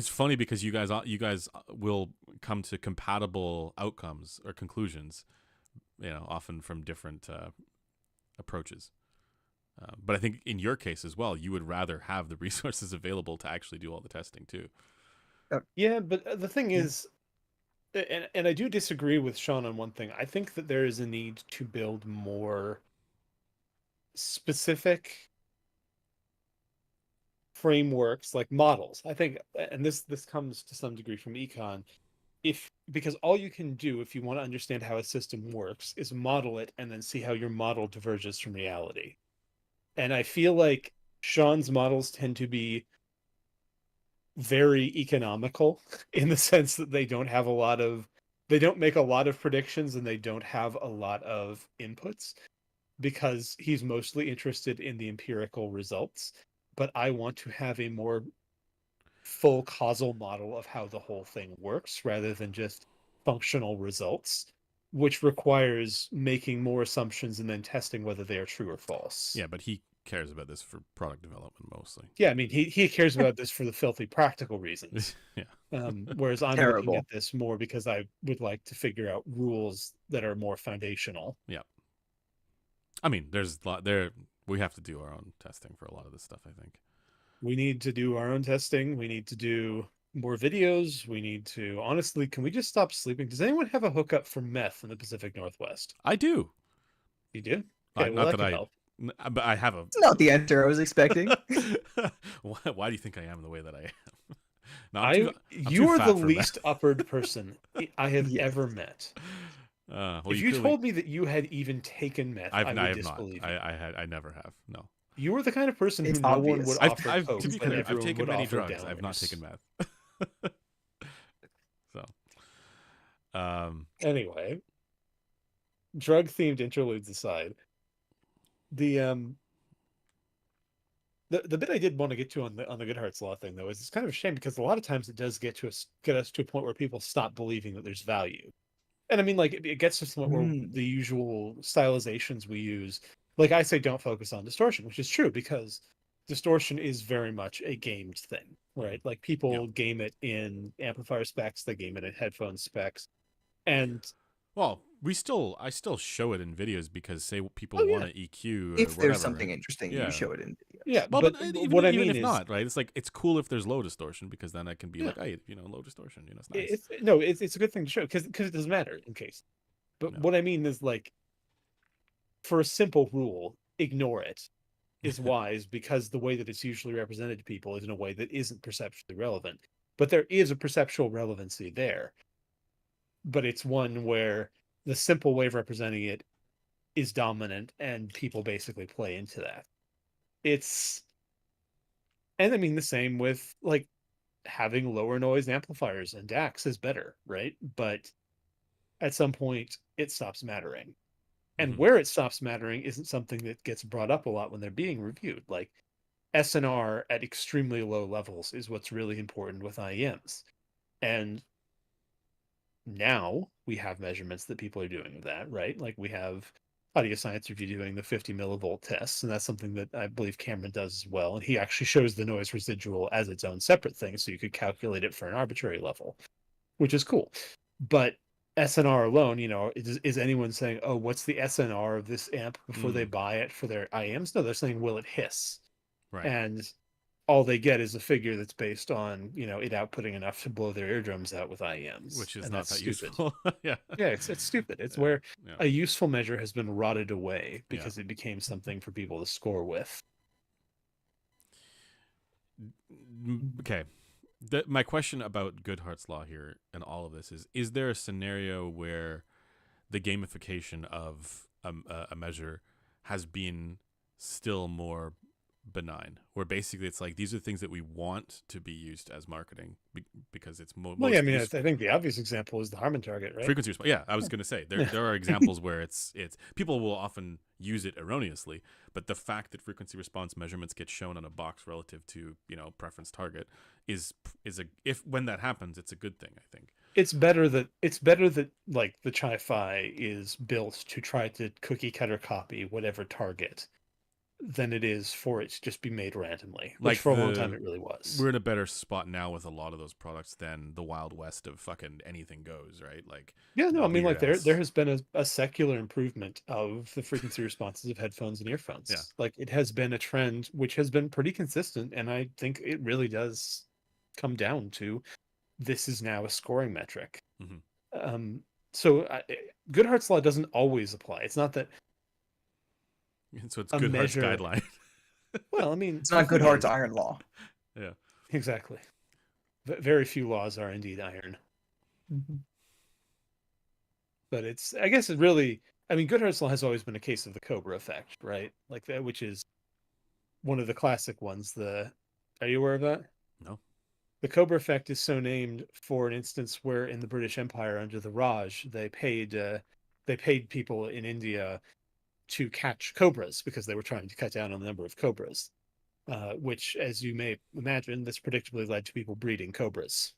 funny because you guys will come to compatible outcomes or conclusions, often from different approaches. But I think in your case as well, you would rather have the resources available to actually do all the testing too. Yeah, but the thing is, and I do disagree with Sean on one thing. I think that there is a need to build more specific frameworks, like models. I think, and this comes to some degree from econ, because all you can do if you want to understand how a system works is model it and then see how your model diverges from reality. And I feel like Sean's models tend to be very economical in the sense that they don't make a lot of predictions and they don't have a lot of inputs, because he's mostly interested in the empirical results. But I want to have a more full causal model of how the whole thing works rather than just functional results, which requires making more assumptions and then testing whether they are true or false. Yeah, but he cares about this for product development mostly. Yeah, I mean, he cares about this for the filthy practical reasons. Yeah. Whereas I'm looking at this more because I would like to figure out rules that are more foundational. Yeah. I mean, there's a lot there. We have to do our own testing for a lot of this stuff, I think. We need to do our own testing. We need to do more videos. We need to, honestly, can we just stop sleeping? Does anyone have a hookup for meth in the Pacific Northwest? I do. You do? Okay, well, not that can help. But I have a. It's not the answer I was expecting. Why do you think I am the way that I am? No, you are the least uppered person I have ever met. If you told me that you had even taken meth, I would disbelieve you. I never have. No. You are the kind of person who no one would offer coke, to be but clear, I've everyone taken would many offer drugs. downers. I've not taken meth. So, anyway, drug-themed interludes aside, the bit I did want to get to on the Good Hearts Law thing, though, is it's kind of a shame because a lot of times it does get us to a point where people stop believing that there's value. And I mean, like, it gets to the point where the usual stylizations we use, like I say, don't focus on distortion, which is true because distortion is very much a gamed thing, right? Like, people game it in amplifier specs, they game it in headphone specs, and Well, I still show it in videos because say people Oh, yeah. want to EQ or If whatever. there's something right? interesting, you Yeah. show it in video. Yeah, Well, but even what I even mean if is, not, right? It's like it's cool if there's low distortion because then I can be yeah, like, hey, low distortion, it's nice. it's a good thing to show because it doesn't matter in case. But No. what I mean is, like, for a simple rule, ignore it is wise because the way that it's usually represented to people is in a way that isn't perceptually relevant. But there is a perceptual relevancy there. But it's one where the simple way of representing it is dominant and people basically play into that. It's, and I mean the same with, like, having lower noise amplifiers and DACs is better, right? But at some point it stops mattering. And Mhm. where it stops mattering isn't something that gets brought up a lot when they're being reviewed. Like, SNR at extremely low levels is what's really important with IEMs. And now we have measurements that people are doing of that, right? Like, we have Audio Science Review doing the 50 millivolt tests, and that's something that I believe Cameron does as well. And he actually shows the noise residual as its own separate thing, so you could calculate it for an arbitrary level, which is cool. But SNR alone, is anyone saying, oh, what's the SNR of this amp before they buy it for their IEMs? No, they're saying, will it hiss? Right. And all they get is a figure that's based on, it outputting enough to blow their eardrums out with IEMs. Which is and not that's that stupid. useful. Yeah. Yeah, it's stupid. It's Yeah. where Yeah. a useful measure has been rotted away Yeah. because it became something for people to score with. Okay. My question about Goodhart's law here and all of this is there a scenario where the gamification of a measure has been still more benign, where basically it's like these are things that we want to be used as marketing because it's Well, yeah, I most mean, I useful. think the obvious example is the Harman target, right? Frequency response. Yeah, I was going to say there are examples where it's people will often use it erroneously, but the fact that frequency response measurements get shown on a box relative to preference target is a if when that happens, it's a good thing. I think It's better that like the Chi-Fi is built to try to cookie cutter copy whatever target than it is for it to just be made randomly, which like for a long time it really was. we're in a better spot now with a lot of those products than the Wild West of fucking anything goes, right? Like Yeah, no, I mean, like, weird-ass- there has been a secular improvement of the frequency responses of headphones and earphones. Yeah. Like, it has been a trend which has been pretty consistent, and I think it really does come down to this is now a scoring metric. Mhm. So Goodhart's law doesn't always apply. It's not that So it's a Goodhart's measure. guideline. Well, I mean, It's not the thing Goodhart's is- iron law. Yeah. Exactly. Very few laws are indeed iron. But I guess it really, I mean, Goodhart's law has always been a case of the Cobra effect, right? Like that, which is one of the classic ones. Are you aware of that? No. The Cobra effect is so named for an instance where in the British Empire under the Raj, they paid people in India to catch cobras because they were trying to cut down on the number of cobras. Which, as you may imagine, this predictably led to people breeding cobras,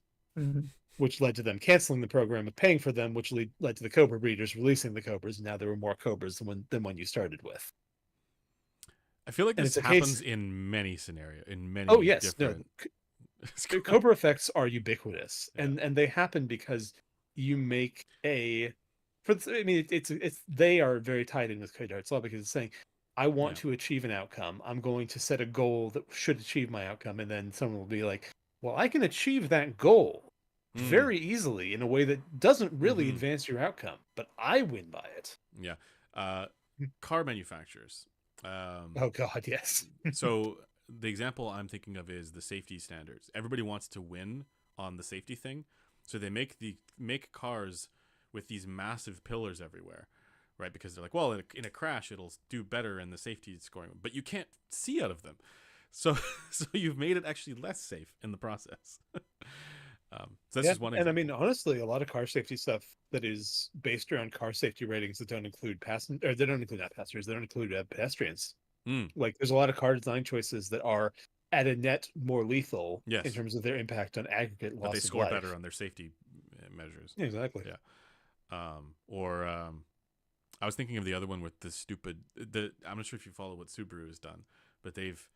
which led to them canceling the program of paying for them, which led to the cobra breeders releasing the cobras. And now there were more cobras than when you started with. I feel like And this it's a happens case- in many scenarios, in many Oh yes, different. no, Cobra effects are ubiquitous, Yeah. and they happen because you make I mean, it's they are very tied in with Goodhart's law because it's saying, I want to achieve an outcome. I'm going to set a goal that should achieve my outcome, and then someone will be like, well, I can achieve that goal very easily in a way that doesn't really advance your outcome, but I win by it. Yeah. Car manufacturers. Oh God, yes. So the example I'm thinking of is the safety standards. Everybody wants to win on the safety thing, so they make cars with these massive pillars everywhere, right? Because they're like, well, in a crash, it'll do better in the safety scoring, but you can't see out of them, so you've made it actually less safe in the process. So that's just one example. And I mean, honestly, a lot of car safety stuff that is based around car safety ratings that don't include they don't include not passengers, they don't include pedestrians. Like, there's a lot of car design choices that are at a net more lethal in terms of their impact on aggregate loss but they of score life. better on their safety measures. Exactly. Yeah. I was thinking of the other one with I'm not sure if you follow what Subaru has done, but they've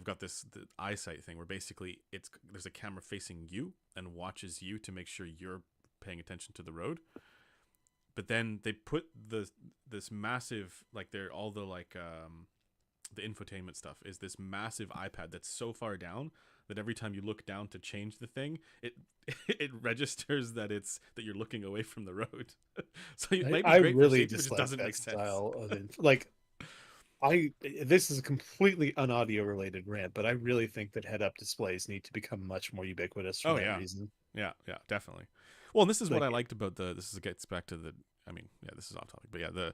got the eyesight thing where basically there's a camera facing you and watches you to make sure you're paying attention to the road. but then they put this massive, like, they're all the like the infotainment stuff is this massive iPad that's so far down that every time you look down to change the thing, it it registers that you're looking away from the road. So it might be I great for really safety, but it just dislike doesn't that make sense. style of like. This is a completely unaudio related rant, but I really think that head-up displays need to become much more ubiquitous for that reason. Yeah, definitely. Well, and this is what Like- I liked about gets back to the. I mean, yeah, this is off topic, but yeah,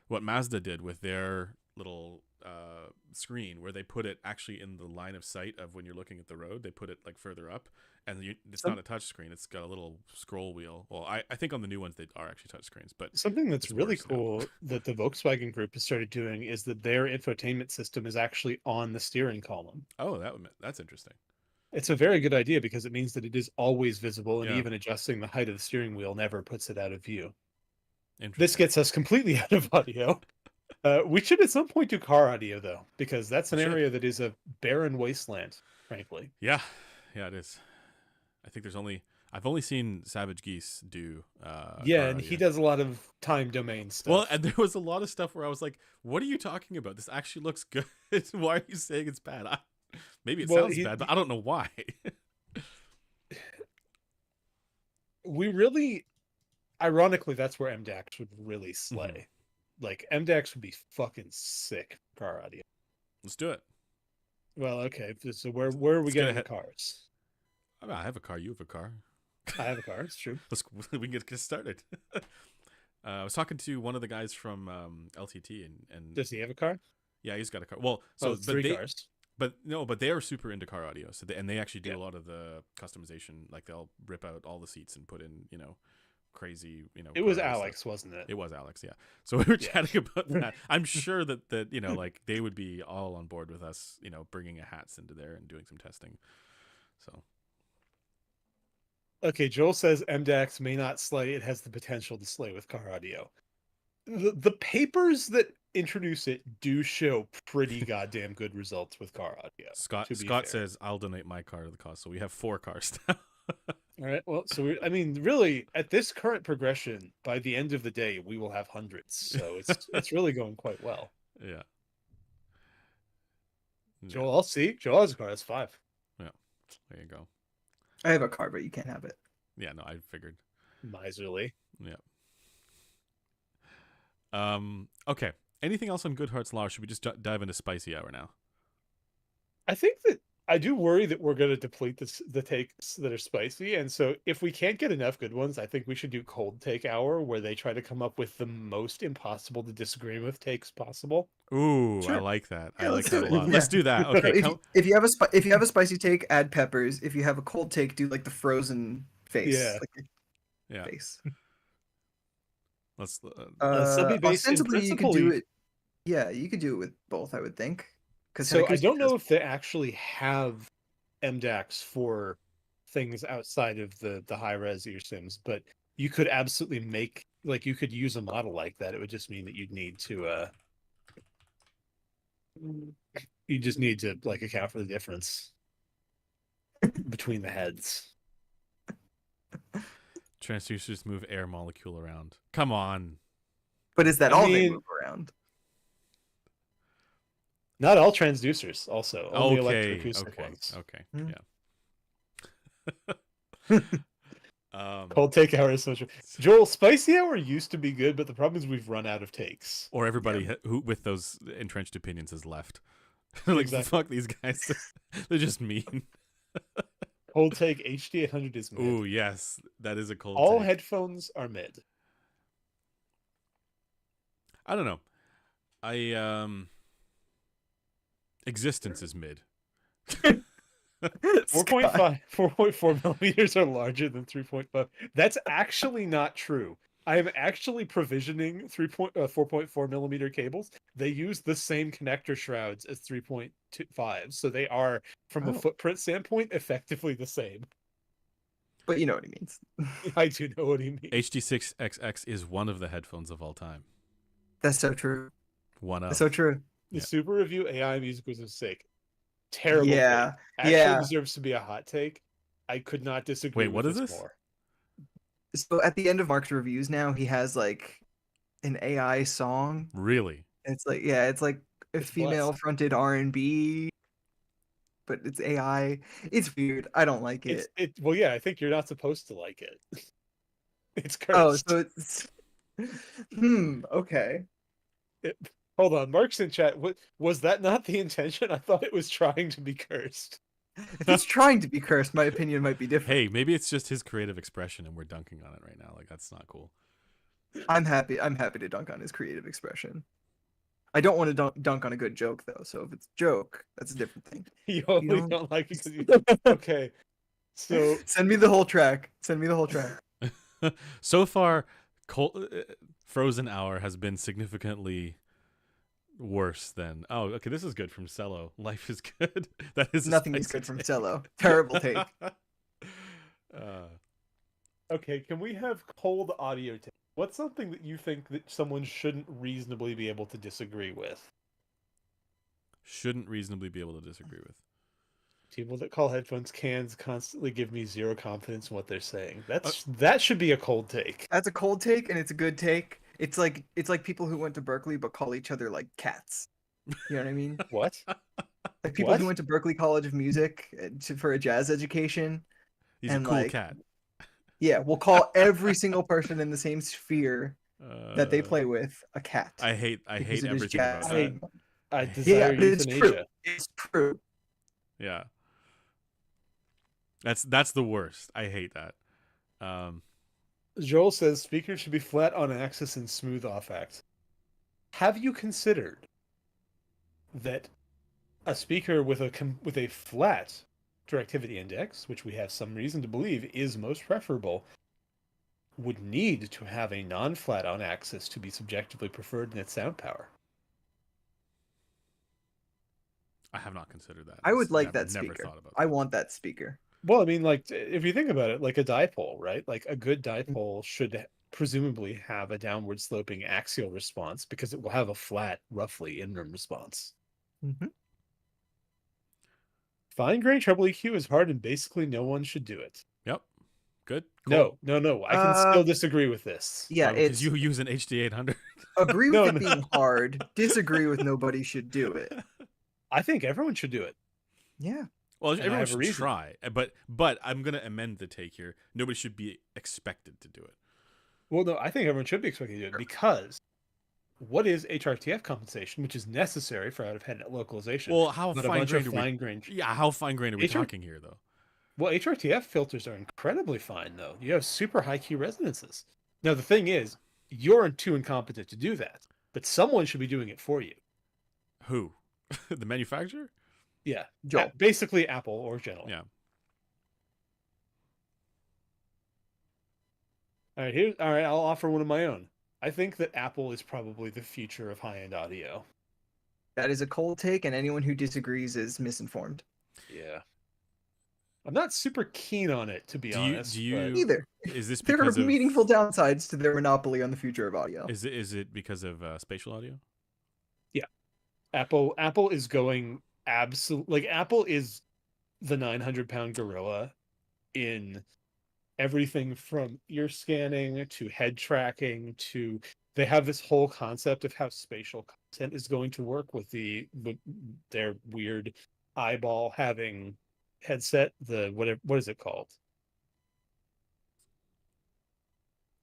what Mazda did with their little screen where they put it actually in the line of sight of when you're looking at the road. They put it like further up, and it's not a touch screen. It's got a little scroll wheel. Well, I think on the new ones they are actually touch screens, but Something that's it's really worse now. cool that the Volkswagen Group has started doing is that their infotainment system is actually on the steering column. Oh, that's interesting. It's a very good idea because it means that it is always visible, and Yeah. even adjusting the height of the steering wheel never puts it out of view. Interesting. This gets us completely out of audio. We should at some point do car audio, though, because that's an We should. area that is a barren wasteland, frankly. Yeah, it is. I think I've only seen Savage Geese do. Yeah, car and audio. he does a lot of time domain stuff. Well, and there was a lot of stuff where I was like, "What are you talking about? This actually looks good. Why are you saying it's bad?" Maybe it sounds bad, but I don't know why. We really, ironically, that's where MDAX would really slay. Like, MDAX would be fucking sick for car audio. Let's do it. Well, okay, so where are we Let's getting get the cars? I mean, I have a car. You have a car. I have a car, it's true. We can get started. I was talking to one of the guys from LTT, and Does he have a car? yeah, he's got a car. Well, Three cars. But they are super into car audio. So they actually do a lot of the customization. Like they'll rip out all the seats and put in, crazy, It was cars, Alex, wasn't it? It was Alex, yeah. So we were Yeah. chatting about that. I'm sure that like they would be all on board with us, bringing a hats into there and doing some testing. So Okay, Joel says MDAX may not slay. It has the potential to slay with car audio. The papers that introduce it do show pretty goddamn good results with car audio. Scott to be fair. says I'll donate my car to the cause. So we have 4 cars now. All right. Well, so I mean, really, at this current progression, by the end of the day, we will have hundreds. So it's really going quite well. Yeah. Joel, I'll see. Joel has a car. That's 5. There you go. I have a car, but you can't have it. Yeah, no, I figured. Miserly. Yeah. Okay. Anything else on Good Hearts Law? Or should we just dive into Spicy Hour now? I think that I do worry that we're going to deplete the takes that are spicy. And so if we can't get enough good ones, I think we should do Cold Take Hour, where they try to come up with the most impossible to disagree with takes possible. Ooh, Sure. I like that. Yeah, I like let's do that a it. lot. Yeah. Let's do that. Okay. If you have a spicy take, add peppers. If you have a cold take, do like the frozen face. Yeah. Like Yeah. face. Let's. Sub-based in Ostensibly, you could do principle, it. Yeah, you could do it with both, I would think. So I don't know if they actually have MDAX for things outside of the high-res earsims, but you could absolutely you could use a model like that. It would just mean that you'd need to you just need to account for the difference between the heads. Transducers move air molecule around. Come on. But is that I all they mean- move around? Not all transducers, also. Only Okay. electroacoustic Okay. ones. Okay. Hmm. Yeah. Cold Take Hour is so true. Joel, Spicy Hour used to be good, but the problem is we've run out of takes. Or everybody who with those entrenched opinions has left. Like, Exactly. fuck these guys. They're just mean. Cold Take HD 800 is mid. Ooh, yes. That is a cold All take. headphones are mid. I don't know. Existence is mid. 4.4 millimeters are larger than 3.5. That's actually not true. I am actually provisioning 4.4 millimeter cables. They use the same connector shrouds as 3.25, so they are, from a Oh. footprint standpoint, effectively the same. But you know what he means. I do know what he means. HD6XX is one of the headphones of all time. That's so true. One of. That's so true. The Yeah. Super Review AI music was a mistake. Terrible. Yeah, take. Actually yeah. deserves to be a hot take. I could not disagree. Wait, what with is this? more. So at the end of Mark's reviews now, he has like an AI song. Really? It's like, yeah, it's like a It's blessed. female fronted R&B, but it's AI. It's weird. I don't like it. Well, yeah, I think you're not supposed to like it. It's Oh, cursed. so it's okay. Hold on, Mark's in chat. Was that not the intention? I thought it was trying to be cursed. If it's trying to be cursed, my opinion might be different. Hey, maybe it's just his creative expression and we're dunking on it right now. Like, that's not cool. I'm happy to dunk on his creative expression. I don't want to dunk on a good joke though. So if it's a joke, that's a different thing. You only don't- don't like it because you. Okay, so Send me the whole track. Send me the whole track. So far, Frozen Hour has been significantly worse than. Oh, okay. This is good from Cello. Life is good. That is a Nothing is spicy good from take. Cello. Terrible take. okay, can we have cold audio tape? What's something that you think that someone shouldn't reasonably be able to disagree with? Shouldn't reasonably be able to disagree with. People that call headphones cans constantly give me zero confidence in what they're saying. That should be a cold take. That's a cold take, and it's a good take. It's like people who went to Berkeley but call each other like cats. You know what I mean? What? Like people What? who went to Berkeley College of Music for a jazz education. He's And, a cool like, cat. Yeah, we'll call every single person in the same sphere that they play with a cat. I hate because everything it is about jazz. that. I Yeah, desire but it's true. euthanasia. It's true. Yeah. That's the worst. I hate that. Joel says speakers should be flat on axis and smooth off axis. Have you considered that a speaker with a flat directivity index, which we have some reason to believe is most preferable, would need to have a non-flat on axis to be subjectively preferred in its sound power? I have not considered that. I would like Never that speaker. thought about I that. want that speaker. Well, I mean, like, if you think about it, like a dipole, right? Like a good dipole should presumably have a downward sloping axial response because it will have a flat, roughly interim response. Mm-hmm. Fine grain treble EQ is hard and basically no one should do it. Yep. Good. Cool. No. I can still disagree with this. Yeah, because it's you use an HD 800. agree No, with it no. being hard. Disagree with nobody should do it. I think everyone should do it. Yeah. Well, And I everyone have a should reason. try, but I'm gonna amend the take here. Nobody should be expected to do it. Well, no, I think everyone should be expected to do it because what is HRTF compensation, which is necessary for out-of-head localization? Well, how Not a fine bunch grained of are we? fine grain. Yeah, how fine grained are we HR talking here, though? Well, HRTF filters are incredibly fine, though. You have super high Q resonances. Now, the thing is, you're too incompetent to do that, but someone should be doing it for you. Who? The manufacturer? Yeah, Joel. basically Apple or General. Yeah. All right, I'll offer one of my own. I think that Apple is probably the future of high-end audio. That is a cold take, and anyone who disagrees is misinformed. Yeah. I'm not super keen on it, to be honest. Do you? Either. Is this There are because of meaningful downsides to their monopoly on the future of audio. Is it because of spatial audio? Apple is going Apple is the 900-pound gorilla in everything from ear scanning to head tracking to they have this whole concept of how spatial content is going to work with their weird eyeball having headset, what is it called?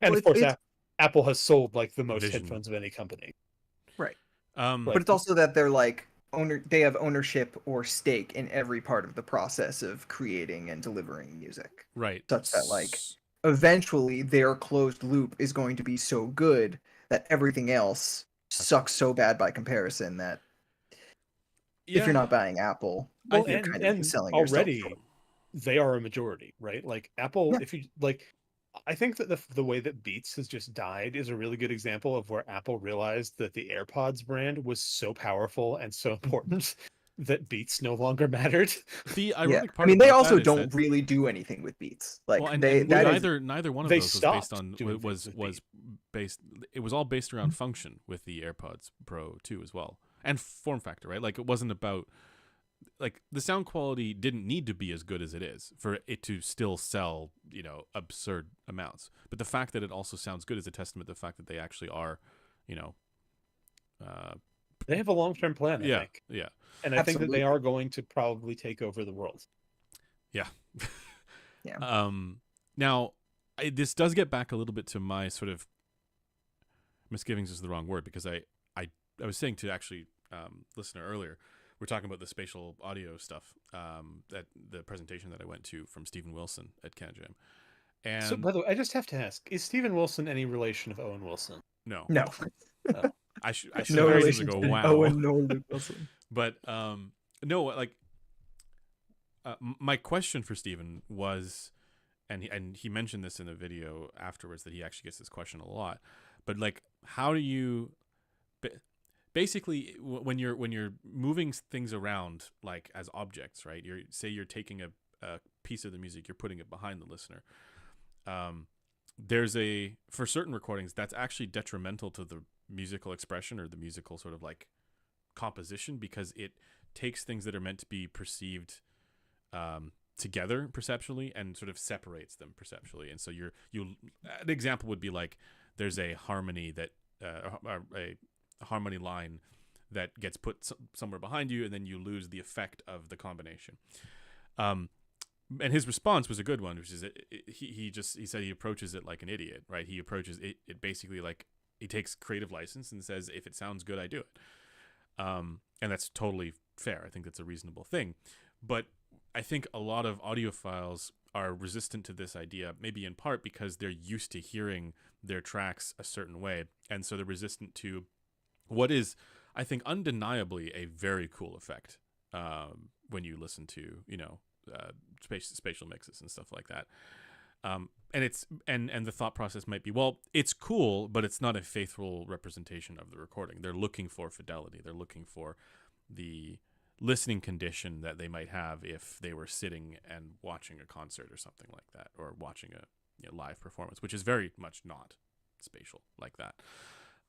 And Well, of course it's- Apple has sold like the most Vision. headphones of any company. Right. But- But it's also that they're like they have ownership or stake in every part of the process of creating and delivering music. Right. Such that, like, eventually their closed loop is going to be so good that everything else sucks so bad by comparison that if you're not buying Apple, Well, you're kind of selling yourself already short. they are a majority, right? Like Apple, Yeah. if you like, I think that the way that Beats has just died is a really good example of where Apple realized that the AirPods brand was so powerful and so important that Beats no longer mattered. The Yeah. ironic I part. mean, they about also that is don't that- really do anything with Beats. Like Well, and that is neither one of they those was based stopped on doing was things with was based. It was all based around function with the AirPods Pro 2 as well, and form factor, right? Like it wasn't about like the sound quality didn't need to be as good as it is for it to still sell, you know, absurd amounts. But the fact that it also sounds good is a testament to the fact that they actually are, you know, They have a long-term plan, I yeah, think. yeah, And I think that they Absolutely. are going to probably take over the world. yeah. Yeah. Now, this does get back a little bit to my sort of misgivings is the wrong word, because I was saying to actually listener earlier, we're talking about the spatial audio stuff, that the presentation that I went to from Stephen Wilson at CanJam. And So, by the way, I just have to ask: is Stephen Wilson any relation of Owen Wilson? no, No. Oh. I should No have asked him relation to go, to wow. Owen nor Luke Wilson. But no, like my question for Stephen was, and he mentioned this in a video afterwards, that he actually gets this question a lot. But like, how do you basically when you're moving things around like as objects, right? You're taking a piece of the music, you're putting it behind the listener. There's for certain recordings that's actually detrimental to the musical expression or the musical sort of like composition, because it takes things that are meant to be perceived together perceptually and sort of separates them perceptually. And so an example would be like there's a harmony that a harmony line that gets put somewhere behind you, and then you lose the effect of the combination. And his response was a good one, which is he said he approaches it like an idiot, right? He approaches it basically like he takes creative license and says, if it sounds good, I do it. And that's totally fair. I think that's a reasonable thing. But I think a lot of audiophiles are resistant to this idea, maybe in part because they're used to hearing their tracks a certain way. And so they're resistant to what is, I think, undeniably a very cool effect when you listen to, you know, spatial mixes and stuff like that. And it's and the thought process might be, well, it's cool, but it's not a faithful representation of the recording. They're looking for fidelity. They're looking for the listening condition that they might have if they were sitting and watching a concert or something like that, or watching a live performance, which is very much not spatial like that.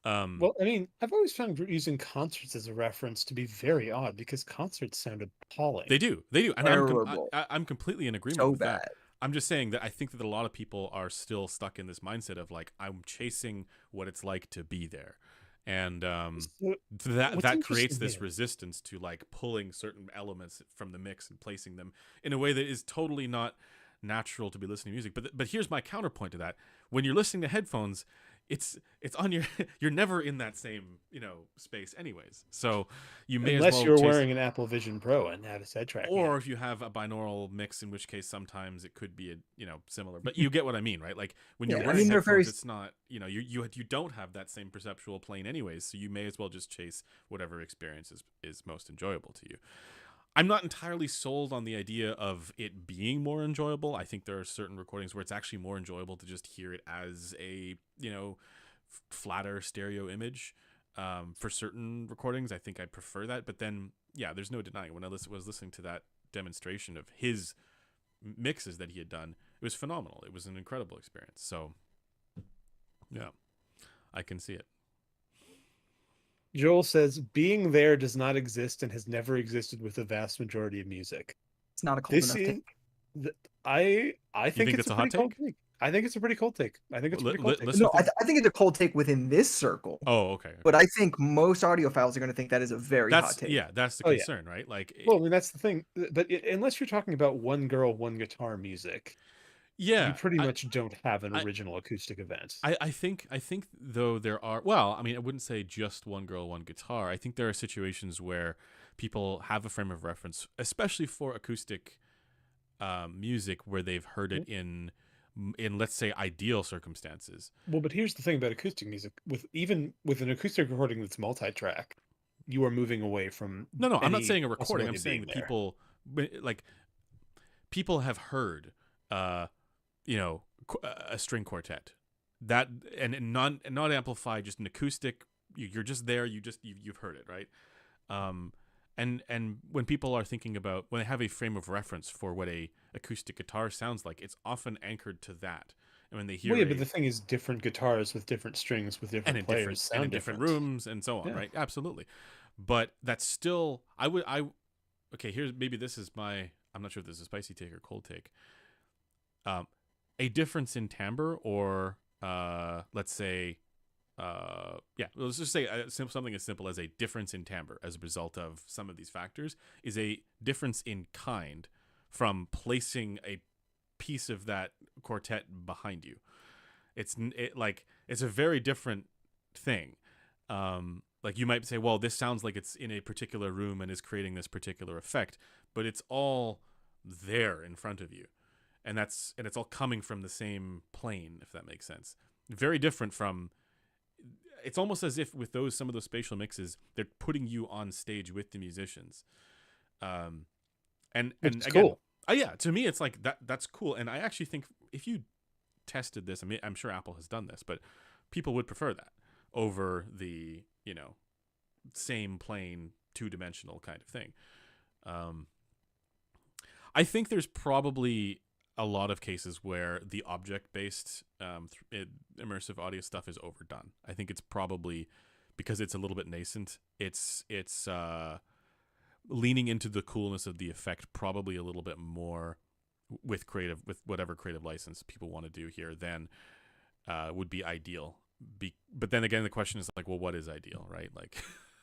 Well, I mean, I've always found using concerts as a reference to be very odd, because concerts sound appalling. They do, and Terrible. I'm completely in agreement So with that. bad. I'm just saying that I think that a lot of people are still stuck in this mindset of like, I'm chasing what it's like to be there, and So, that what's creates interesting this here- resistance to like pulling certain elements from the mix and placing them in a way that is totally not natural to be listening to music. But here's my counterpoint to that: when you're listening to headphones, it's on your you're never in that same, you know, space anyways, so you may unless as well you're chase, wearing an Apple Vision Pro and have a set tracking or app. if you have a binaural mix, in which case sometimes it could be a, you know, similar, but you get what I mean, right? Like when you're Yeah, I wearing mean, they're headphones, very- it's not, you know, you don't have that same perceptual plane anyways, so you may as well just chase whatever experience is most enjoyable to you. I'm not entirely sold on the idea of it being more enjoyable. I think there are certain recordings where it's actually more enjoyable to just hear it as a, you know, flatter stereo image. For certain recordings, I think I'd prefer that. But then, yeah, there's no denying, when I was listening to that demonstration of his mixes that he had done, it was phenomenal. It was an incredible experience. So, yeah, I can see it. Joel says, being there does not exist and has never existed with the vast majority of music. It's not a cold This enough is, take. I think think it's that's a a hot pretty cold take? take. I think it's a pretty cold take. I think it's a pretty cold take. Listen No, with I think it's a cold take within this circle. Oh, okay. But I think most audiophiles are going to think that is a very hot That's take. yeah, that's the Oh, yeah. concern, right? Like, Well, I mean, that's the thing. But unless you're talking about one girl, one guitar music, yeah, you pretty much don't have an I- original acoustic event. I think though there are, well, I mean, I wouldn't say just one girl, one guitar. I think there are situations where people have a frame of reference, especially for acoustic music, where they've heard it in let's say ideal circumstances. Well, but here's the thing about acoustic music: even with an acoustic recording that's multi-track, you are moving away from. No, I'm not any saying a recording. I'm possibility of saying that being there. people have heard, you know, a string quartet that and not amplified, just an acoustic. You're just there. You've heard it, right? And when people are thinking about, when they have a frame of reference for what a acoustic guitar sounds like, it's often anchored to that. And when they hear Well, yeah, but the thing is, different guitars with different strings with different and in players sound different rooms and so on, Yeah. right? Absolutely. But that's still, okay, here's maybe this is my, I'm not sure if this is a spicy take or cold take. A difference in timbre, or let's say, yeah, let's just say something as simple as a difference in timbre as a result of some of these factors is a difference in kind from placing a piece of that quartet behind you. It's a very different thing. Like you might say, well, this sounds like it's in a particular room and is creating this particular effect, but it's all there in front of you, and it's all coming from the same plane, if that makes sense. Very different from. It's almost as if with some of those spatial mixes, they're putting you on stage with the musicians. And It's again, cool. yeah, to me, it's like that's cool. And I actually think if you tested this, I mean, I'm sure Apple has done this, but people would prefer that over the, same plane, two-dimensional kind of thing. I think there's probably a lot of cases where the object-based immersive audio stuff is overdone. I think it's probably because it's a little bit nascent. It's leaning into the coolness of the effect probably a little bit more with whatever creative license people want to do here than would be ideal. But then again, the question is like, well, what is ideal, right? Like,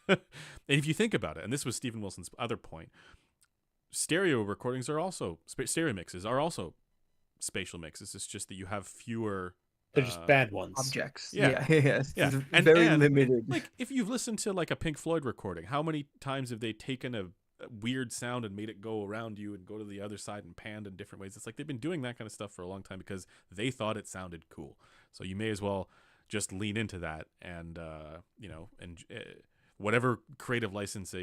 and if you think about it, and this was Stephen Wilson's other point, stereo mixes are also spatial mixes. It's just that you have fewer. They're just bad ones. Objects. Yeah. Yes. Yeah. And very limited. Like if you've listened to like a Pink Floyd recording, how many times have they taken a weird sound and made it go around you and go to the other side and panned in different ways? It's like they've been doing that kind of stuff for a long time because they thought it sounded cool. So you may as well just lean into that and whatever creative license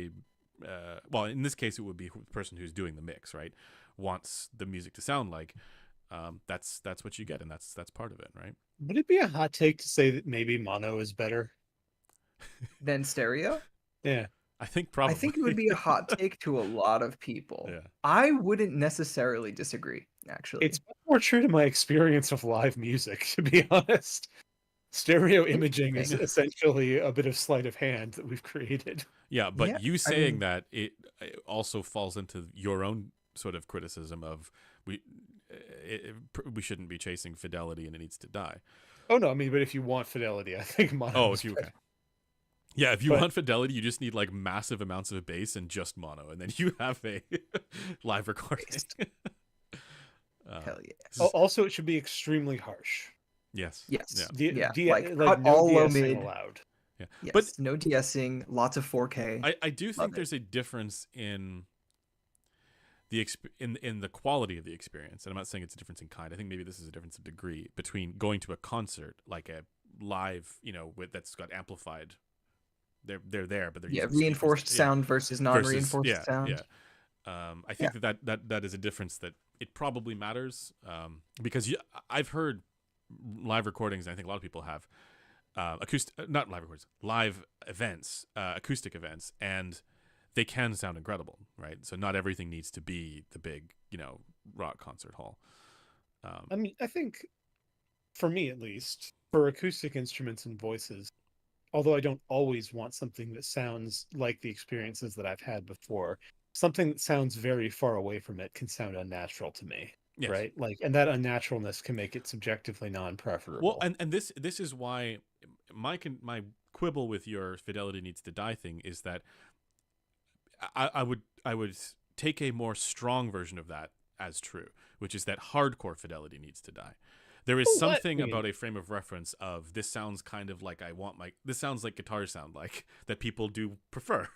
well, in this case it would be the person who's doing the mix, right, wants the music to sound like. That's what you get, and that's part of it, right? Would it be a hot take to say that maybe mono is better Than stereo? Yeah. I think probably. I think it would be a hot take to a lot of people. Yeah. I wouldn't necessarily disagree, actually. It's much more true to my experience of live music, to be honest. Stereo imaging is essentially a bit of sleight of hand that we've created. Yeah, but Yeah, you saying that it also falls into your own sort of criticism of we shouldn't be chasing fidelity and it needs to die. Oh no, I mean, but if you want fidelity, I think mono. If you okay. Yeah, if you want fidelity, you just need like massive amounts of bass and just mono, and then you have a live recording. Hell yeah. Also, it should be extremely harsh. Yes. Yeah. Like no all low de-essing mid. allowed. Yeah. Yes, But no de-essing, lots of 4K. I do think there's a difference in in the quality of the experience, and I'm not saying it's a difference in kind. I think maybe this is a difference of degree between going to a concert, like a live, that's got amplified. They're there, but they're using reinforced speakers. sound versus non-reinforced sound. Yeah. I think that is a difference that it probably matters, because I've heard live recordings, and I think a lot of people have not live recordings, live events, acoustic events, and they can sound incredible, right? So not everything needs to be the big, rock concert hall. I mean, I think, for me at least, for acoustic instruments and voices, although I don't always want something that sounds like the experiences that I've had before, something that sounds very far away from it can sound unnatural to me. Yes. Right? Like, and that unnaturalness can make it subjectively non-preferable. Well, and this is why my quibble with your fidelity needs to die thing is that I would take a more strong version of that as true, which is that hardcore fidelity needs to die. There is something about a frame of reference of this sounds kind of like this sounds like guitars sound like, that people do prefer.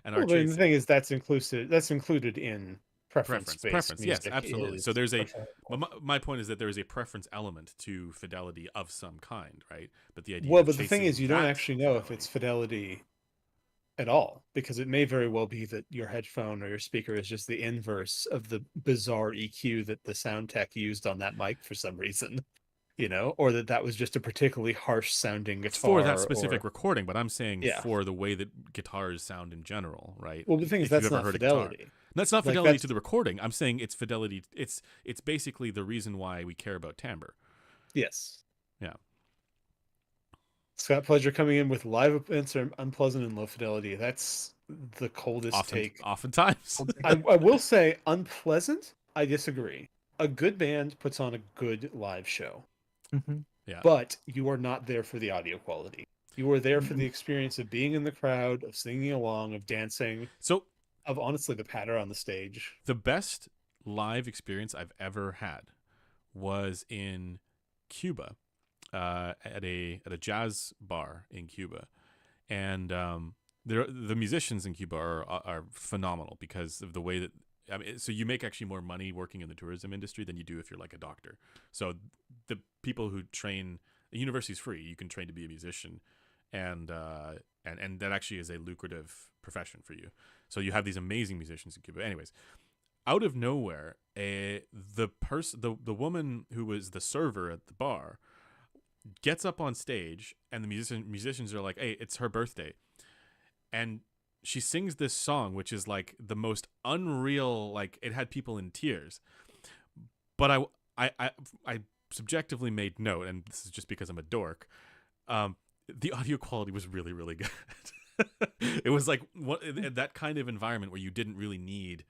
And but the thing is that's included in preference. Yes, absolutely. So there's my point is that there is a preference element to fidelity of some kind, right? But the idea but the thing is, you don't actually know if it's fidelity at all, because it may very well be that your headphone or your speaker is just the inverse of the bizarre EQ that the sound tech used on that mic for some reason, or that was just a particularly harsh sounding guitar for that specific recording. But I'm saying for the way that guitars sound in general, right? Well, the thing is, that's not fidelity. That's not fidelity to the recording. I'm saying it's fidelity. It's basically the reason why we care about timbre. Yes. Yeah. Scott Pleasure coming in with live events are unpleasant and low fidelity. That's the coldest take. Oftentimes. I will say unpleasant. I disagree. A good band puts on a good live show, Yeah. but you are not there for the audio quality. You are there for the experience of being in the crowd, of singing along, of dancing, So of honestly the patter on the stage. the best live experience I've ever had was in Cuba, at a jazz bar in Cuba, and the musicians in Cuba are phenomenal because of the way that, I mean, so you make actually more money working in the tourism industry than you do if you're like a doctor. So the people who train, the university's free. You can train to be a musician, and that actually is a lucrative profession for you. So you have these amazing musicians in Cuba. Anyways, out of nowhere, the woman who was the server at the bar gets up on stage, and the musicians are like, "Hey, it's her birthday," and she sings this song, which is like the most unreal. Like, it had people in tears. But I subjectively made note, and this is just because I'm a dork. The audio quality was really, really good. It was like that kind of environment where you didn't really need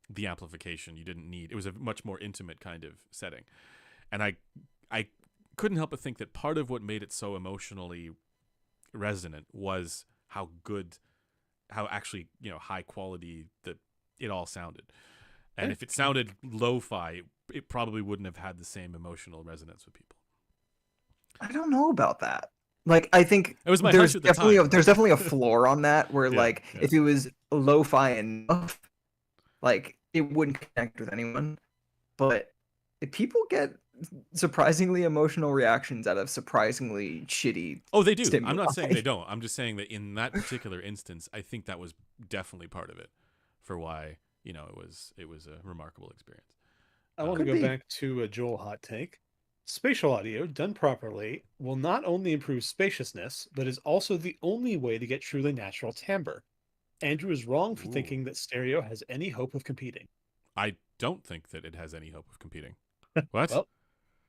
the amplification. You didn't need. It was a much more intimate kind of setting, and I couldn't help but think that part of what made it so emotionally resonant was how actually, high quality that it all sounded. And if it sounded lo-fi, it probably wouldn't have had the same emotional resonance with people. I don't know about that. Like, I think It was my there's hunch at the definitely time. there's definitely a floor on that where Yeah, if it was lo-fi enough, like, it wouldn't connect with anyone. But if people get surprisingly emotional reactions out of surprisingly shitty. Oh, they do. stimuli. I'm not saying they don't. I'm just saying that in that particular instance, I think that was definitely part of it for why, it was a remarkable experience. I want to Could go be. back to a Joel hot take. Spatial audio, done properly, will not only improve spaciousness, but is also the only way to get truly natural timbre. Andrew is wrong for Ooh. thinking that stereo has any hope of competing. I don't think that it has any hope of competing. What? Well,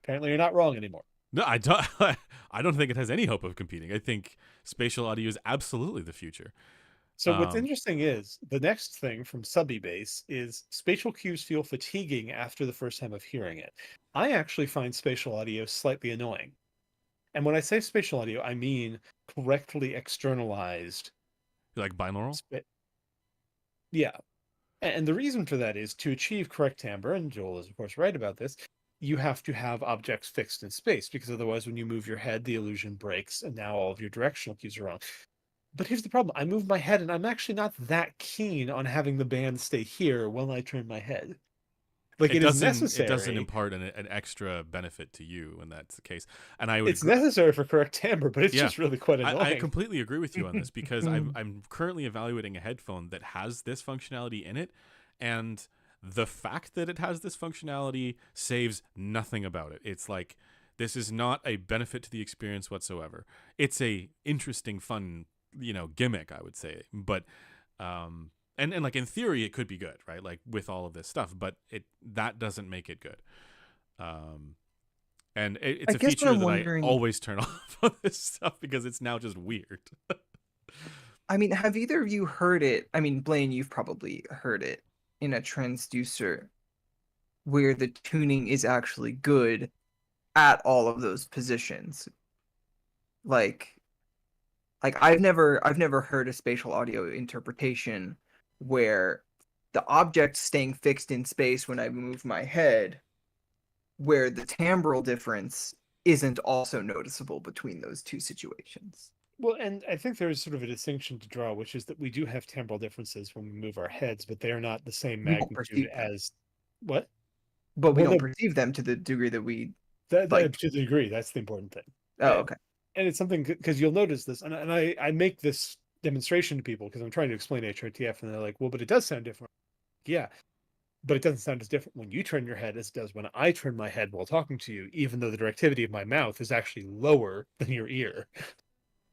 apparently you're not wrong anymore. No, I don't. I don't think it has any hope of competing. I think spatial audio is absolutely the future. So what's interesting is the next thing from Subby Bass is spatial cues feel fatiguing after the first time of hearing it. I actually find spatial audio slightly annoying. And when I say spatial audio, I mean correctly externalized. Like binaural? Yeah. And the reason for that is to achieve correct timbre, and Joel is of course right about this, you have to have objects fixed in space, because otherwise when you move your head, the illusion breaks and now all of your directional cues are wrong. But here's the problem. I move my head and I'm actually not that keen on having the band stay here while I turn my head. Like, it is necessary. It doesn't impart an extra benefit to you when that's the case. And it's necessary for correct timbre, but it's just really quite annoying. I completely agree with you on this because I'm currently evaluating a headphone that has this functionality in it, and the fact that it has this functionality saves nothing about it. It's like, this is not a benefit to the experience whatsoever. It's a interesting, fun, gimmick, I would say, but and like in theory it could be good, right? Like with all of this stuff, but that doesn't make it good. And it's a feature that I always turn off on this stuff because it's now just weird. I mean, have either of you heard it? I mean, Blaine, you've probably heard it in a transducer where the tuning is actually good at all of those positions. Like I've never heard a spatial audio interpretation where the object staying fixed in space when I move my head, where the timbral difference isn't also noticeable between those two situations. Well, and I think there's sort of a distinction to draw, which is that we do have timbral differences when we move our heads, but they are not the same magnitude as what? But we don't perceive them to the degree that we to the degree. That's the important thing. Oh, okay. And it's something, because you'll notice this, and I make this demonstration to people because I'm trying to explain HRTF, and they're like, well, but it does sound different. Yeah, but it doesn't sound as different when you turn your head as it does when I turn my head while talking to you, even though the directivity of my mouth is actually lower than your ear.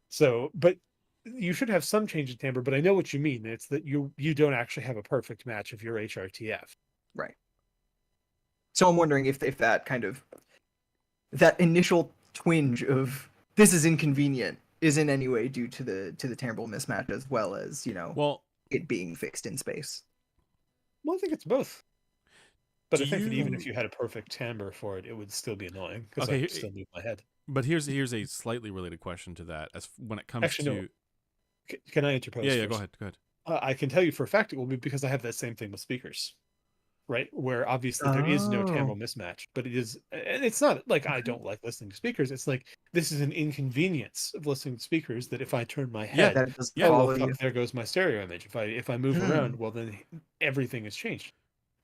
So, but you should have some change in timbre, but I know what you mean. It's that you don't actually have a perfect match of your HRTF. Right. So I'm wondering if that kind of, that initial twinge of this is inconvenient is in any way due to the timbral mismatch, as well as, Well, it being fixed in space. Well, I think it's both. But Do I think that even you- if you had a perfect timbre for it, it would still be annoying because Okay, I'd still move my head. But here's a slightly related question to that. As when it comes Actually, no. to Can I interpose yeah, first? go ahead. I can tell you for a fact it will be because I have that same thing with speakers, right? Where obviously there is no Oh. timbre mismatch, but it is, and it's not like I don't like listening to speakers. It's like this is an inconvenience of listening to speakers that if I turn my Yeah, head, That it doesn't Yeah. oh well, follow fuck, you. there goes my stereo image. If I move Hmm. around, well then everything has changed.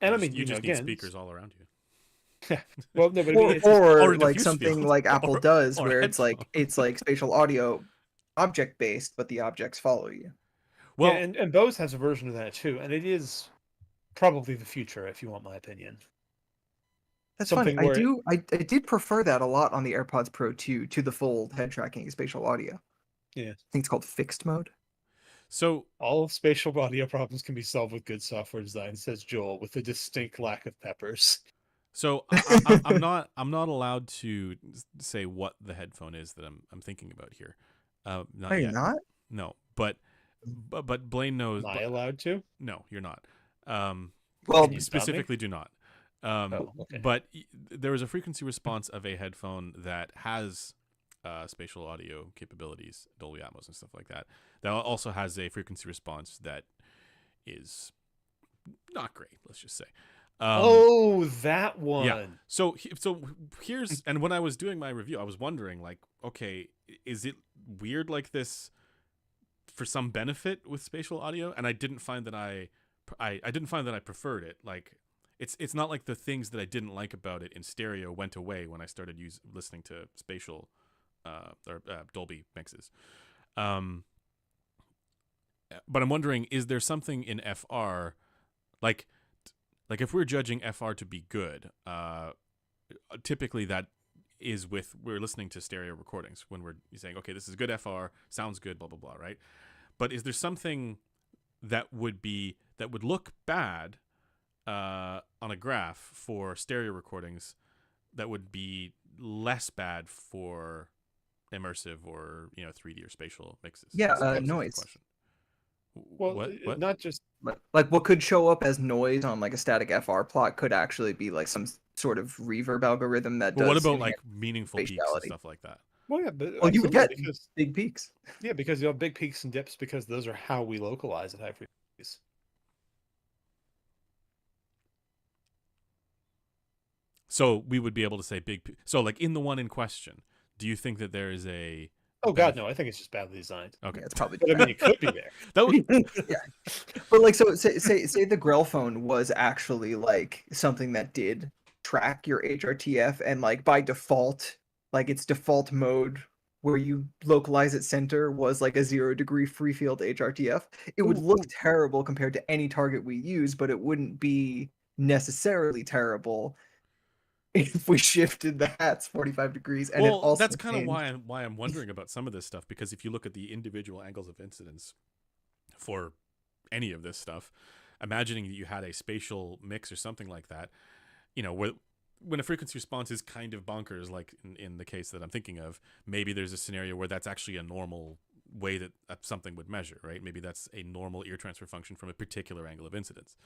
And I mean, you just need again, speakers all around you. well, no, but I mean, Or, it's just, Or or a like diffuse something field, like Apple or- does, or a where it's headphone. like spatial audio, object based, but the objects follow you. yeah, Well, and Bose has a version of that too, and it is probably the future, if you want my opinion. That's Something funny. where I did prefer that a lot on the AirPods Pro 2 to the full head tracking spatial audio. yeah, I think it's called fixed mode. so all spatial audio problems can be solved with good software design, says Joel, with a distinct lack of peppers. I'm not allowed to say what the headphone is that I'm thinking about here. Not Are you yet. not? No, but Blaine knows. Am I allowed to? No, you're not. Um, Well, Can you you stop me? specifically do not. Oh, okay. But there is a frequency response of a headphone that has spatial audio capabilities, Dolby Atmos and stuff like that. That also has a frequency response that is not great. Let's just say. Oh, that one. Yeah. So here's, and when I was doing my review, I was wondering, like, okay, is it weird like this for some benefit with spatial audio? And I didn't find that I didn't find that I preferred it. Like, it's not like the things that I didn't like about it in stereo went away when I started listening to spatial or Dolby mixes. But I'm wondering, is there something in FR, like if we're judging FR to be good, typically that is we're listening to stereo recordings when we're saying, okay, this is good FR, sounds good, blah blah blah, right? But is there something that would look bad on a graph for stereo recordings that would be less bad for immersive or 3D or spatial mixes? Yeah, I suppose is the noise. question. Well, What? not just Like what could show up as noise on like a static FR plot could actually be like some sort of reverb algorithm that But does what about enhance like meaningful peaks and spatiality. stuff like that? well, yeah, but Well, you would absolutely, get because big peaks. because you have big peaks and dips because those are how we localize at high frequencies. So we would be able to say so like in the one in question, do you think that there is a Oh god, no! I think it's just badly designed. Okay. Yeah, it's probably. But I mean, it could be there. That would Yeah, but like, so say the Grellphone was actually like something that did track your HRTF, and like by default, like its default mode where you localize its center was like a 0-degree free field HRTF. It would look terrible compared to any target we use, but it wouldn't be necessarily terrible if we shifted the hats 45 degrees and it well, also that's kind of changed. why I'm wondering about some of this stuff, because if you look at the individual angles of incidence for any of this stuff, imagining that you had a spatial mix or something like that, when a frequency response is kind of bonkers, like in the case that I'm thinking of, maybe there's a scenario where that's actually a normal way that something would measure, right? Maybe that's a normal ear transfer function from a particular angle of incidence.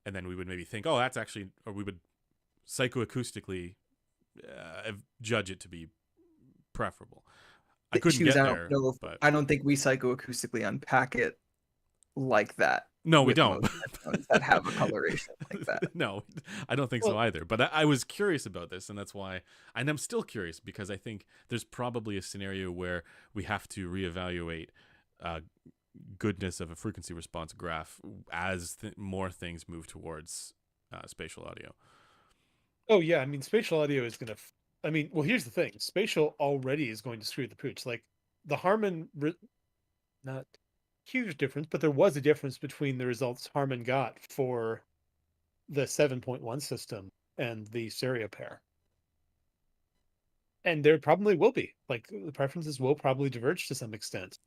And then we would maybe think, oh, that's actually, or we would psychoacoustically judge it to be preferable. I couldn't Choose, get I there, don't know but I don't think we psychoacoustically unpack it like that. no, we with don't. most headphones that have a coloration like that. No, I don't think so either. But I was curious about this, and that's why, and I'm still curious because I think there's probably a scenario where we have to reevaluate goodness of a frequency response graph as more things move towards spatial audio. Oh yeah, I mean, spatial audio is gonna. I mean, well, here's the thing: spatial already is going to screw the pooch. Like the Harman, not huge difference, but there was a difference between the results Harman got for the 7.1 system and the stereo pair. And there probably will be. Like the preferences will probably diverge to some extent.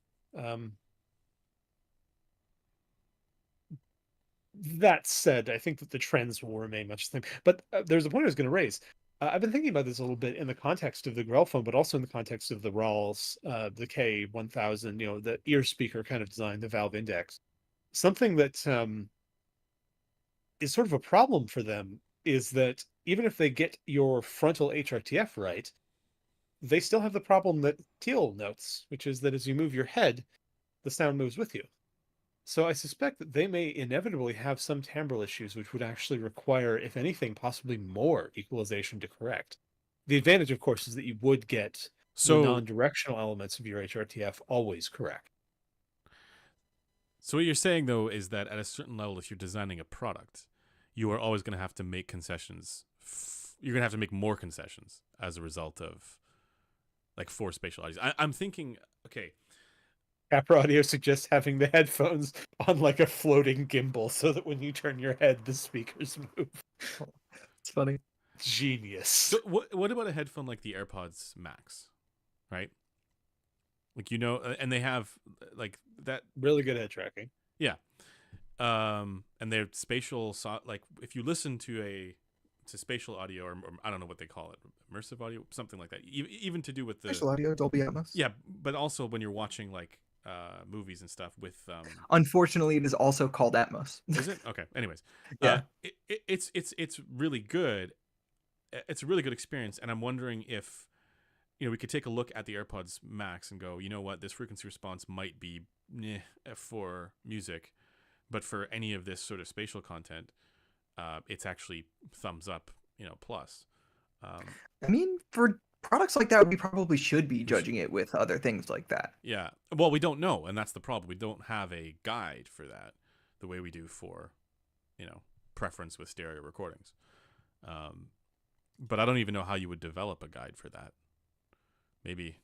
That said, I think that the trends will remain much the same. But there's a point I was going to raise. I've been thinking about this a little bit in the context of the Grellphone, but also in the context of the Rawls, the K1000, the ear speaker kind of design, the valve index. something that is sort of a problem for them is that even if they get your frontal HRTF right, they still have the problem that Teal notes, which is that as you move your head, the sound moves with you. So I suspect that they may inevitably have some timbral issues, which would actually require, if anything, possibly more equalization to correct. The advantage, of course, is that you would get the So non-directional elements of your HRTF always correct. So what you're saying though is that at a certain level, if you're designing a product, you are always going to have to make concessions. You're going to have to make more concessions as a result of like for spatial audio. I'm thinking, okay, Capra Audio suggests having the headphones on like a floating gimbal so that when you turn your head, the speakers move. It's funny. Genius. so what about a headphone like the AirPods Max, right? Like and they have like that Really good head tracking. yeah, and they're spatial. Like if you listen to spatial audio or I don't know what they call it, immersive audio, something like that. Even to do with the Spatial audio, Dolby Atmos. yeah, but also when you're watching like movies and stuff with Unfortunately, it is also called Atmos. is it okay? Anyways, Yeah. it's really good. It's a really good experience, and I'm wondering if we could take a look at the AirPods Max and go, you know what, this frequency response might be for music, but for any of this sort of spatial content, it's actually thumbs up, plus. I mean, for products like that, we probably should be judging it with other things like that. Yeah. Well, we don't know, and that's the problem. We don't have a guide for that the way we do for, preference with stereo recordings. But I don't even know how you would develop a guide for that. Maybe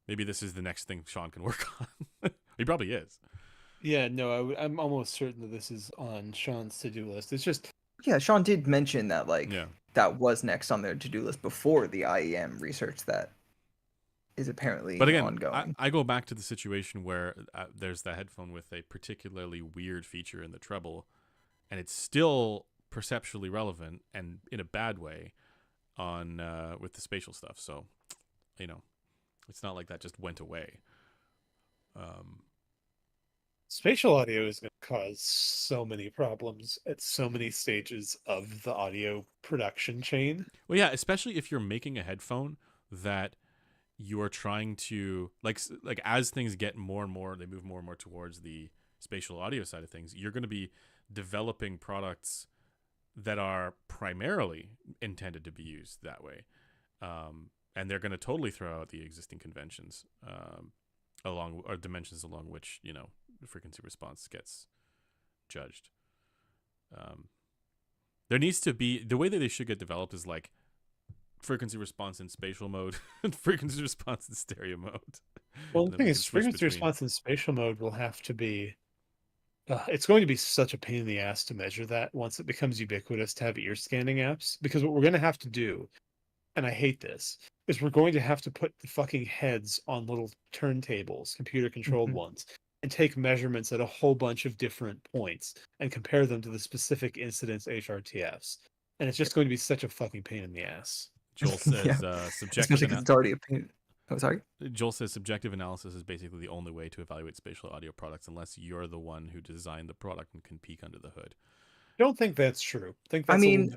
this is the next thing Sean can work on. He probably is. Yeah, no, I'm almost certain that this is on Sean's to-do list. It's just Yeah, Sean did mention that Yeah. that was next on their to-do list before the IEM research that is apparently But again, ongoing. I go back to the situation where there's the headphone with a particularly weird feature in the treble, and it's still perceptually relevant and in a bad way on with the spatial stuff. So, it's not like that just went away. spatial audio is going to cause so many problems at so many stages of the audio production chain. Well, yeah, especially if you're making a headphone that you are trying to like as things get more and more, they move more and more towards the spatial audio side of things. You're going to be developing products that are primarily intended to be used that way, and they're going to totally throw out the existing conventions along or dimensions along which frequency response gets judged. There needs to be the way that they should get developed is like frequency response in spatial mode and frequency response in stereo mode. Well, the thing is, frequency response in spatial mode will have to be it's going to be such a pain in the ass to measure that once it becomes ubiquitous to have ear scanning apps, because what we're going to have to do, and I hate this, is we're going to have to put the fucking heads on little turntables, computer controlled ones, and take measurements at a whole bunch of different points and compare them to the specific incidence HRTFs. And it's just going to be such a fucking pain in the ass. Joel says subjective. Especially because it's already a pain. Oh, sorry. Joel says subjective analysis is basically the only way to evaluate spatial audio products, unless you're the one who designed the product and can peek under the hood. I don't think that's true. I mean,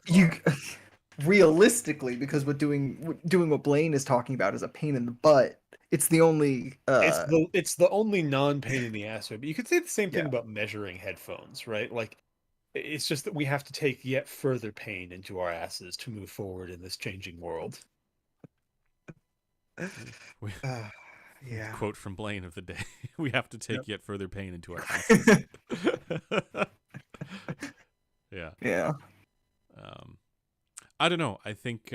realistically, because doing what Blaine is talking about is a pain in the butt. It's the only. It's the only non-pain in the ass way. But you could say the same thing about measuring headphones, right? Like, it's just that we have to take yet further pain into our asses to move forward in this changing world. Yeah. Quote from Blaine of the day: "We have to take yet further pain into our asses." Yeah. Yeah. I don't know. I think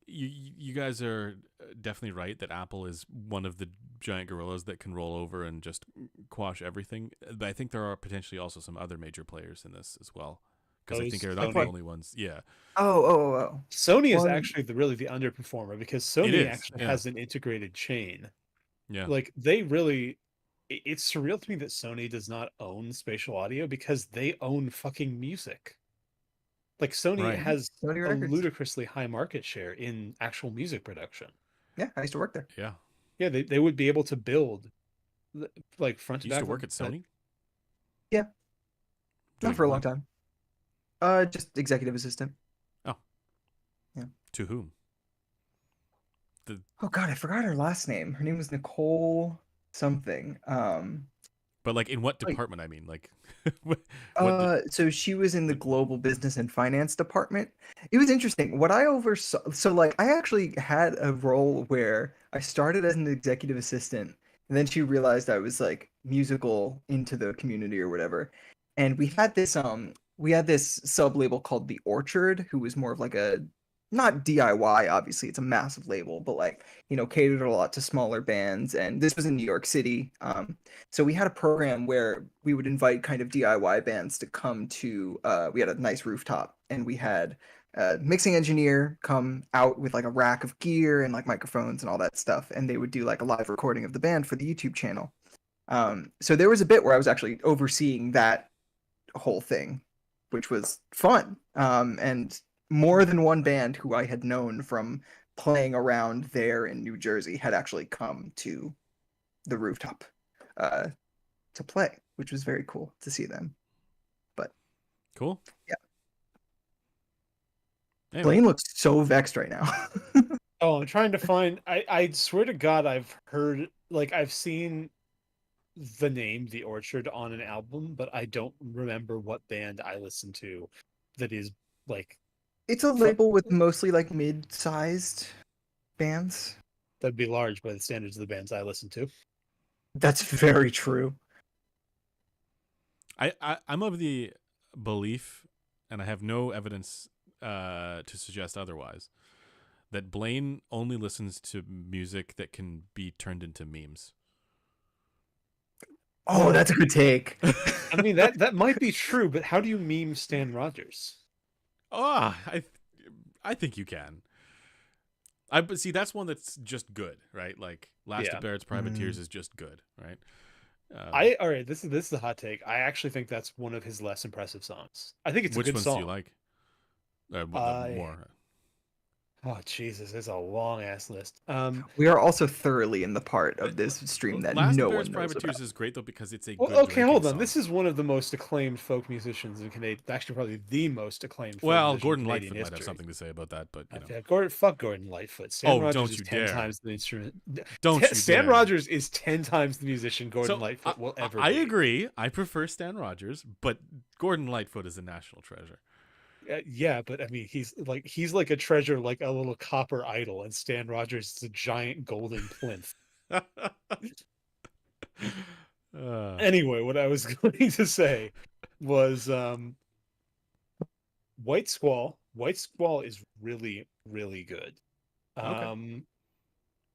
you guys are definitely right that Apple is one of the giant gorillas that can roll over and just quash everything. But I think there are potentially also some other major players in this as well, because I think they're not the only ones. Yeah. Oh. Sony is actually the underperformer, because Sony actually has an integrated chain. Yeah. Like, they really, it's surreal to me that Sony does not own spatial audio, because they own fucking music. Like, Sony has a ludicrously high market share in actual music production. Yeah, I used to work there. Yeah. Yeah, they would be able to build like front to You used back. to work at Sony? Yeah. Doing Not for a long what? time. Just executive assistant. Oh. Yeah. To whom? Oh God, I forgot her last name. Her name was Nicole something. But like in what Like, department? I mean, like what so she was in the what global business and finance department. It was interesting. What I oversaw, so like I actually had a role where I started as an executive assistant, and then she realized I was like musical into the community or whatever. And we had this sub label called The Orchard, who was more of like a not DIY, obviously, it's a massive label, but like, catered a lot to smaller bands. And this was in New York City. So we had a program where we would invite kind of DIY bands to come to we had a nice rooftop, and we had a mixing engineer come out with like a rack of gear and like microphones and all that stuff, and they would do like a live recording of the band for the YouTube channel. So there was a bit where I was actually overseeing that whole thing, which was fun. And more than one band who I had known from playing around there in New Jersey had actually come to the rooftop uh, to play, which was very cool to see them. But cool. yeah. Anyway. Blaine looks so vexed right now. Oh, I'm trying to find. I swear to God, I've heard, like, I've seen the name The Orchard on an album, but I don't remember what band I listened to that is like. It's a label with mostly like mid-sized bands. That'd be large by the standards of the bands I listen to. That's very true. I'm of the belief, and I have no evidence to suggest otherwise, that Blaine only listens to music that can be turned into memes. Oh, that's a good take. I mean, that might be true, but how do you meme Stan Rogers? Oh, I think you can. But see, that's one that's just good, right? Like Last of Baird's Privateers is just good, right? All right. This is a hot take. I actually think that's one of his less impressive songs. I think it's a good song. Which ones do you like? More. Oh Jesus, it's a long ass list. We are also thoroughly in the part of this stream that Last no of one Baird's knows Privateers about. is great though because it's a well, good okay, hold on. song. This is one of the most acclaimed folk musicians in Canada. Actually, probably the most acclaimed. Well, folk Gordon Lightfoot might have something to say about that, but you know. Fuck Gordon Lightfoot. Stan Rogers don't is you 10 dare! times the instrument. Stan Rogers is 10 times the musician Gordon Lightfoot will ever be. I agree. I prefer Stan Rogers, but Gordon Lightfoot is a national treasure. Yeah, but I mean, he's like a treasure, like a little copper idol, and Stan Rogers is a giant golden plinth. Anyway, what I was going to say was White Squall. White Squall is really, really good. Okay.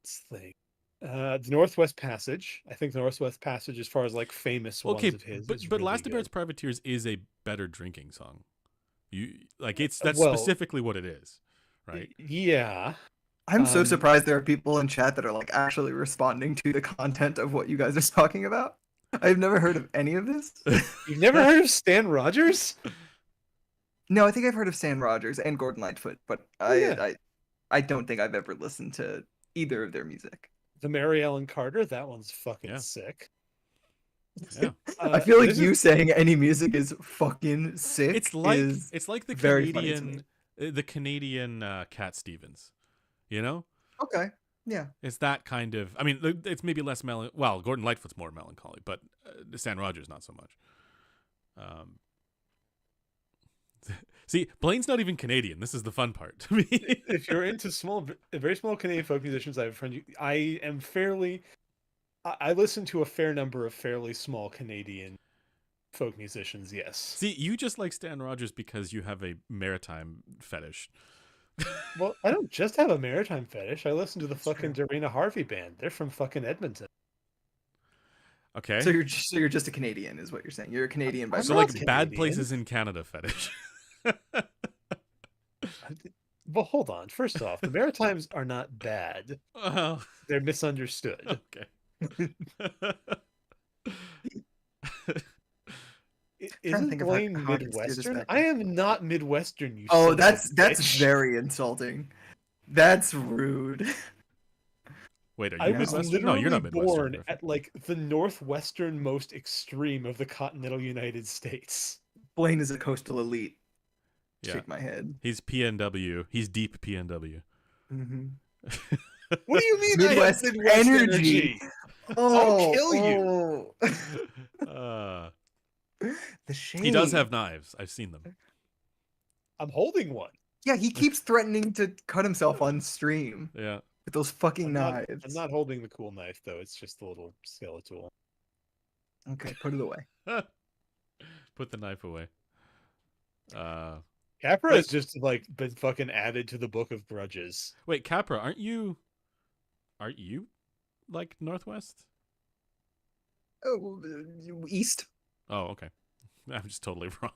Let's think. The Northwest Passage. I think the Northwest Passage, as far as like famous ones of his, but is but really Last of good. Baird's Privateers is a better drinking song. That's specifically what it is, right? Yeah. I'm so surprised there are people in chat that are like actually responding to the content of what you guys are talking about. I've never heard of any of this. You've never heard of Stan Rogers? No, I think I've heard of Stan Rogers and Gordon Lightfoot, but I don't think I've ever listened to either of their music. The Mary Ellen Carter, that one's fucking sick. Yeah. I feel like saying any music is fucking sick. It's like the Canadian Cat Stevens, you know? Okay. Yeah. It's that kind of. I mean, it's maybe less well, Gordon Lightfoot's more melancholy, but Stan Rogers not so much. See, Blaine's not even Canadian. This is the fun part to me. If you're into very small Canadian folk musicians, I have a friend. I listen to a fair number of fairly small Canadian folk musicians. Yes. See, you just like Stan Rogers because you have a maritime fetish. Well, I don't just have a maritime fetish. I listen to the fucking Darina Harvey band. They're from fucking Edmonton. Okay. So you're just a Canadian, is what you're saying. You're a Canadian by so like bad places in Canada fetish. Well, hold on. First off, the Maritimes are not bad. They're misunderstood. Okay. Isn't Blaine Midwestern? I am not Midwestern. You. That's very insulting. That's rude. Wait, are I you No. was Midwestern? No, you're literally not Midwestern. born Griffin. at like the northwesternmost extreme of the continental United States. Blaine is a coastal elite. Yeah. Shake my head. He's PNW. He's deep PNW. Mm-hmm. What do you mean Midwest I have Midwest energy. I'll kill you. uh, The shade. he does have knives. I've seen them. I'm holding one. Yeah, he keeps threatening to cut himself on stream Yeah. with those fucking I'm knives. not holding the cool knife though. It's just a little skeletal. Okay, put it away. Put the knife away. Capra But- has just like been fucking added to the book of grudges. Wait, Capra, aren't you like Northwest? Oh, east. Oh, okay. I'm just totally wrong.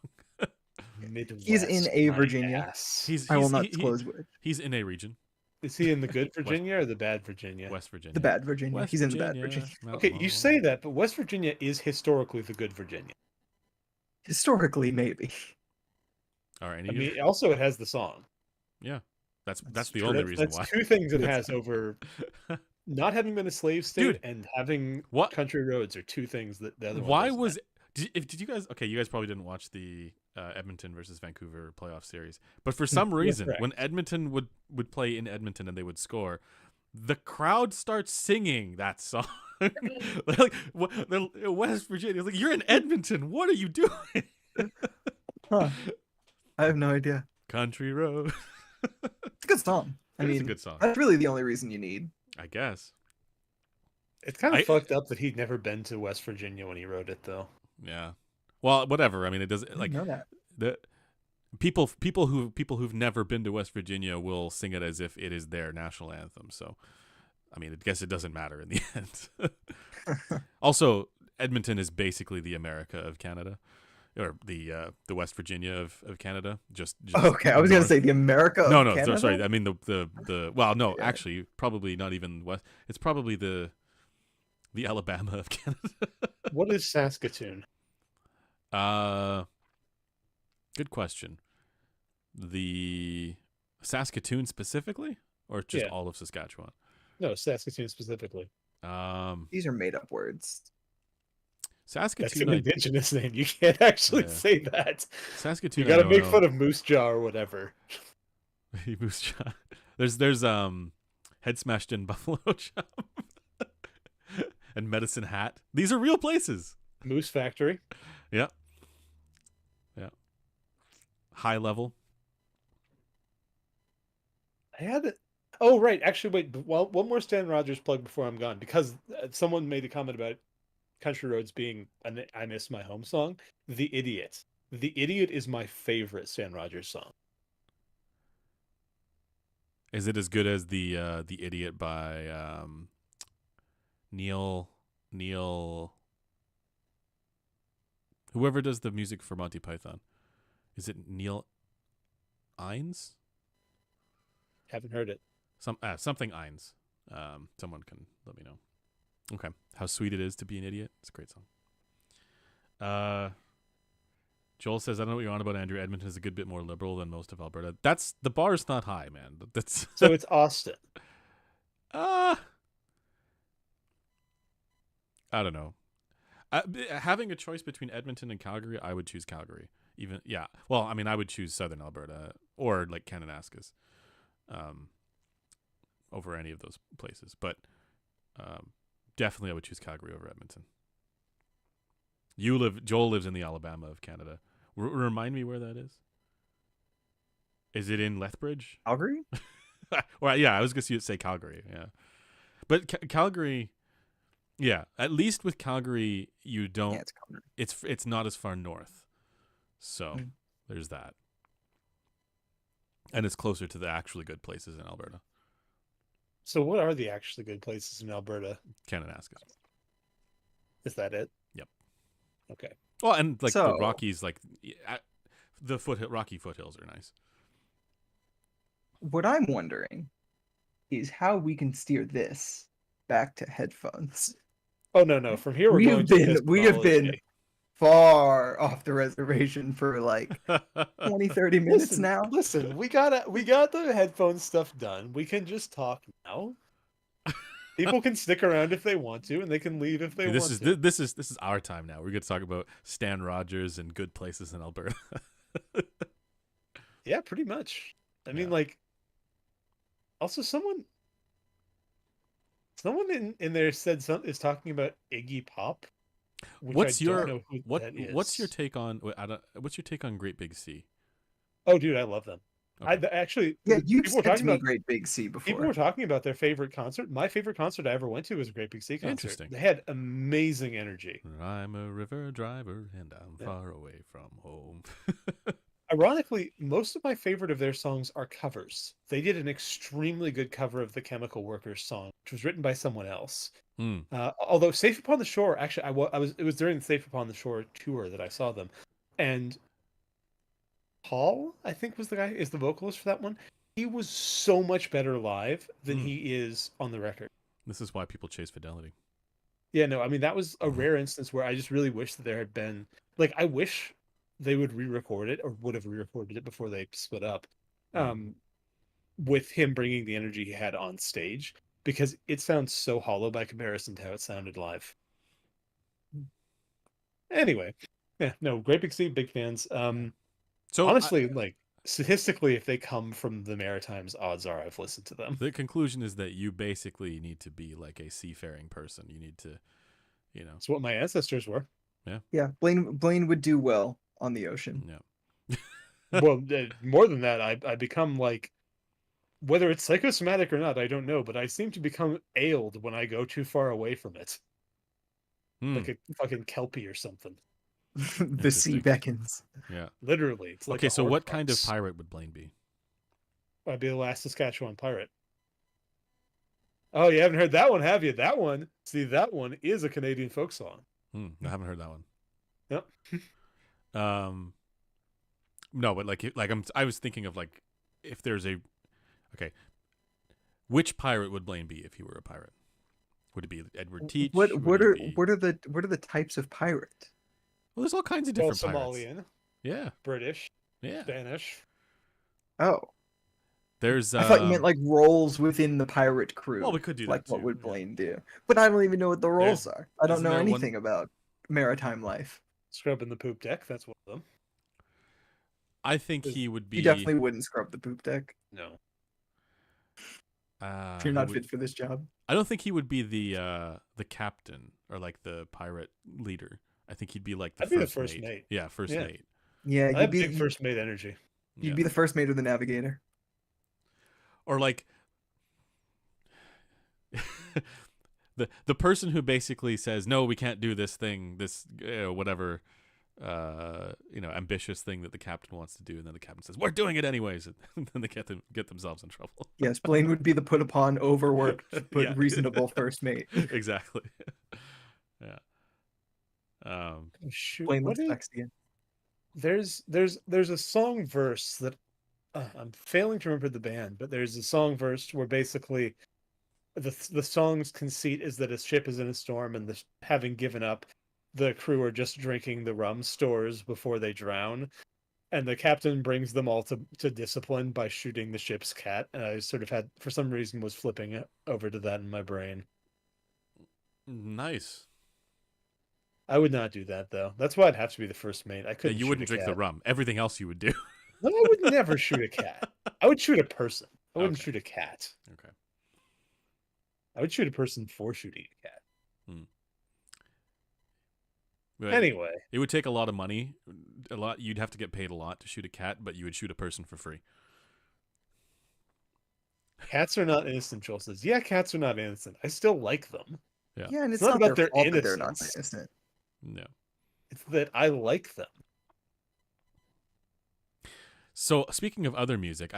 Midwest, He's in a my Virginia. ass. He's I will he's- not he- disclose which. He's in a region, Is he in the good Virginia or the bad Virginia? West Virginia. The bad Virginia. West He's in the bad Virginia. Mount Okay, you Laurel. say that, but West Virginia is historically the good Virginia. Historically, maybe. All right. I mean, also it has the song. that's that's the true. only That's, reason that's why. two things it has over not having been a slave state Dude, and having What? country roads are two things that the other one Why doesn't was have. did you guys? Okay, you guys probably didn't watch the Edmonton versus Vancouver playoff series, but for some reason, correct. when Edmonton would play in Edmonton and they would score, the crowd starts singing that song. Like West Virginia, like, you're in Edmonton. What are you doing? Huh. I have no idea. Country road. It's a good song. I It is mean, a good song, that's really the only reason you need. I guess. It's kind of I- fucked up that he'd never been to West Virginia when he wrote it, though. Yeah. Well, whatever. I mean, it doesn't I like didn't know that. the people who've never been to West Virginia will sing it as if it is their national anthem. So, I mean, I guess it doesn't matter in the end. Also, Edmonton is basically the America of Canada, or the West Virginia of Canada. Just Okay, I was gonna north. say the America. Of No, no, Canada? sorry. I mean the well, no, Yeah. actually, probably not even West. It's probably the Alabama of Canada. What is Saskatoon? Good question. The Saskatoon specifically, or just Yeah. all of Saskatchewan? No, Saskatoon specifically. These are made up words. That's Saskatoon. an indigenous name. You can't actually Yeah. say that. Saskatoon. You got to I make don't fun of Moose Jaw or whatever. know. Moose Jaw. There's Head Smashed In Buffalo Chop and Medicine Hat. These are real places. Moose Factory. Yeah. High Level. I had it. Oh, right. Actually, wait. Well, one more Stan Rogers plug before I'm gone, because someone made a comment about Country Roads being an I Miss My Home song. The Idiot. The Idiot is my favorite Stan Rogers song. Is it as good as the Idiot by Neil whoever does the music for Monty Python? Is it Neil Ines? Haven't heard it. Something Ines. Someone can let me know. Okay. How Sweet It Is to Be an Idiot. It's a great song. Joel says, I don't know what you're on about, Andrew. Edmonton is a good bit more liberal than most of Alberta. The bar's not high, man. That's So it's Austin. I don't know. Having a choice between Edmonton and Calgary, I would choose Calgary. Well, I mean, I would choose Southern Alberta or like Kananaskis, over any of those places. But definitely, I would choose Calgary over Edmonton. Joel lives in the Alabama of Canada. Remind me where that is. Is it in Lethbridge? Calgary? Or yeah, I was going to say Calgary. Yeah, but Calgary. Yeah, at least with Calgary, you don't. Yeah, it's Calgary. It's not as far north, so there's that, and it's closer to the actually good places in Alberta. So what are the actually good places in Alberta? Kananaskis. Is that it? Yep. Okay. Well, and like the So- Rockies, like the Rocky foothills are nice. What I'm wondering is how we can steer this back to headphones. Oh no! From here We we're have going to we have been epistemology. far off the reservation for like 20, 30 minutes Listen, now. Listen, we got the headphone stuff done. We can just talk now. People can stick around if they want to, and they can leave if they See, want to. this is our time now. We're going to talk about Stan Rogers and good places in Alberta. Yeah, pretty much. I mean, Yeah. like, also someone in there said is talking about Iggy Pop, which I don't know who that is. what's your take on what's your take on Great Big Sea? Oh, dude, I love them. Okay. Actually, Yeah, you've people were said to talking me about Great Big Sea people before. were talking about their favorite concert. My favorite concert I ever went to was a Great Big Sea concert. Interesting. They had amazing energy. I'm a river driver and I'm Yeah. far away from home. Ironically, most of my favorite of their songs are covers. They did an extremely good cover of the Chemical Workers song, which was written by someone else. Hmm. Although Safe Upon the Shore, actually, it was during the Safe Upon the Shore tour that I saw them, and Paul, I think is the vocalist for that one. He was so much better live than he is on the record. This is why people chase fidelity. Yeah, no, I mean that was a rare instance where I just really wish that there had been I wish they would re-record it or would have re-recorded it before they split up. With him bringing the energy he had on stage, because it sounds so hollow by comparison to how it sounded live. Anyway, yeah, no, Great Big Sea, big fans. So honestly, statistically, if they come from the Maritimes, odds are I've listened to them. the conclusion is that you basically need to be like a seafaring person. You need to, It's what my ancestors were. Yeah, Blaine would do well on the ocean. Yeah. Well, more than that, I become whether it's psychosomatic or not, I don't know, but I seem to become ailed when I go too far away from it. Like a fucking kelpie or something. The sea beckons. Yeah. Literally. It's like Okay, a so what kind of Horcrux. pirate would Blaine be? I'd be the last Saskatchewan pirate. Oh, you haven't heard that one, have you? That one is a Canadian folk song. I haven't heard that one. Yep. No, but I was thinking of if there's which pirate would Blaine be if he were a pirate? Would it be Edward Teach? What Would are it be- what are the types of pirate? Well, there's all kinds of Well, different pirates. Somalian, Yeah, British, yeah. Spanish. Oh, There's. I thought you meant roles within the pirate crew. Well, we could do that Like what too, would yeah. Blaine do? But I don't even know what the roles are. I don't isn't know there one- anything about maritime life. Scrubbing the poop deck, that's one of them. I think he would be. You definitely wouldn't scrub the poop deck. No. If he you're not would- fit for this job. I don't think he would be the captain or the pirate leader. I think he'd be the I'd first be the first mate. Yeah, first Yeah. mate. Yeah, I you'd have be big first mate energy. Yeah. you'd be the first mate or the navigator. Or the person who basically says no, we can't do this thing, this whatever ambitious thing that the captain wants to do, and then the captain says we're doing it anyways, and then they get themselves in trouble. Yes, Blaine would be the put upon, overworked, but Yeah. reasonable first mate. Exactly. Yeah. Oh, shoot. Blaine What looks is- sexy again. there's a song verse that I'm failing to remember the band, but there's a song verse where basically the song's conceit is that a ship is in a storm and having given up, the crew are just drinking the rum stores before they drown, and the captain brings them all to discipline by shooting the ship's cat. And I sort of had, for some reason, was flipping it over to that in my brain. Nice. I would not do that though. That's why I'd have to be the first mate. I Yeah, couldn't. you shoot wouldn't a drink the cat. rum. Everything else you would do. No, I would never shoot a cat. I would shoot a person. I wouldn't Okay. shoot a cat. Okay. I would shoot a person for shooting a cat. But Anyway, it would take a lot of money. You'd have to get paid a lot to shoot a cat, but you would shoot a person for free. cats are not innocent, Joel says. Yeah, cats are not innocent. I still like them. Yeah, and it's not not, about their their fault that they're not innocence. innocent. No. It's that I like them. So speaking of other music,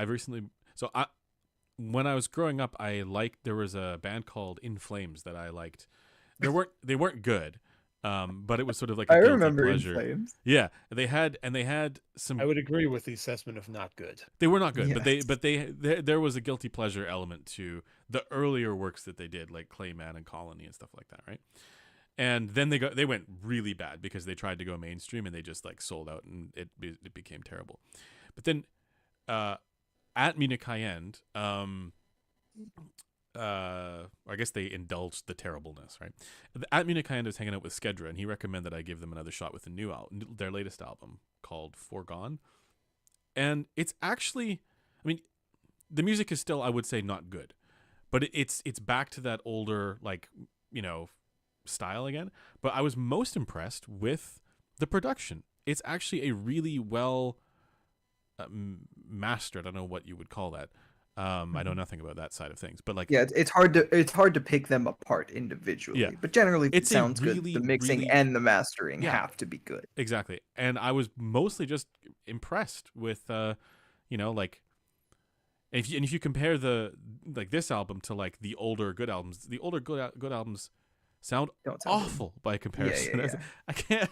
when I was growing up, there was a band called In Flames that I liked. They weren't good, but it was sort of like a I guilty remember In pleasure. Flames. Yeah, they had some. I would agree with the assessment of not good. They were not good, Yes. but there was a guilty pleasure element to the earlier works that they did, like Clayman and Colony and stuff like that, right? And then they went really bad because they tried to go mainstream and they just sold out and it became terrible. But then at Munich High End, I guess they indulged the terribleness, right? At Munich, I was hanging out with Skedra, and he recommended I give them another shot with the new album, their latest album called Foregone. And it's actually, I mean, the music is still, I would say, not good, but it's back to that older, like, style again. But I was most impressed with the production. It's actually a really well mastered. I don't know what you would call that. I know nothing about that side of things, but like, Yeah, it's hard to pick them apart individually. Yeah. But generally, it It's a sounds really, good. The mixing really- and the mastering Yeah. have to be good. exactly. And I was mostly just impressed with, like, if you compare this album to like the older good albums, the older good albums sound Don't sound good. awful by comparison. Yeah. I can't.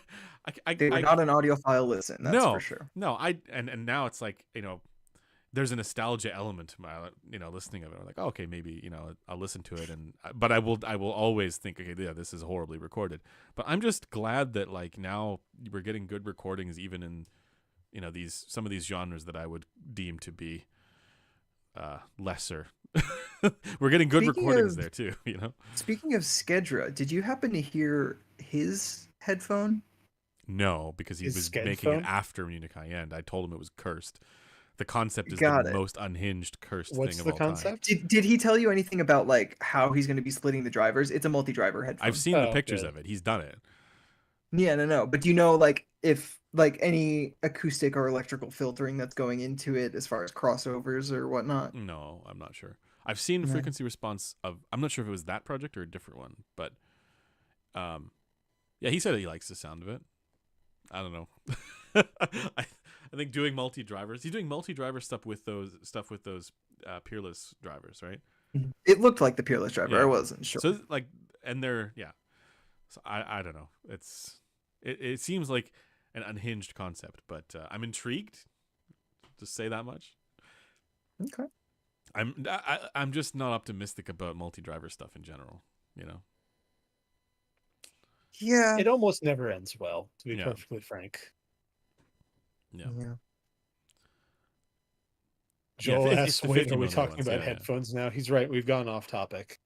They were not an audiophile listen. That's No. for sure. No, and now it's like, there's a nostalgia element to my listening of it. I'm like, oh, okay, maybe I'll listen to it, but I will always think, okay, yeah, this is horribly recorded. But I'm just glad that like now we're getting good recordings even in some of these genres that I would deem to be lesser. We're getting good Speaking recordings of- there too. Speaking of Skedra, did you happen to hear his headphone? No, because he His was Sked making phone? it after Munich High End. I told him it was cursed. The concept is Got the it. most unhinged, cursed What's thing of the all time. concept? Did he tell you anything about like how he's going to be splitting the drivers? It's a multi-driver headphone. I've seen the Oh, pictures good. of it. He's done it. Yeah, no. But do you know like if like any acoustic or electrical filtering that's going into it as far as crossovers or whatnot? No, I'm not sure. I've seen No. frequency response of. I'm not sure if it was that project or a different one, but yeah, he said he likes the sound of it. I don't know. I think doing multi-drivers. He's doing multi-driver stuff with those Peerless drivers, right? It looked like the Peerless driver. Yeah. I wasn't sure. So like, and they're So I don't know. It seems like an unhinged concept, but I'm intrigued. Just say that much. Okay. I'm just not optimistic about multi-driver stuff in general. Yeah. It almost never ends well, to be Yeah. perfectly frank. Yeah. Joel it's asks, the wait, 50 are we millimeter talking ones, about yeah. headphones now? He's right, we've gone off topic.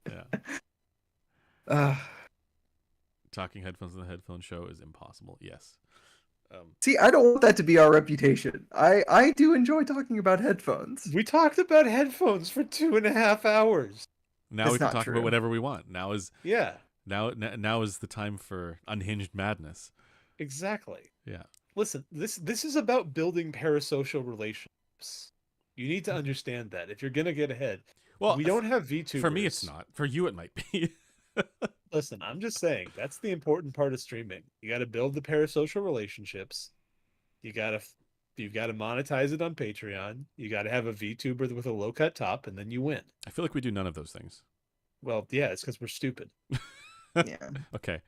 Yeah. Uh, Talking headphones on the headphone show is impossible. Yes. see, I don't want that to be our reputation. I do enjoy talking about headphones. We talked about headphones for 2.5 hours. Now It's we can not talk true. about whatever we want. Now is Yeah, the time for unhinged madness. exactly. Yeah. Listen, this is about building parasocial relationships. You need to understand that if you're gonna get ahead. Well, We don't have VTubers. for me it's not. For you it might be. Listen, I'm just saying that's the important part of streaming. You got to build the parasocial relationships. You've got to monetize it on Patreon. You got to have a VTuber with a low cut top, and then you win. I feel like we do none of those things. Well, yeah, it's because we're stupid. Yeah. Okay.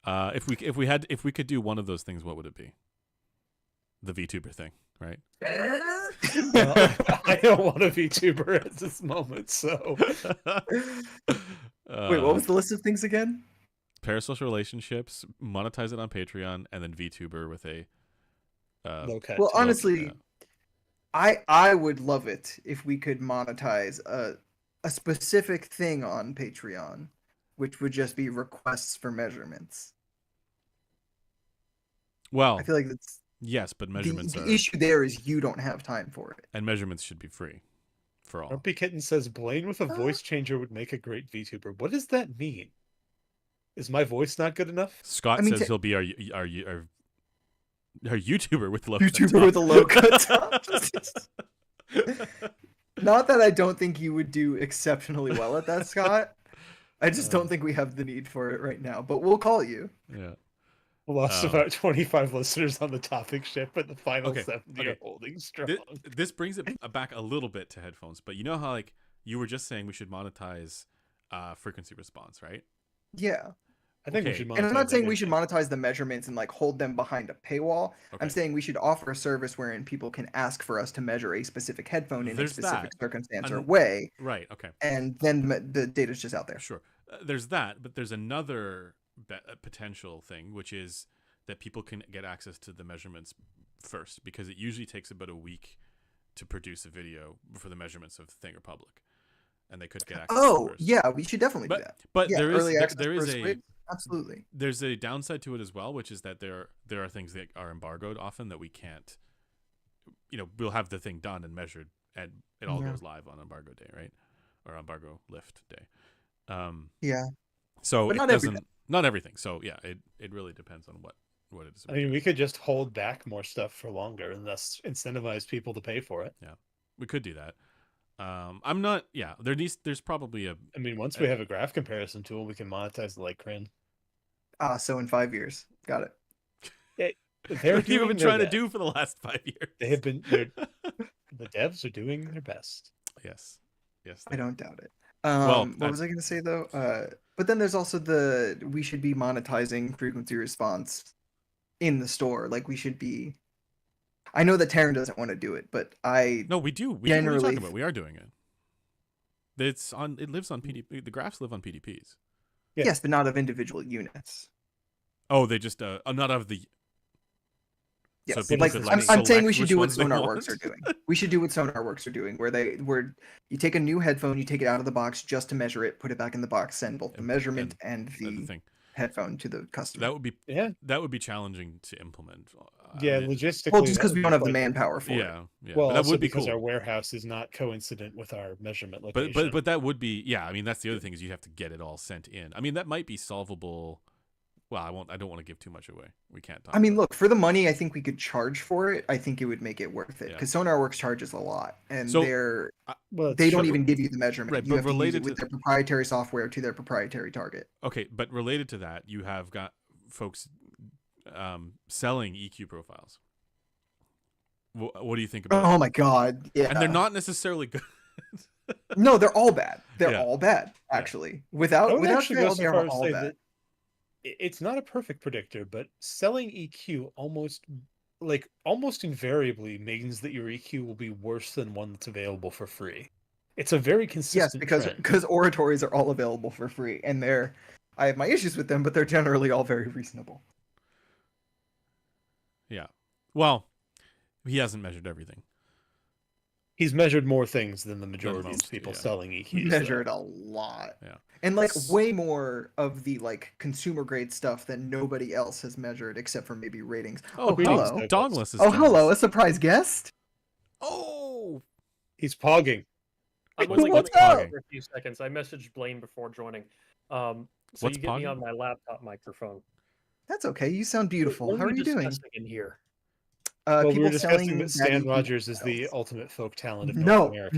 If we could do one of those things, what would it be? The VTuber thing, right? Well, I don't want a VTuber at this moment, so Wait, what was the list of things again? Parasocial relationships, monetize it on Patreon, and then VTuber with a low cut. Well, top. honestly, I would love it if we could monetize a specific thing on Patreon, which would just be requests for measurements. well, I feel like that's yes, but measurements the are issue there is you don't have time for it. and measurements should be free for all. Grumpy Kitten says Blaine with a voice changer would make a great VTuber. What does that mean? Is my voice not good enough? Scott I mean, says he'll be our YouTuber with low YouTuber with a low cut top. Not that I don't think you would do exceptionally well at that, Scott. I just don't think we have the need for it right now, but we'll call you. Yeah. Lost Oh. about 25 listeners on the topic ship, but the final Okay, 70 okay. are holding strong. This brings it back a little bit to headphones, but you know how like you were just saying we should monetize frequency response, right? Yeah. I think we Okay. should. And I'm monetize not saying we should everything. monetize the measurements and like hold them behind a paywall. Okay. I'm saying we should offer a service wherein people can ask for us to measure a specific headphone in There's a specific that. circumstance or And- way, Right. Okay. and then the data's just out there. Sure. There's that, but there's another potential thing, which is that people can get access to the measurements first, because it usually takes about a week to produce a video for the measurements of Thing Republic, and they could get access. Oh, first. yeah, we should definitely do that. But Yeah, there is early access there is for a Switch? Absolutely. there's a downside to it as well, which is that there are things that are embargoed often that we can't. We'll have the thing done and measured, and it all goes live on embargo day, right? Or embargo lift day. Yeah. So But it not doesn't everything. not everything. So yeah, it really depends on what it is. I mean, we could just hold back more stuff for longer and thus incentivize people to pay for it. Yeah, we could do that. I'm not. Yeah, there's probably a. I mean, once we have a graph comparison tool, we can monetize the like Crin. So in 5 years. Got it. They're What have you doing been their trying to best. do for the last 5 years? They have been. The devs are doing their best. Yes. I don't doubt it. Well, what was I going to say though? But then there's also we should be monetizing frequency response in the store. Like we should be. I know that Taryn doesn't want to do it, but No, we do. What are you generally talking about? We are doing it. It lives on PDP. The graphs live on PDPs. Yeah. Yes, but not of individual units. Oh, they just not of the. Yes, So people like could, I'm saying we select should which do what ones they SonarWorks are want. doing. We should do what SonarWorks are doing, where you take a new headphone, you take it out of the box just to measure it, put it back in the box, send both the measurement and the the thing. headphone to the customer. That would be challenging to implement. Yeah, logistically. Well, just because that we would don't be have the quite manpower for it. Yeah. Well, but that also would be because cool. our warehouse is not coincident with our measurement location. But that would be I mean, that's the other thing is you have to get it all sent in. I mean, that might be solvable. Well, I don't want to give too much away. We can't talk. I mean, look, for the money, I think we could charge for it. I think it would make it worth it Yeah. because SonarWorks charges a lot, and So, they don't even give you the measurement. Right, you but have to use related it with to- their proprietary software to their proprietary target. Okay, but related to that, you have got folks selling EQ profiles. What do you think about? Oh my god! Yeah, And they're not necessarily good. No, they're all bad. They're Yeah. all bad, actually. I Without would actually go fail, so they're far as to all say bad. that it's not a perfect predictor, but selling EQ almost invariably means that your EQ will be worse than one that's available for free. It's a very Yes, consistent trend. because oratories are all available for free, and I have my issues with them, but they're generally all very reasonable. Yeah. Well, he hasn't measured everything. He's measured more things than the majority most, of people yeah. selling EQs. Measured a lot. Yeah. And like way more of the like consumer grade stuff that nobody else has measured except for maybe ratings. Oh, greetings, hello. Doug. Dogless is. Oh, doing hello, this. a surprise guest. Oh. He's pogging. I'm What's only what's going up? for a few seconds. I messaged Blaine before joining. So What's you get me pogging? on my laptop microphone. That's okay. You sound beautiful. What How are we you doing? discussing in here? Well, we People were discussing selling that Stan daddy Rogers is the styles. ultimate folk talent of No, North America.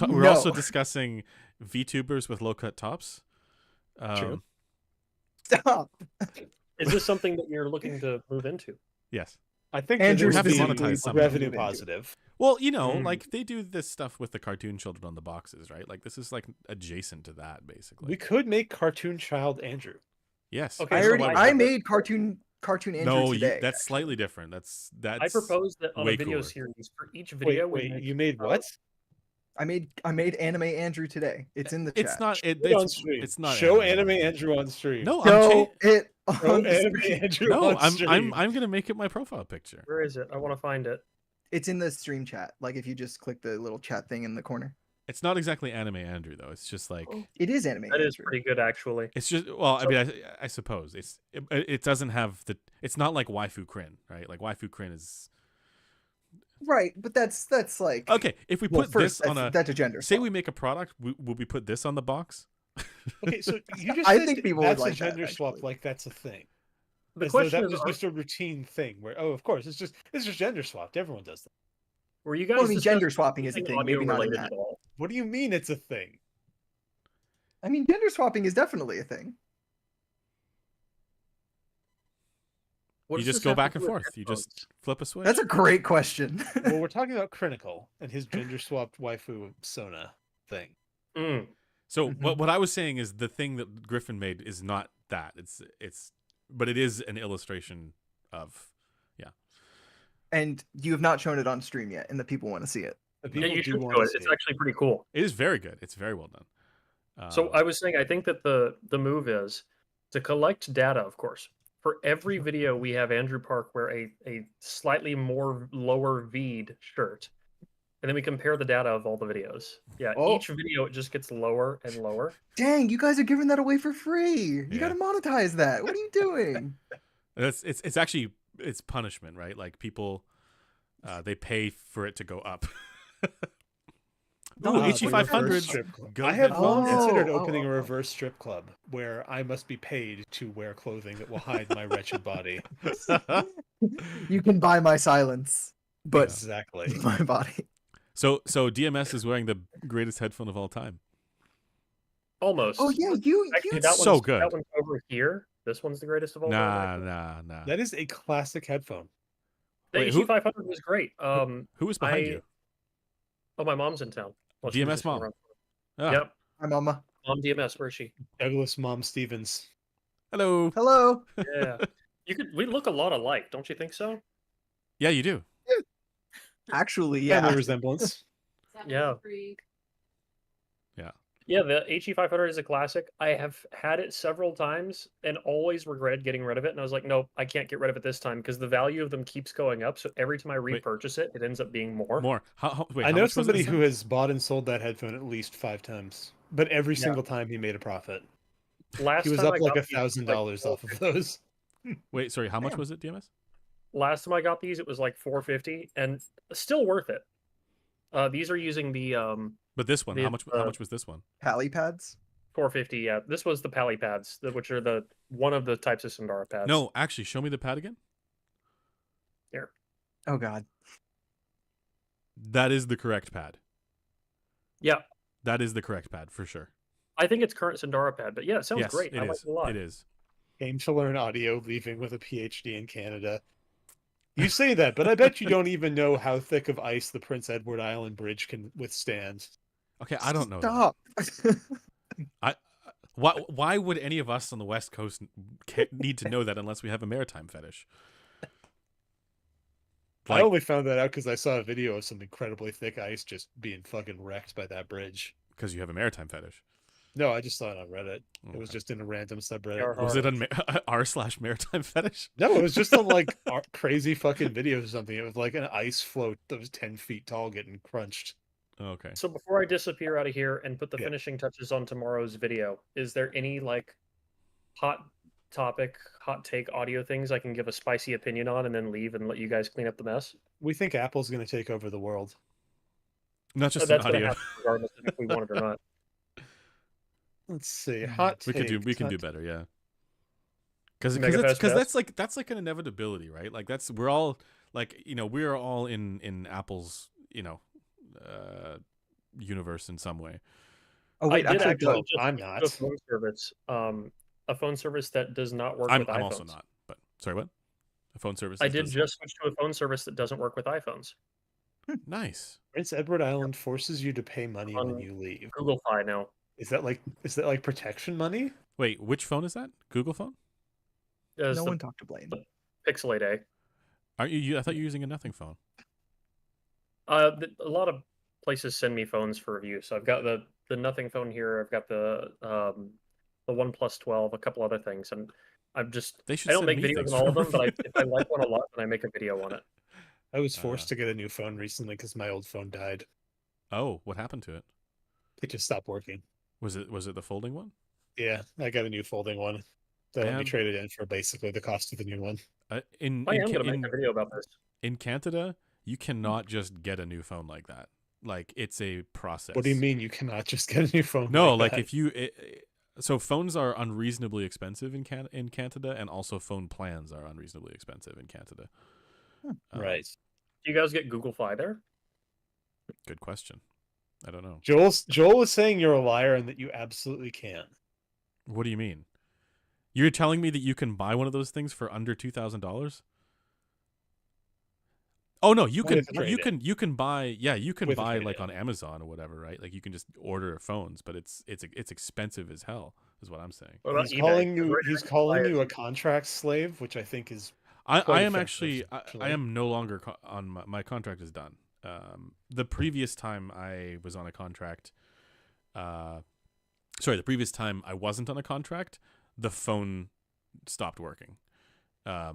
no. We're also discussing VTubers with low cut tops. True. Stop. Is this something that you're looking to move into? Yes. I think Andrew that have to it would monetize be some. revenue Move into it. positive. Well, Mm. like they do this stuff with the cartoon children on the boxes, right? Like this is like adjacent to that, basically. We could make cartoon child Andrew. Yes. Okay, I made cartoon Andrew No, today. that's slightly different. That's I propose that on way a video cooler. series for each video. Wait, we make, you made what? I made anime Andrew today. It's in the chat. It's not. Show it on It's, stream. it's not. Show anime Andrew on stream. No, Show it Show on the anime screen. Andrew no. on stream. I'm gonna make it my profile picture. Where is it? I want to find it. It's in the stream chat. Like if you just click the little chat thing in the corner. It's not exactly anime Andrew though. It's just like It is anime That is Andrew. pretty good, actually. it's just. Well, I So- mean, I suppose it doesn't have the. It's not like waifu Crin, right? Like waifu Crin is Right, but that's like okay. If we well, put first, this on that's a gender. say swap. we make a product, will we put this on the box? Okay, so you just I said think people would that's like a that, gender swap, actually. like that's a thing. The As though question that is, was just a routine thing where, of course, it's just gender swapped. Everyone does that. were you guys? Well, I mean, gender discussing swapping is a anything thing, maybe audio not in related that. at all? What do you mean it's a thing? I mean, gender swapping is definitely a thing. What You does just this go have to back do and with forth. You headphones? just flip a switch. That's a great question. Well, we're talking about Critical and his gender swapped waifu Sona thing. Mm. So Mhm. what I was saying is the thing that Griffin made is not that. But it is an illustration of. And you have not shown it on stream yet, and the people want to see it. The Yeah, people you do should want show to it. see It's it. actually pretty cool. It is very good. It's very well done. So I was saying, I think that the move is to collect data, of course. For every video, we have Andrew Park wear a slightly more lower V'd shirt. and then we compare the data of all the videos. Yeah, Oh. each video it just gets lower and lower. Dang, you guys are giving that away for free. You Yeah. gotta monetize that. What are you doing? It's actually it's punishment, right? Like people, they pay for it to go up. Ooh, Ah, HE the 500. reverse strip club. Go I have long Oh, considered oh, opening a oh. reverse strip club where I must be paid to wear clothing that will hide my wretched body. You can buy my silence, but Exactly. my body. So DMS is wearing the greatest headphone of all time. Almost. Oh yeah, you Actually, that So one's good. That one's over here. This one's the greatest of all time. Nah. That is a classic headphone. The Wait, who- HE500 was great. Who was behind you? Oh, my mom's in town. Well, she was DMS just going mom. around. Ah, Yep, Hi, Mama. Mom DMS. Where is she? Douglas Mom Stevens. Hello. Hello. Yeah, we look a lot alike, don't you think so? Yeah, you do. Actually, Family yeah. resemblance. Yeah. Yeah, the HE500 is a classic. I have had it several times and always regret getting rid of it. And I was like, no, I can't get rid of it this time because the value of them keeps going up. So every time I repurchase it, it ends up being more. More. Wait, I how know much was it somebody this who time? has bought and sold that headphone at least 5 times, but every Yeah. single time he made a profit. Last He was time up I like got these, it was $1,000 off of those. Wait, sorry. How much Damn. was it, DMS? last time I got these, it was like $450 and still worth it. These are using the But this one, The- how much was this one? Pally pads. 450. Yeah, this was the Pally pads, which are the one of the types of Sundara pads. No, actually, show me the pad again. Oh God. That is the correct pad. Yeah, That is the correct pad for sure. I think it's current Sundara pad, but yeah, it sounds Yes, great. it I like is. it a lot. It is. Came to learn audio, leaving with a PhD in Canada. You say that, but I bet you don't even know how thick of ice the Prince Edward Island Bridge can withstand. Okay, I don't know. Stop. Why would any of us on the West Coast need to know that unless we have a maritime fetish? I only found that out because I saw a video of some incredibly thick ice just being fucking wrecked by that bridge. Because you have a maritime fetish. No, I just saw it on Reddit. It was Okay. just in a random subreddit. Yar Was it on r/maritime fetish? No, it was just on like crazy fucking videos or something. It was like an ice float that was 10 feet tall getting crunched. Oh, okay. So before I disappear out of here and put the Yeah. finishing touches on tomorrow's video, is there any like hot topic, hot take audio things I can give a spicy opinion on and then leave and let you guys clean up the mess? We think Apple's going to take over the world. Not just That's an going to audio. happen regardless of if we want it or not. Let's see. Hot We take. can do better, yeah. Because Megafest that's like an inevitability, right? Like we're all like, we're all in Apple's, universe in some way. Oh wait, I did actually, actually Doug, just I'm switch not. to a phone service, a phone service that does not work I'm with iPhones. also not. But sorry, what? A phone service. I that did does- just switch to a phone service that doesn't work with iPhones. Nice. Prince Edward Island forces you to pay money when On you leave. Google Fi now. Is that like protection money? Wait, which phone is that? Google phone? As no the one talked to Blaine. Pixel 8A. Aren't you? I thought you were using a nothing phone. A lot of places send me phones for review. So I've got the Nothing phone here. I've got the OnePlus 12, a couple other things, and I'm just They should I don't send make me videos things on all of for them, but review. if I like one a lot, then I make a video on it. I was forced to get a new phone recently because my old phone died. Oh, what happened to it? It just stopped working. Was it the folding one? Yeah, I got a new folding one. That let me Damn. trade it in for basically the cost of the new one. In I in am Ca- going to in, make a video about this. in Canada, you cannot just get a new phone like that. Like it's a process. What do you mean you cannot just get a new phone? No, like that? if you so phones are unreasonably expensive in Canada, and also phone plans are unreasonably expensive in Canada. Right. Do you guys get Google Fi there? Good question. I don't know. Joel is saying you're a liar and that you absolutely can't. What do you mean? You're telling me that you can buy one of those things for under $2,000? Oh no, you can With trade-in. you can buy you can With a buy like trade-in. on Amazon or whatever, right? Like you can just order phones, but it's expensive as hell, is what I'm saying. What about He's eBay? calling you. Where He's do I calling buy you it? a contract slave, which I think is I quite am offensive, actually I actually. am no longer on my contract is done. The previous time I was on a contract, the previous time I wasn't on a contract, the phone stopped working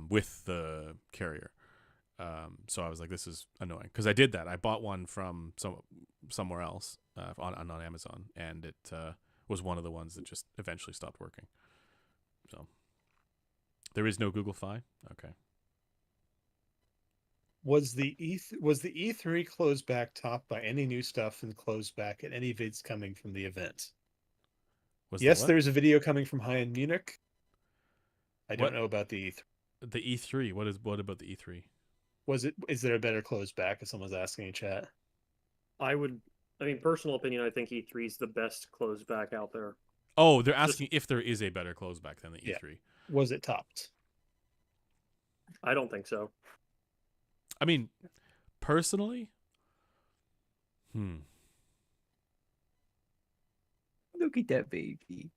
with the carrier. So I was like, this is annoying, because I did that. I bought one from somewhere else on Amazon, and it was one of the ones that just eventually stopped working. So there is no Google Fi. Okay. Was the E3 closed back topped by any new stuff and closed back at any vids coming from the event? Yes, there's a video coming from high-end Munich. I don't know about the E3. The E3. What about the E3? Is there a better closed back, if someone's asking in chat? Personal opinion, I think E3 is the best closed back out there. Oh, they're asking if there is a better closed back than the E3. Yeah. Was it topped? I don't think so. I mean, personally, Look at that baby.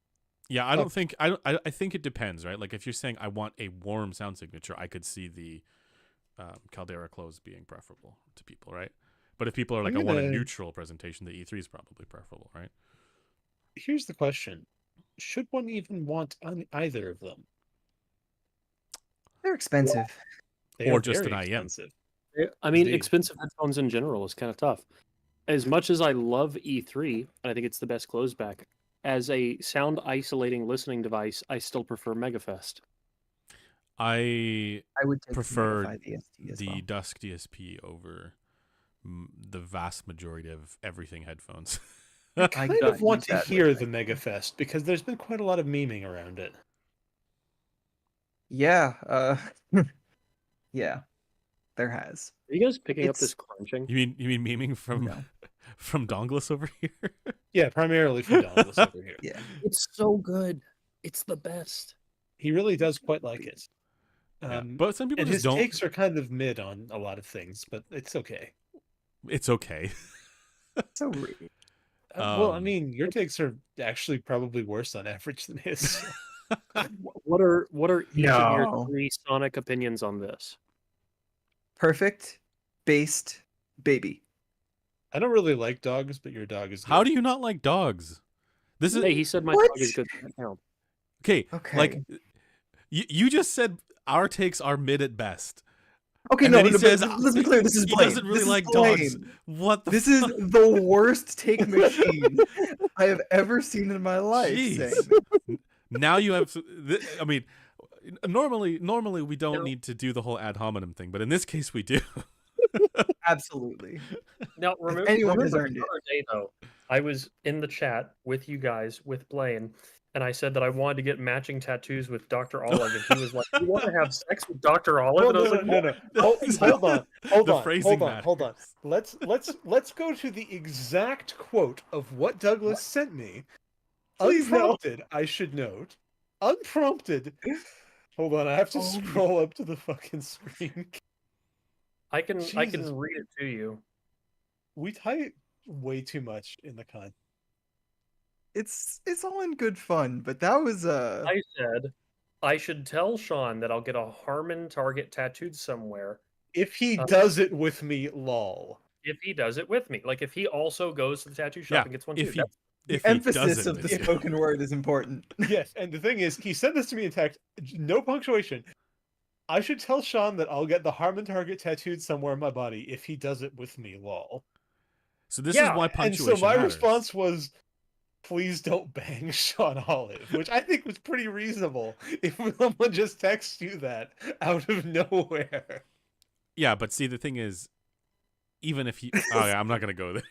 yeah, I don't think I think it depends, right? Like if you're saying I want a warm sound signature, I could see the Caldera close being preferable to people, right? But if people are like, I want a neutral presentation, the E3 is probably preferable, right? Here's the question: should one even want either of them? They're expensive. They Or are just very an IM. expensive. Indeed. Expensive headphones in general is kind of tough. As much as I love E3, and I think it's the best closed back, as a sound isolating listening device, I still prefer MegaFest. I I would prefer Magnify the ST as well. Dusk DSP over the vast majority of everything headphones. I kind got of want you to that hear way. the MegaFest because there's been quite a lot of memeing around it. Yeah. Yeah. There has. Are you guys picking up It's- this crunching? You mean memeing from No. from Dongless over here? Yeah, primarily from Donald's over here. Yeah. It's so good. It's the best. He really does quite like it. Yeah. But some people And just his don't. takes are kind of mid on a lot of things, but it's okay. It's okay. So rude. Well, I mean, your takes are actually probably worse on average than his. What are each of your No. 3 sonic opinions on this? Perfect. Based. Baby. I don't really like dogs, but your dog is good. How do you not like dogs? This is Hey, he said my What? dog is good. Does that count? okay. Okay. Like you just said, our takes are mid at best. Okay, And no, then he but says let's be clear. This is he Blaine. doesn't really This is like dogs. Blaine. What the? This is the worst take machine I have ever seen in my life. Jeez. Sam. Now you have. I mean, normally we don't No. need to do the whole ad hominem thing, but in this case we do. Absolutely. Now, remember, anyone has the earned it. other day, though, I was in the chat with you guys, with Blaine, and I said that I wanted to get matching tattoos with Dr. Olive, and he was like, "You want to have sex with Dr. Olive?" And I was like, no. Hold on. Let's go to the exact quote of what Douglas sent me. Please no. Unprompted, I should note. Unprompted. Hold on, I have to Oh. scroll up to the fucking screen. I can Jesus. read it to you. We type way too much in the con. It's all in good fun, but that was I said I should tell Sean that I'll get a Harman target tattooed somewhere If he does it with me, lol. if he does it with me. Like if he also goes to the tattoo shop Yeah, and gets one if too. he the if he emphasis doesn't of the with you. spoken word is important. Yes, and the thing is, he sent this to me in text, no punctuation. I should tell Sean that I'll get the Harman target tattooed somewhere on my body if he does it with me, lol. So this Yeah, is why and punctuation so my matters. response was, please don't bang Sean Olive, which I think was pretty reasonable if someone just texts you that out of nowhere. Yeah, but see, the thing is, even if he, oh yeah, I'm not gonna go there.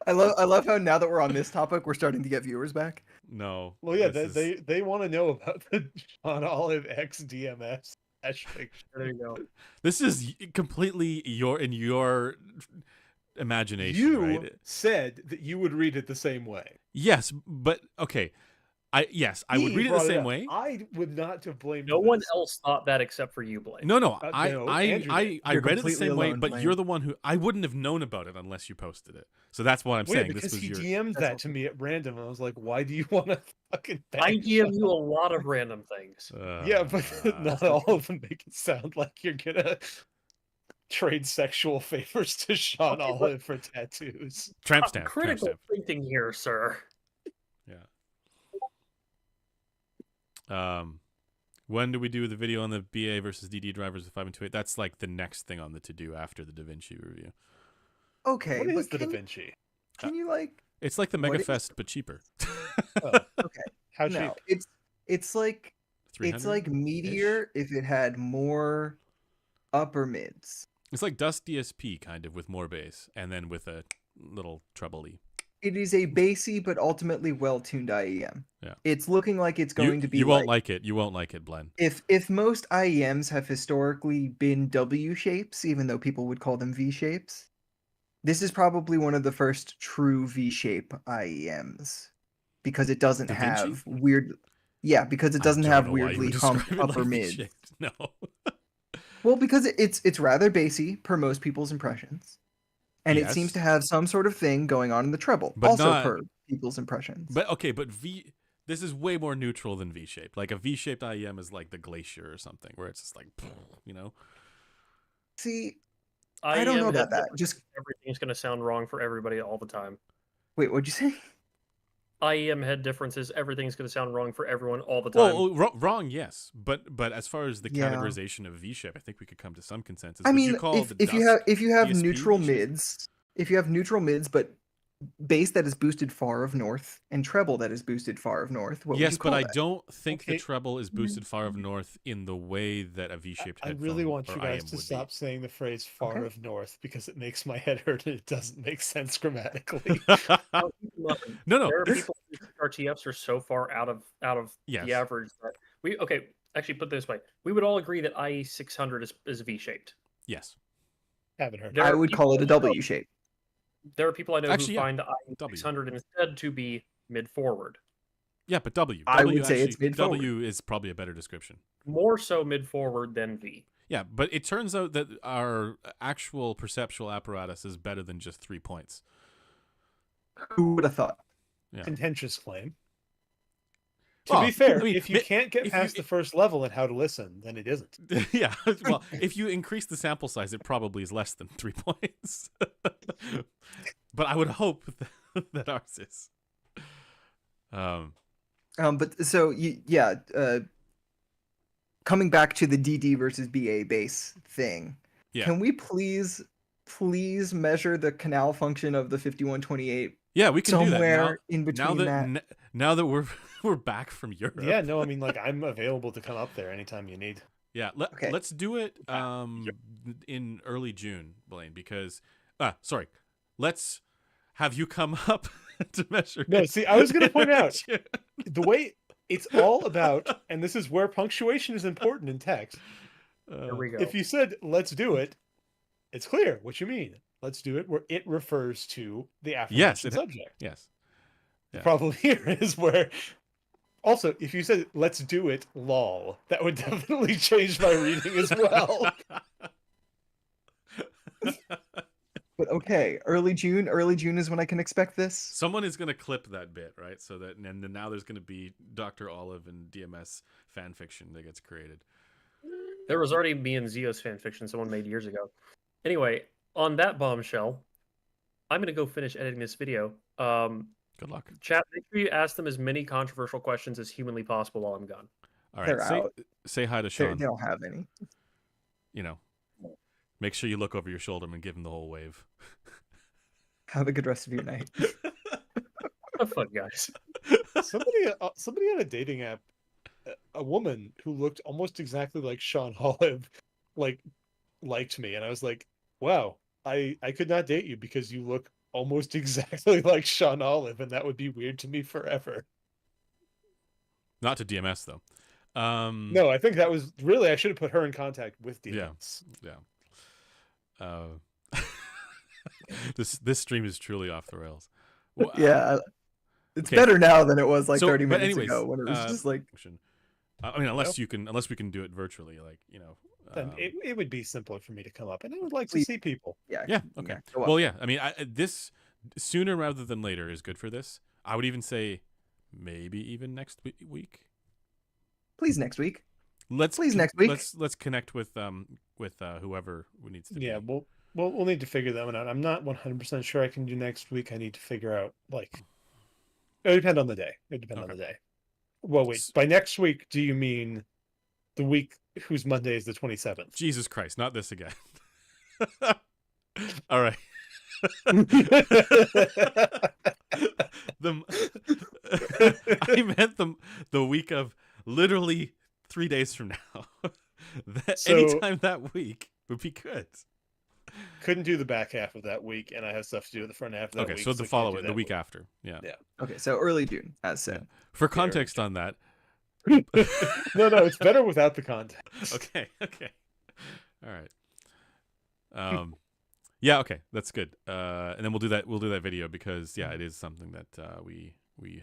I love how now that we're on this topic, we're starting to get viewers back. No. Well, yeah, this is- they want to know about the Sean Olive X DMS hashtag. There you go. This is completely your imagination, You right? said that you would read it the same way. Yes, but okay. I would He read it the brought same up. way. I would not have blamed No for one this. else thought that except for you, Blaine. No, no, I Andrew did. You're read it the completely same way, alone, but Blaine. you're the one who I wouldn't have known about it unless you posted it. So that's what I'm Wait, saying. because This was he your DM'd That's that all. to me at random, and I was like, "Why do you want to fucking?" I bang DM you a Sean?" lot of random things. Yeah, but not so all true. of them make it sound like you're gonna trade sexual favors to Sean Okay, Olive for tattoos. tramp stamp. Critical thinking here, sir. Yeah. When do we do the video on the BA versus DD drivers of 5 and 2.8? That's like the next thing on the to-do after the Da Vinci review. Okay, What but is the Da Vinci? can you like? It's like the What is- MegaFest, but cheaper. Oh, Okay, how no, cheap? it's like 300 -ish? Meteor if it had more upper mids. It's like Dust DSP kind of with more bass and then with a little treble-y. It is a bassy but ultimately well-tuned IEM. Yeah. It's looking like it's going to be. You won't like it. You won't like it, Blen. If most IEMs have historically been W shapes, even though people would call them V shapes, this is probably one of the first true V shape IEMs because it doesn't Da Vinci? have weird. Yeah, because it doesn't I don't have know why you would weirdly describe humped it upper like mids. V-shaped. No. Well, because it's rather bassy per most people's impressions, and it seems Yes. to have some sort of thing going on in the treble, But also not- per people's impressions. But okay, but this is way more neutral than V-shaped. Like a V-shaped IEM is like the Glacier or something, where it's just like, you know. See, I don't know IEM about that. headphones, Just everything's going to sound wrong for everybody all the time. wait, what'd you say? IEM head differences, everything's going to sound wrong for everyone all the time. Well, wrong, yes, but as far as the Yeah. categorization of V-shape, I think we could come to some consensus. I Would mean, you call the if you have DSP neutral V-shape? mids, if you have neutral mids, but bass that is boosted far of north and treble that is boosted far of north, what would Yes, you but call I that? don't think the Okay. treble is boosted far of north in the way that a V-shaped I headphone really want or you guys IM to would stop saying the phrase "far Okay. of north" because it makes my head hurt and it doesn't make sense grammatically. be. Now, keep in mind, No. there are people whose RTFs are so far out of Yes. the average that actually put it this way, we would all agree that IE 600 is V-shaped. Yes. Haven't heard. There I are would people call it a I know- W shape. There are people I know Actually, who yeah, find the IE W. 600 instead to be mid-forward. Yeah, but W. I W would say it's actually- mid-forward. W is probably a better description. More so mid-forward than V. Yeah, but it turns out that our actual perceptual apparatus is better than just 3 points. Who would have thought? Yeah. Contentious claim. To Well, be fair, I mean, if you can't get if past you- the first level and how to listen, then it isn't. Yeah, well, if you increase the sample size, it probably is less than 3 points. But I would hope that ours is. But so coming back to the DD versus BA bass thing, Yeah. can we please measure the canal function of the 5128 Yeah, we can do that somewhere in now between that? now that we're back from Europe. Yeah, no, I mean, like, I'm available to come up there anytime you need. Yeah, Okay. let's do it in early June, Blaine, because sorry. Let's have you come up to measure. No, it see, I was gonna point in out- June. The way it's all about, and this is where punctuation is important in text. There we go. If you said "let's do it," it's clear what you mean. Let's do it, where it refers to the aforementioned subject. Yes. The Yeah. problem here is where. Also, if you said "let's do it," lol, that would definitely change my reading as well. But okay, early June is when I can expect this. Someone is going to clip that bit, right? So that and then now there's going to be Dr. Olive and DMS fan fiction that gets created. There was already me and Zeos fanfiction someone made years ago. Anyway, on that bombshell, I'm going to go finish editing this video. Good luck. Chat, make sure you ask them as many controversial questions as humanly possible while I'm gone. All right. They're out. Say hi to They Sean. don't have any. You know, make sure you look over your shoulder and give him the whole wave. Have a good rest of your night. Have fun, guys. Somebody on a dating app, a woman who looked almost exactly like Sean Olive, liked me, and I was like, "Wow, I could not date you because you look almost exactly like Sean Olive, and that would be weird to me forever." Not to DMS though. No, I think that was really I should have put her in contact with DMS. Yeah. This stream is truly off the rails. Well, Yeah, it's okay. better now than it was like So, 30 but minutes anyways, ago when it was just like I mean, unless we can do it virtually, like Then it would be simpler for me to come up, and I would like to Please. see people. Yeah. Okay. go up. Well, yeah. I mean, this sooner rather than later is good for this. I would even say maybe even next week. Please next week. Let's next week. Let's connect with whoever needs to. Yeah, be. we'll need to figure that one out. I'm not 100% sure I can do next week. I need to figure out it would depend on the day. It would depend on the day. Well, wait. By next week, do you mean The week whose Monday is the 27th. Jesus Christ, not this again. All right. the I meant the week of literally 3 days from now. So- Anytime that week would be good. Couldn't do the back half of that week, and I have stuff to do at the front half of that Okay, week. so the can't follow do it, the that week after. Yeah. Yeah. Okay, so early June, as said. For context on that. No, it's better without the context. Okay. All right. Yeah, okay, that's good. And then we'll do that video because it is something that we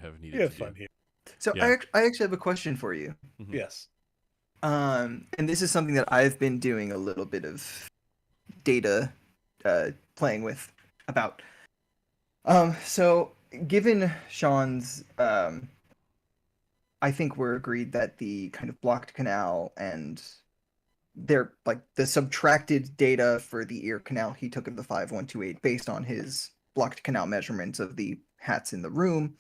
have needed Yeah, to fun do. here. So Yeah. I actually have a question for you. Mhm. Yes. And this is something that I've been doing a little bit of data playing with about. So given Sean's, I think we're agreed that the kind of blocked canal and they're like the subtracted data for the ear canal he took of the 5128 based on his blocked canal measurements of the hats in the room.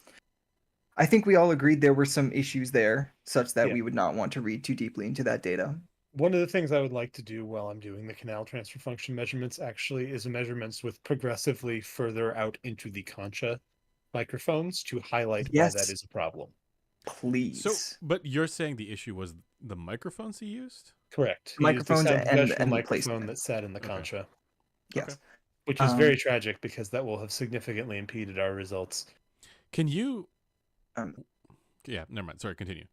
I think we all agreed there were some issues there such that Yeah. we would not want to read too deeply into that data. One of the things I would like to do while I'm doing the canal transfer function measurements actually is measurements with progressively further out into the concha microphones to highlight why Yes. that is a problem. Please. So, but you're saying the issue was the microphones he used? Correct. He used a Microphones sound and professional the microphone placement. that sat in the Okay. concha, Yes. Okay. which is very tragic because that will have significantly impeded our results. Can you Um, Yeah, never mind. Sorry, continue.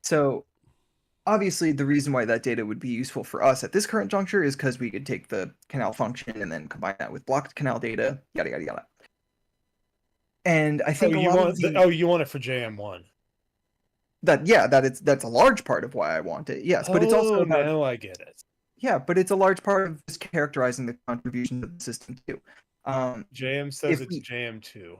So obviously the reason why that data would be useful for us at this current juncture is because we could take the canal function and then combine that with blocked canal data, yada yada yada. And I think you want you want it for JM1. that's a large part of why I want it. Yes, but it's also about now I get it. yeah, but it's a large part of just characterizing the contribution of the system too. JM says if it's we- JM2.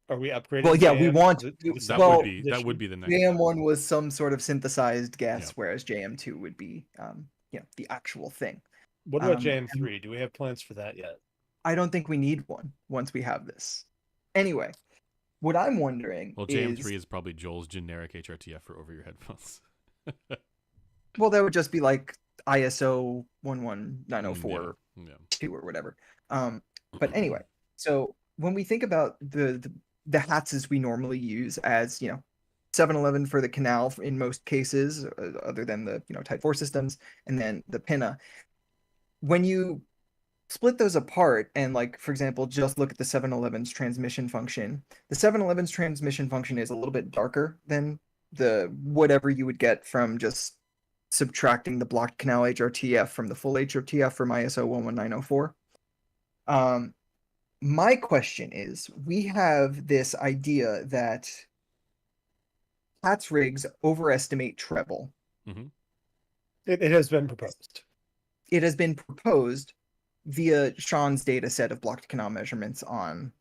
Are we upgrading? Well, yeah, we JM want- to the That Well, would be the next step. JM1 was some sort of synthesized guess, Yeah. whereas JM2 would be the actual thing. What about um, JM3? Do we have plans for that yet? I don't think we need one once we have this. Anyway, what I'm wondering Well, JM3 is probably Joel's generic HRTF for over your headphones. well, that would just be like ISO 11904 Yeah. 2 or whatever. But anyway, so when we think about the hats as we normally use as 711 for the canal in most cases, other than the Type 4 systems, and then the pinna, when you split those apart and, like, for example, just look at the 711's transmission function, the 711's transmission function is a little bit darker than the whatever you would get from just subtracting the blocked canal HRTF from the full HRTF from ISO 11904. My question is, we have this idea that Platts rigs overestimate treble. It has been proposed. It has been proposed via Sean's data set of blocked canal measurements on.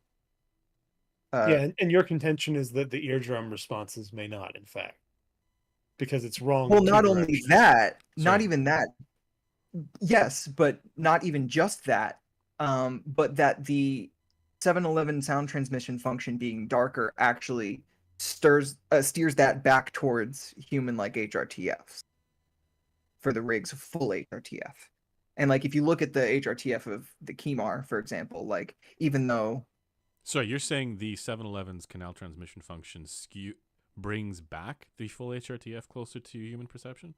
And your contention is that the eardrum responses may not, in fact, because it's wrong. Well, in two not only directions. that, not Sorry. even that. Yes, but not even just that. But that the 711 sound transmission function being darker actually steers that back towards human-like HRTFs for the rig's full HRTF. And like if you look at the HRTF of the Kimar, for example, like even though So you're saying the 711's canal transmission function brings back the full HRTF closer to human perception?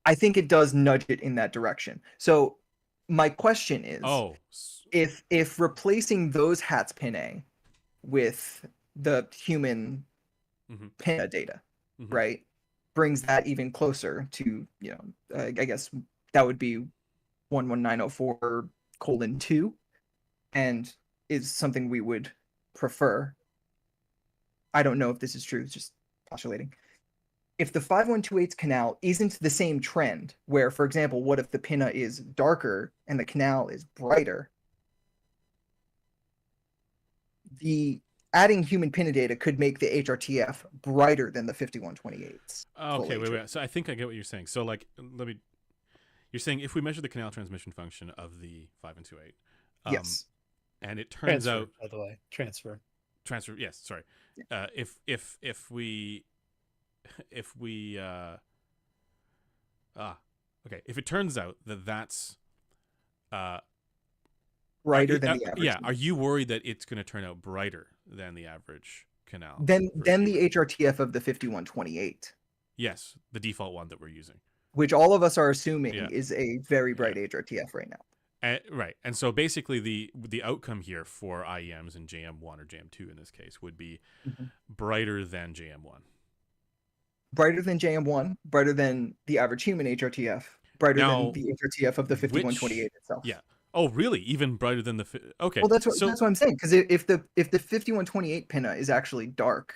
I think it does nudge it in that direction. So my question is, if replacing those hats pinna with the human pinna data, right, brings that even closer to, I guess that would be 11904:2, and is something we would prefer. I don't know if this is true, it's just postulating. If the 5128's canal isn't the same trend, where, for example, what if the pinna is darker and the canal is brighter? The adding human pinna data could make the HRTF brighter than the 5128's. Okay, wait. So I think I get what you're saying. So, like, you're saying if we measure the canal transmission function of the 5128, yes, and it turns Transfer, out, by the way, transfer. Yes, sorry. If we Okay. If it turns out that that's brighter than the average. yeah, are you worried that it's going to turn out brighter than the average canal? Then for the achievement? HRTF of the 5128, Yes, the default one that we're using. which all of us are assuming Yeah. is a very bright HRTF right now. Right. And so basically the outcome here for IEMs and JM1 or JM2 in this case would be brighter than JM1. Brighter than JM1, brighter than the average human HRTF, brighter Now, than the HRTF of the 5128 itself. Yeah. Oh, really? Even brighter than the okay. Well, that's what I'm saying, because if the 5128 pinna is actually dark,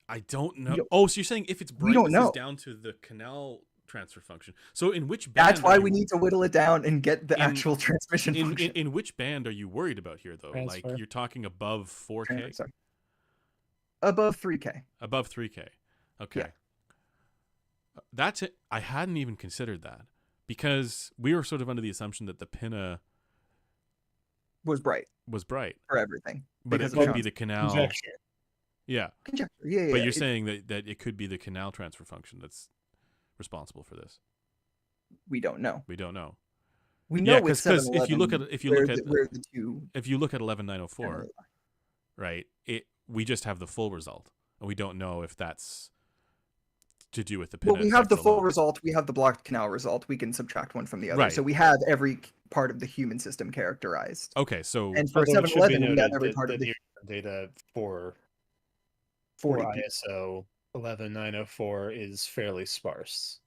I don't know. We don't- Oh, so you're saying if it's we bright, don't this know. is down to the canal transfer function. So in which band? that's why we need to whittle it down and get the actual transmission in function. in which band are you worried about here, though? Transfer. Like you're talking above 4K, Sorry. Above 3K. above 3K. Okay. Yeah. That's it. I hadn't even considered that because we were sort of under the assumption that the pinna Was bright was bright, for everything. but because it of could be Sean's the canal. Conjecture. Yeah. conjecture. Yeah. But you're saying that it could be the canal transfer function that's responsible for this. We don't know. We don't know. We know Yeah, with because if you look 7-Eleven where the two if you look at 11904, generally are. right? We just have the full result, and we don't know if that's to do with the pinna. Well, we have the effects full alone. result. We have the blocked canal result. We can subtract one from the other. Right. So we have every part of the human system characterized. Okay, so And for Although it should be 7-Eleven, we have noted every that part of the the data for 40. ISO 11904 is fairly sparse.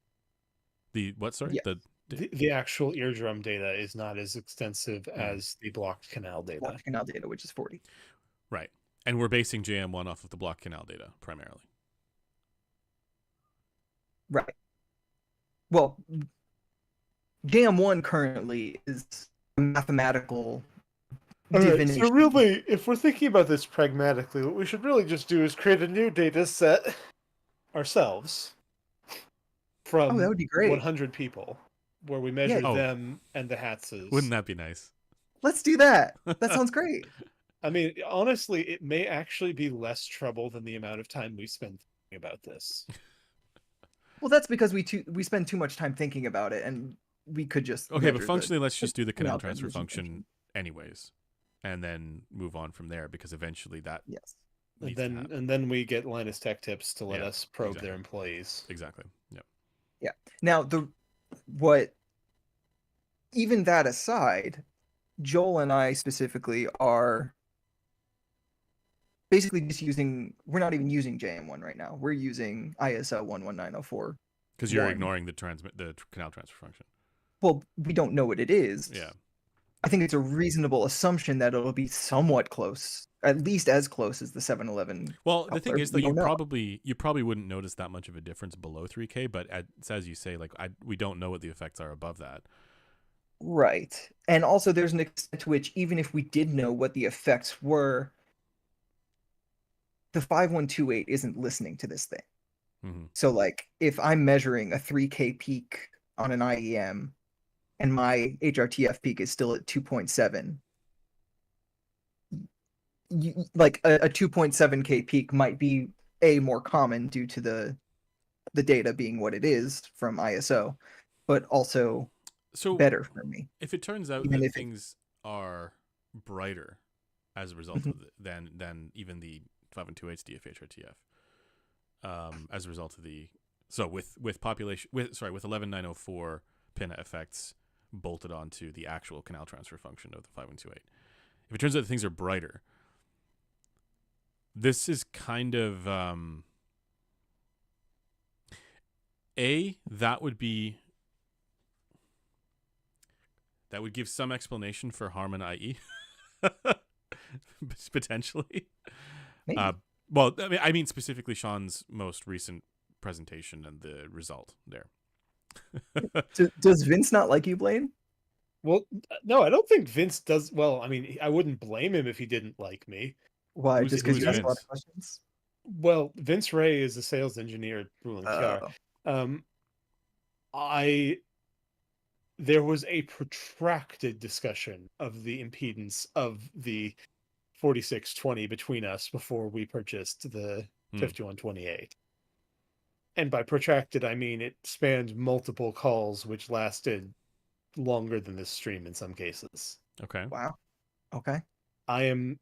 the what? Sorry, Yes. The actual eardrum data is not as extensive as the blocked canal data. Blocked canal data, which is 40. right, and we're basing JM1 off of the block canal data primarily. Right. Well, JM1 currently is a mathematical divination. So really, if we're thinking about this pragmatically, what we should really just do is create a new data set ourselves from that would be great. 100 people, where we measure Oh. them and the Hatses. Wouldn't that be nice? Let's do that. That sounds great. I mean, honestly, it may actually be less trouble than the amount of time we spend thinking about this. Well, that's because we spend too much time thinking about it, and we could just Okay, measure but the functionally, let's just do the canal canal transfer transmission function anyways, and then move on from there because eventually that Yes. And needs to happen. then we get Linus Tech Tips to let Yeah, us probe exactly. their employees. Exactly. Yep. Now, even that aside, Joel and I specifically are basically just we're not even using JM1 right now. We're using ISO 11904. Because you're One. ignoring the canal transfer function. Well, we don't know what it is. Yeah. I think it's a reasonable assumption that it'll be somewhat close, at least as close as the 7-Eleven. Well, the thing Coupler, is we that you don't know. probably wouldn't notice that much of a difference below 3K, but as you say, like we don't know what the effects are above that. Right. And also there's an extent to which even if we did know what the effects were, the 5128 isn't listening to this thing. Mm-hmm. So like if I'm measuring a 3K peak on an IEM and my HRTF peak is still at 2.7, like a 2.7K peak might be more common due to the data being what it is from ISO, but also So better for me. if it turns out Even that if it- things are brighter as a result of than even the 5128's DFH RTF, as a result of with 11904 pinna effects bolted onto the actual canal transfer function of the 5128. If it turns out that things are brighter, this is kind of that would give some explanation for Harman IE potentially. Maybe. Well, I mean specifically Sean's most recent presentation and the result there. Does Vince not like you, Blaine? Well, no, I don't think Vince does. Well, I mean, I wouldn't blame him if he didn't like me. Why? Who's- Just because who's you ask a lot Vince? of questions? Well, Vince Ray is a sales engineer at Brulin Oh. There was a protracted discussion of the impedance of the 4620 between us before we purchased the 5128. And by protracted, I mean it spanned multiple calls, which lasted longer than this stream in some cases. Okay. Wow. Okay. I am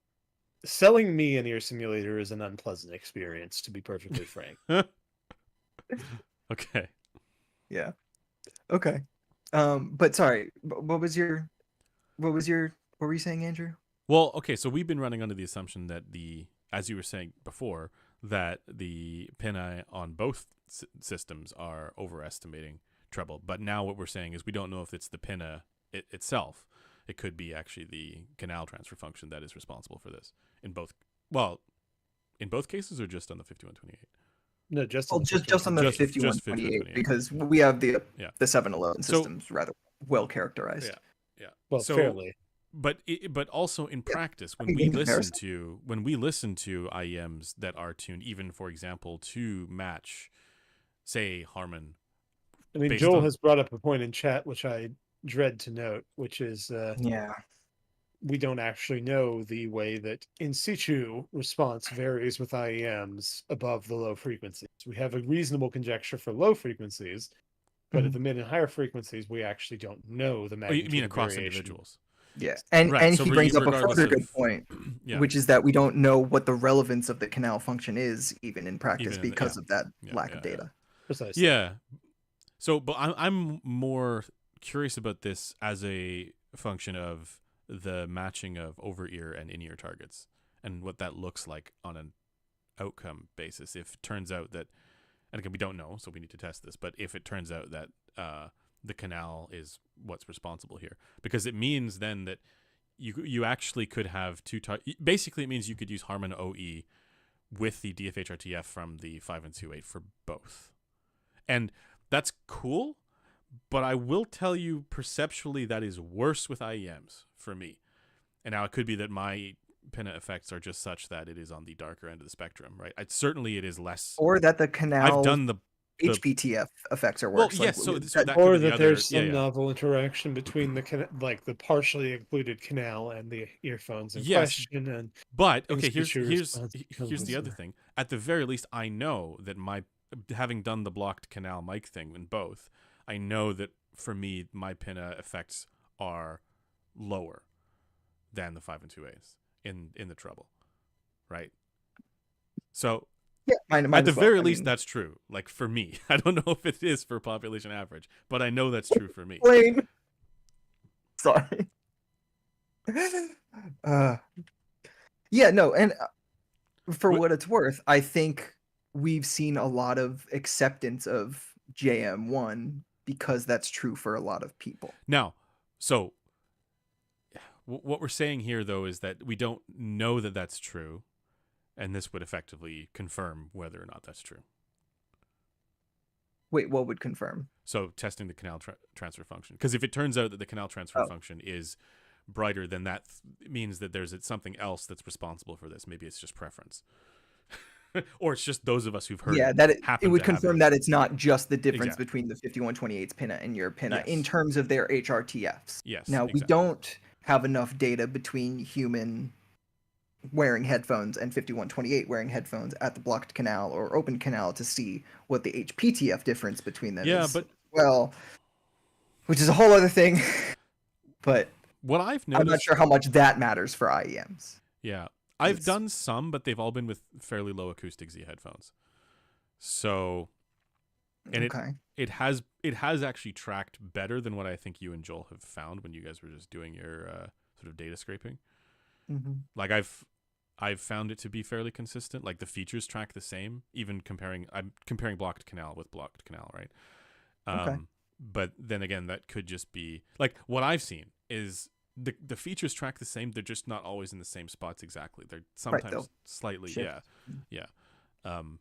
selling me an ear simulator is an unpleasant experience, to be perfectly frank. Okay. Yeah. Okay. But sorry, what were you saying, Andrew? Well, okay, so we've been running under the assumption that as you were saying before, that the pin-eye on both systems are overestimating treble. But now what we're saying is we don't know if it's the pin-eye itself. It could be actually the canal transfer function that is responsible for this in both cases, or just on the 5128. No, just Well, on the just on the Just 5128 5128. because we have the Yeah. the 711 So- systems rather well characterized. Yeah. Yeah. well, So- fairly. But also in practice, when mean, we in listen comparison. to IEMs that are tuned, even for example, to match, say, Harman. I mean, based Joel on- has brought up a point in chat which I dread to note, which is Yeah. we don't actually know the way that in situ response varies with IEMs above the low frequencies. We have a reasonable conjecture for low frequencies, but at the mid and higher frequencies, we actually don't know the Oh, magnitude. you mean of across variation. individuals? Yeah. And Right, and so he brings up a regardless further of- good point, Yeah. which is that we don't know what the relevance of the canal function is even in practice Even in the- because yeah. of that Yeah, lack yeah, of data. Precisely. Yeah. So, but I'm more curious about this as a function of the matching of over ear and in ear targets and what that looks like on an outcome basis. If it turns out that, and again, we don't know, so we need to test this, but if it turns out that the canal is what's responsible here, because it means then that you actually could have basically it means you could use Harman OE with the DFH-RTF from the 5128 for both. And that's cool, but I will tell you perceptually that is worse with IEMs for me. And now it could be that my pinna effects are just such that it is on the darker end of the spectrum, right? Certainly it is less. Or that the canal I've done the HPTF effects are well, worse. yes. So that could Or be the that other. there's Yeah, some yeah. novel interaction between the partially included canal and the earphones in Yes. question. And But in okay, here's situ here's response here's the other comes, thing. At the very least, I know that having done the blocked canal mic thing in both, I know that for me my pinna effects are lower than the 5 and 2/8 in the treble, right? So Yeah, mine at the as well. very I least, mean, that's true. Like for me, I don't know if it is for population average, but I know that's true for me. plain. Sorry. Yeah, no, and for What- what it's worth, I think we've seen a lot of acceptance of JM1 because that's true for a lot of people. Now, so what we're saying here, though, is that we don't know that that's true, and this would effectively confirm whether or not that's true. Wait, what would confirm? So testing the canal transfer function, because if it turns out that the canal transfer Oh. function is brighter, then that means that there's something else that's responsible for this. Maybe it's just preference, or it's just those of us who've heard. Yeah, that it happen would to have confirm it. that it's not just the difference Exactly. between the 5128's pinna and your pinna in Yes. terms of their HRTFs. Yes. Now, we exactly. don't have enough data between human wearing headphones and 5128 wearing headphones at the blocked canal or open canal to see what the HPTF difference between them Yeah, is. but Well, which is a whole other thing. But what I've noticed, I'm not sure how much that matters for IEMs. Yeah, I've It's- done some, but they've all been with fairly low acoustic Z headphones. So, and Okay. it has actually tracked better than what I think you and Joel have found when you guys were just doing your sort of data scraping. Mhm. Like I've found it to be fairly consistent. Like the features track the same, even I'm comparing blocked canal with blocked canal, right? Okay. But then again, that could just be like what I've seen is the features track the same. They're just not always in the same spots exactly. They're sometimes they'll slightly, shift. yeah. Mm.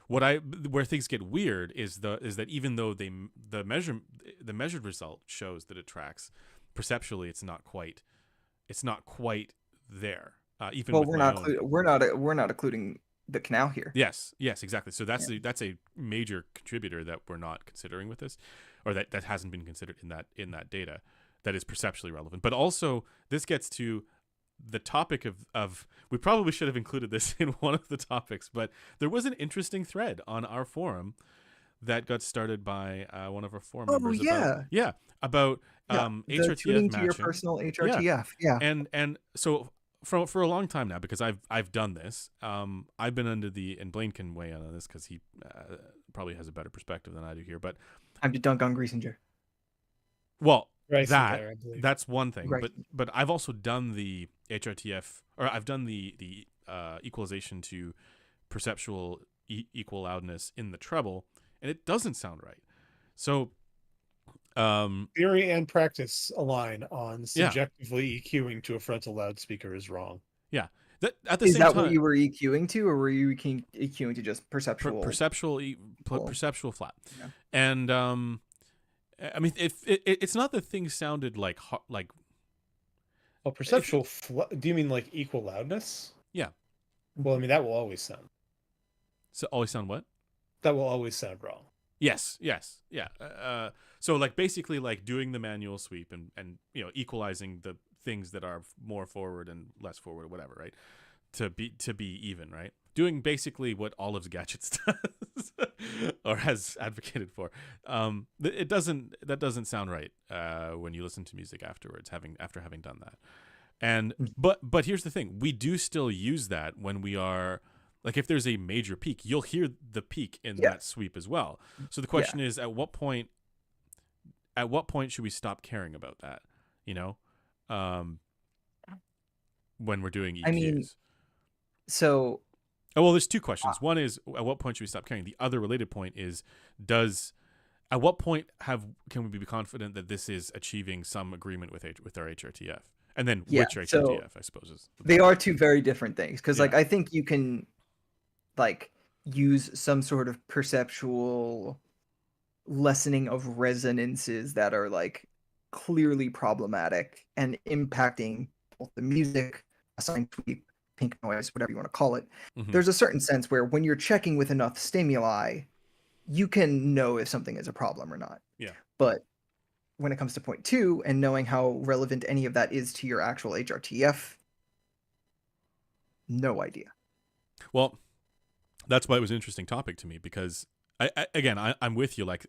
Where things get weird is that even though the measured result shows that it tracks, perceptually it's not quite there. Even Well, with we're my not own. we're not including the canal here. Yes, exactly. So that's a major contributor that we're not considering with this, or that hasn't been considered in that data that is perceptually relevant. But also this gets to the topic of we probably should have included this in one of the topics, but there was an interesting thread on our forum that got started by one of our forum Oh members yeah, about yeah. The HRTF tuning to your matching. personal Yeah. HRTF. Yeah. And so for a long time now, because I've done this, I've been under the, and Blaine can weigh in on this because he probably has a better perspective than I do here, but Time to dunk on Griesinger. well, Rice in that there, I believe. that's one thing, Right. but I've also done the HRTF, or I've done the equalization to perceptual equal loudness in the treble, and it doesn't sound right. So Theory and practice align on Yeah. subjectively EQing to a frontal loudspeaker is wrong. that at the Is same that time, what you were EQing to, or were you EQing to just perceptual? perceptual Cool. perceptual flat, Yeah. and I mean, if it's not that things sounded like Well, perceptual. Do you mean like equal loudness? Yeah. Well, I mean that will always sound. so always sound what? That will always sound wrong. Yes, yeah. So like basically like doing the manual sweep and equalizing the things that are more forward and less forward or whatever, right? To be even, right? Doing basically what Olive's Gadgets does or has advocated for. That doesn't sound right when you listen to music afterwards, after having done that. And but here's the thing: we do still use that when we are. Like if there's a major peak, you'll hear the peak in that sweep as well. So the question is, at what point should we stop caring about that? When we're doing EQs. I mean, so there's two questions. One is, at what point should we stop caring? The other related point is, at what point can we be confident that this is achieving some agreement with our HRTF? And then which HRTF, I suppose, is they are two very different things. Because like I think you can like use some sort of perceptual lessening of resonances that are like clearly problematic and impacting both the music, assigned sweep, pink noise, whatever you want to call it. Mhm. There's a certain sense where when you're checking with enough stimuli, you can know if something is a problem or not. Yeah. But when it comes to point 2 and knowing how relevant any of that is to your actual HRTF, no idea. Well, that's why it was an interesting topic to me, because I'm with you. Like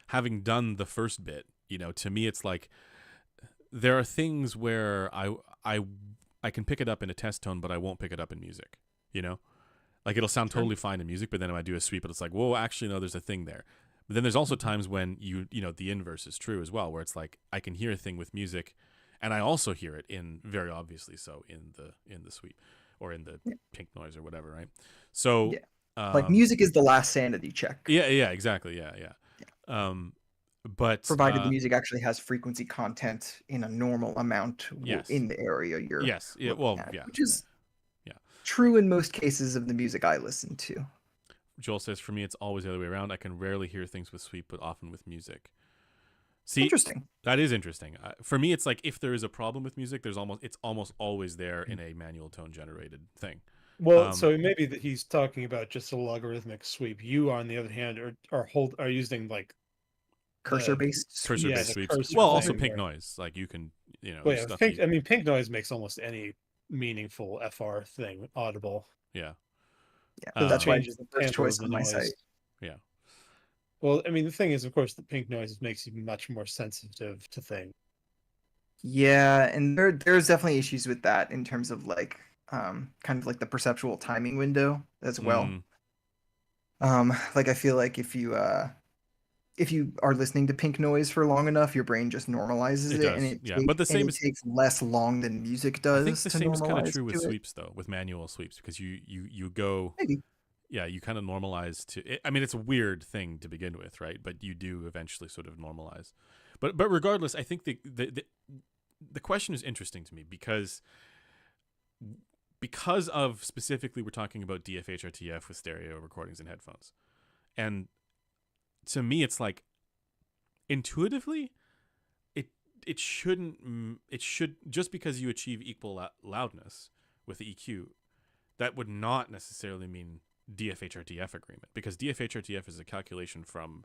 having done the first bit, to me it's like there are things where I can pick it up in a test tone, but I won't pick it up in music. Like it'll sound totally fine in music, but then when I do a sweep, it's like, whoa, actually no, there's a thing there. But then there's also times when the inverse is true as well, where it's like I can hear a thing with music, and I also hear it in very obviously so in the sweep or in the pink noise or whatever, right? So like music is the last sanity check. Yeah, exactly, yeah. But provided the music actually has frequency content in a normal amount in the area you're which is true in most cases of the music I listen to. Joel says, for me, it's always the other way around. I can rarely hear things with sweep, but often with music. See, interesting. That is interesting. For me, it's like if there is a problem with music, it's almost always there in a manual tone generated thing. Well, so maybe that he's talking about just a logarithmic sweep. You, on the other hand, are using like cursor-based sweeps. Well, also pink noise. Like you can, stuff pink noise makes almost any meaningful FR thing audible. Yeah. Yeah, that's why it's the first choice on my site. Yeah. Well, I mean, the thing is, of course, the pink noise makes you much more sensitive to things. Yeah, and there's definitely issues with that in terms of like kind of like the perceptual timing window as well. Like I feel like if you are listening to pink noise for long enough, your brain just normalizes it, and it takes less long than music does. I think the same is kind of true with sweeps, though, with manual sweeps, because you go maybe. Yeah, you kind of normalize to it. I mean, it's a weird thing to begin with, right? But you do eventually sort of normalize. But regardless, I think the question is interesting to me because of specifically we're talking about DF-HRTF with stereo recordings and headphones. And to me, it's like intuitively, it should just because you achieve equal loudness with the EQ, that would not necessarily mean DF-HRTF agreement, because DF-HRTF is a calculation from,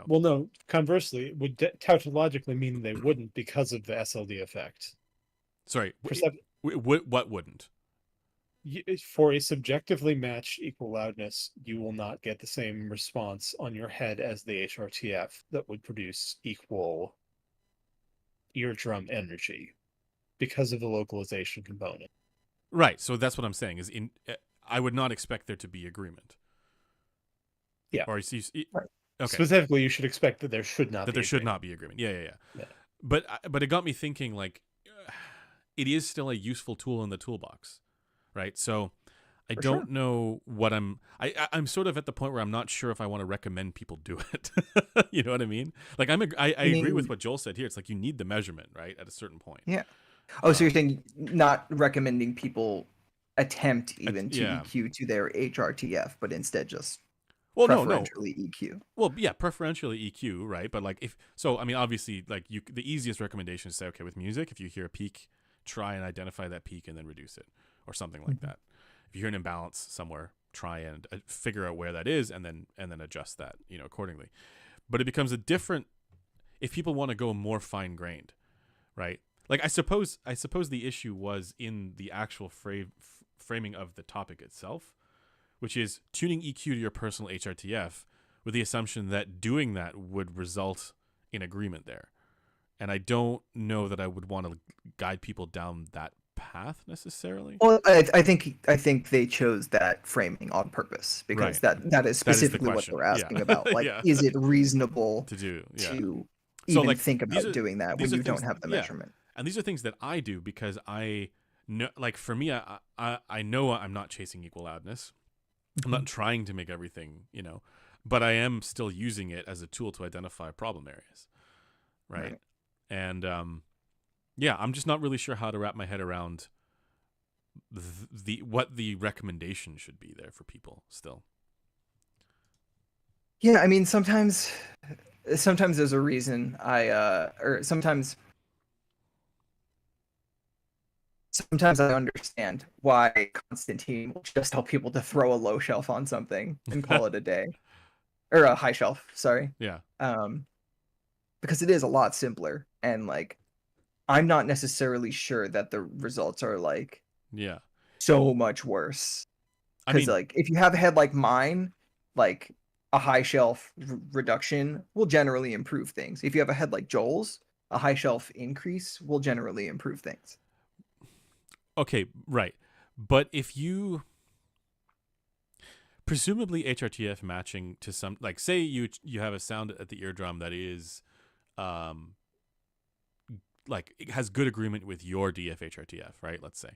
Well, no. Conversely, it would tautologically mean they wouldn't because of the SLD effect. Sorry, What wouldn't? For a subjectively matched equal loudness, you will not get the same response on your head as the HRTF that would produce equal eardrum energy because of the localization component. Right. So that's what I'm saying. I would not expect there to be agreement. Yeah. Or you Right. Okay. Specifically, you should expect that there should not. That there should not be agreement. Yeah. But it got me thinking. Like, it is still a useful tool in the toolbox, right? So I don't know what I'm sort of at the point where I'm not sure if I want to recommend people do it. You know what I mean? Like I agree with what Joel said here. It's like you need the measurement, right, at a certain point. Yeah. Oh, so you're saying not recommending people attempt even to EQ to their HRTF, but instead just preferentially EQ. Well, yeah, preferentially EQ, right? But like I mean, obviously, like the easiest recommendation is to say, okay, with music, if you hear a peak, try and identify that peak and then reduce it, or something like that. If you hear an imbalance somewhere, try and figure out where that is, and then adjust that, accordingly. But it becomes a different if people want to go more fine grained, right? Like I suppose the issue was in the actual framing of the topic itself, which is tuning EQ to your personal HRTF with the assumption that doing that would result in agreement there. And I don't know that I would want to guide people down that path necessarily. Well, I think they chose that framing on purpose because that is specifically what they're asking about. Like, is it reasonable to do to even think about doing that when you don't have the measurement? And these are things that I do because I know, like for me, I know I'm not chasing equal loudness. I'm not trying to make everything, but I am still using it as a tool to identify problem areas, right? And I'm just not really sure how to wrap my head around what the recommendation should be there for people still. Yeah, I mean, sometimes there's a reason Sometimes I understand why Constantine will just tell people to throw a low shelf on something and call it a day. Or a high shelf, sorry. Yeah. Because it is a lot simpler. And like, I'm not necessarily sure that the results are like so much worse. Because like, if you have a head like mine, like a high shelf reduction will generally improve things. If you have a head like Joel's, a high shelf increase will generally improve things. Okay, right. But if you presumably HRTF matching to some, like say you have a sound at the eardrum that is like it has good agreement with your DF HRTF, right? Let's say.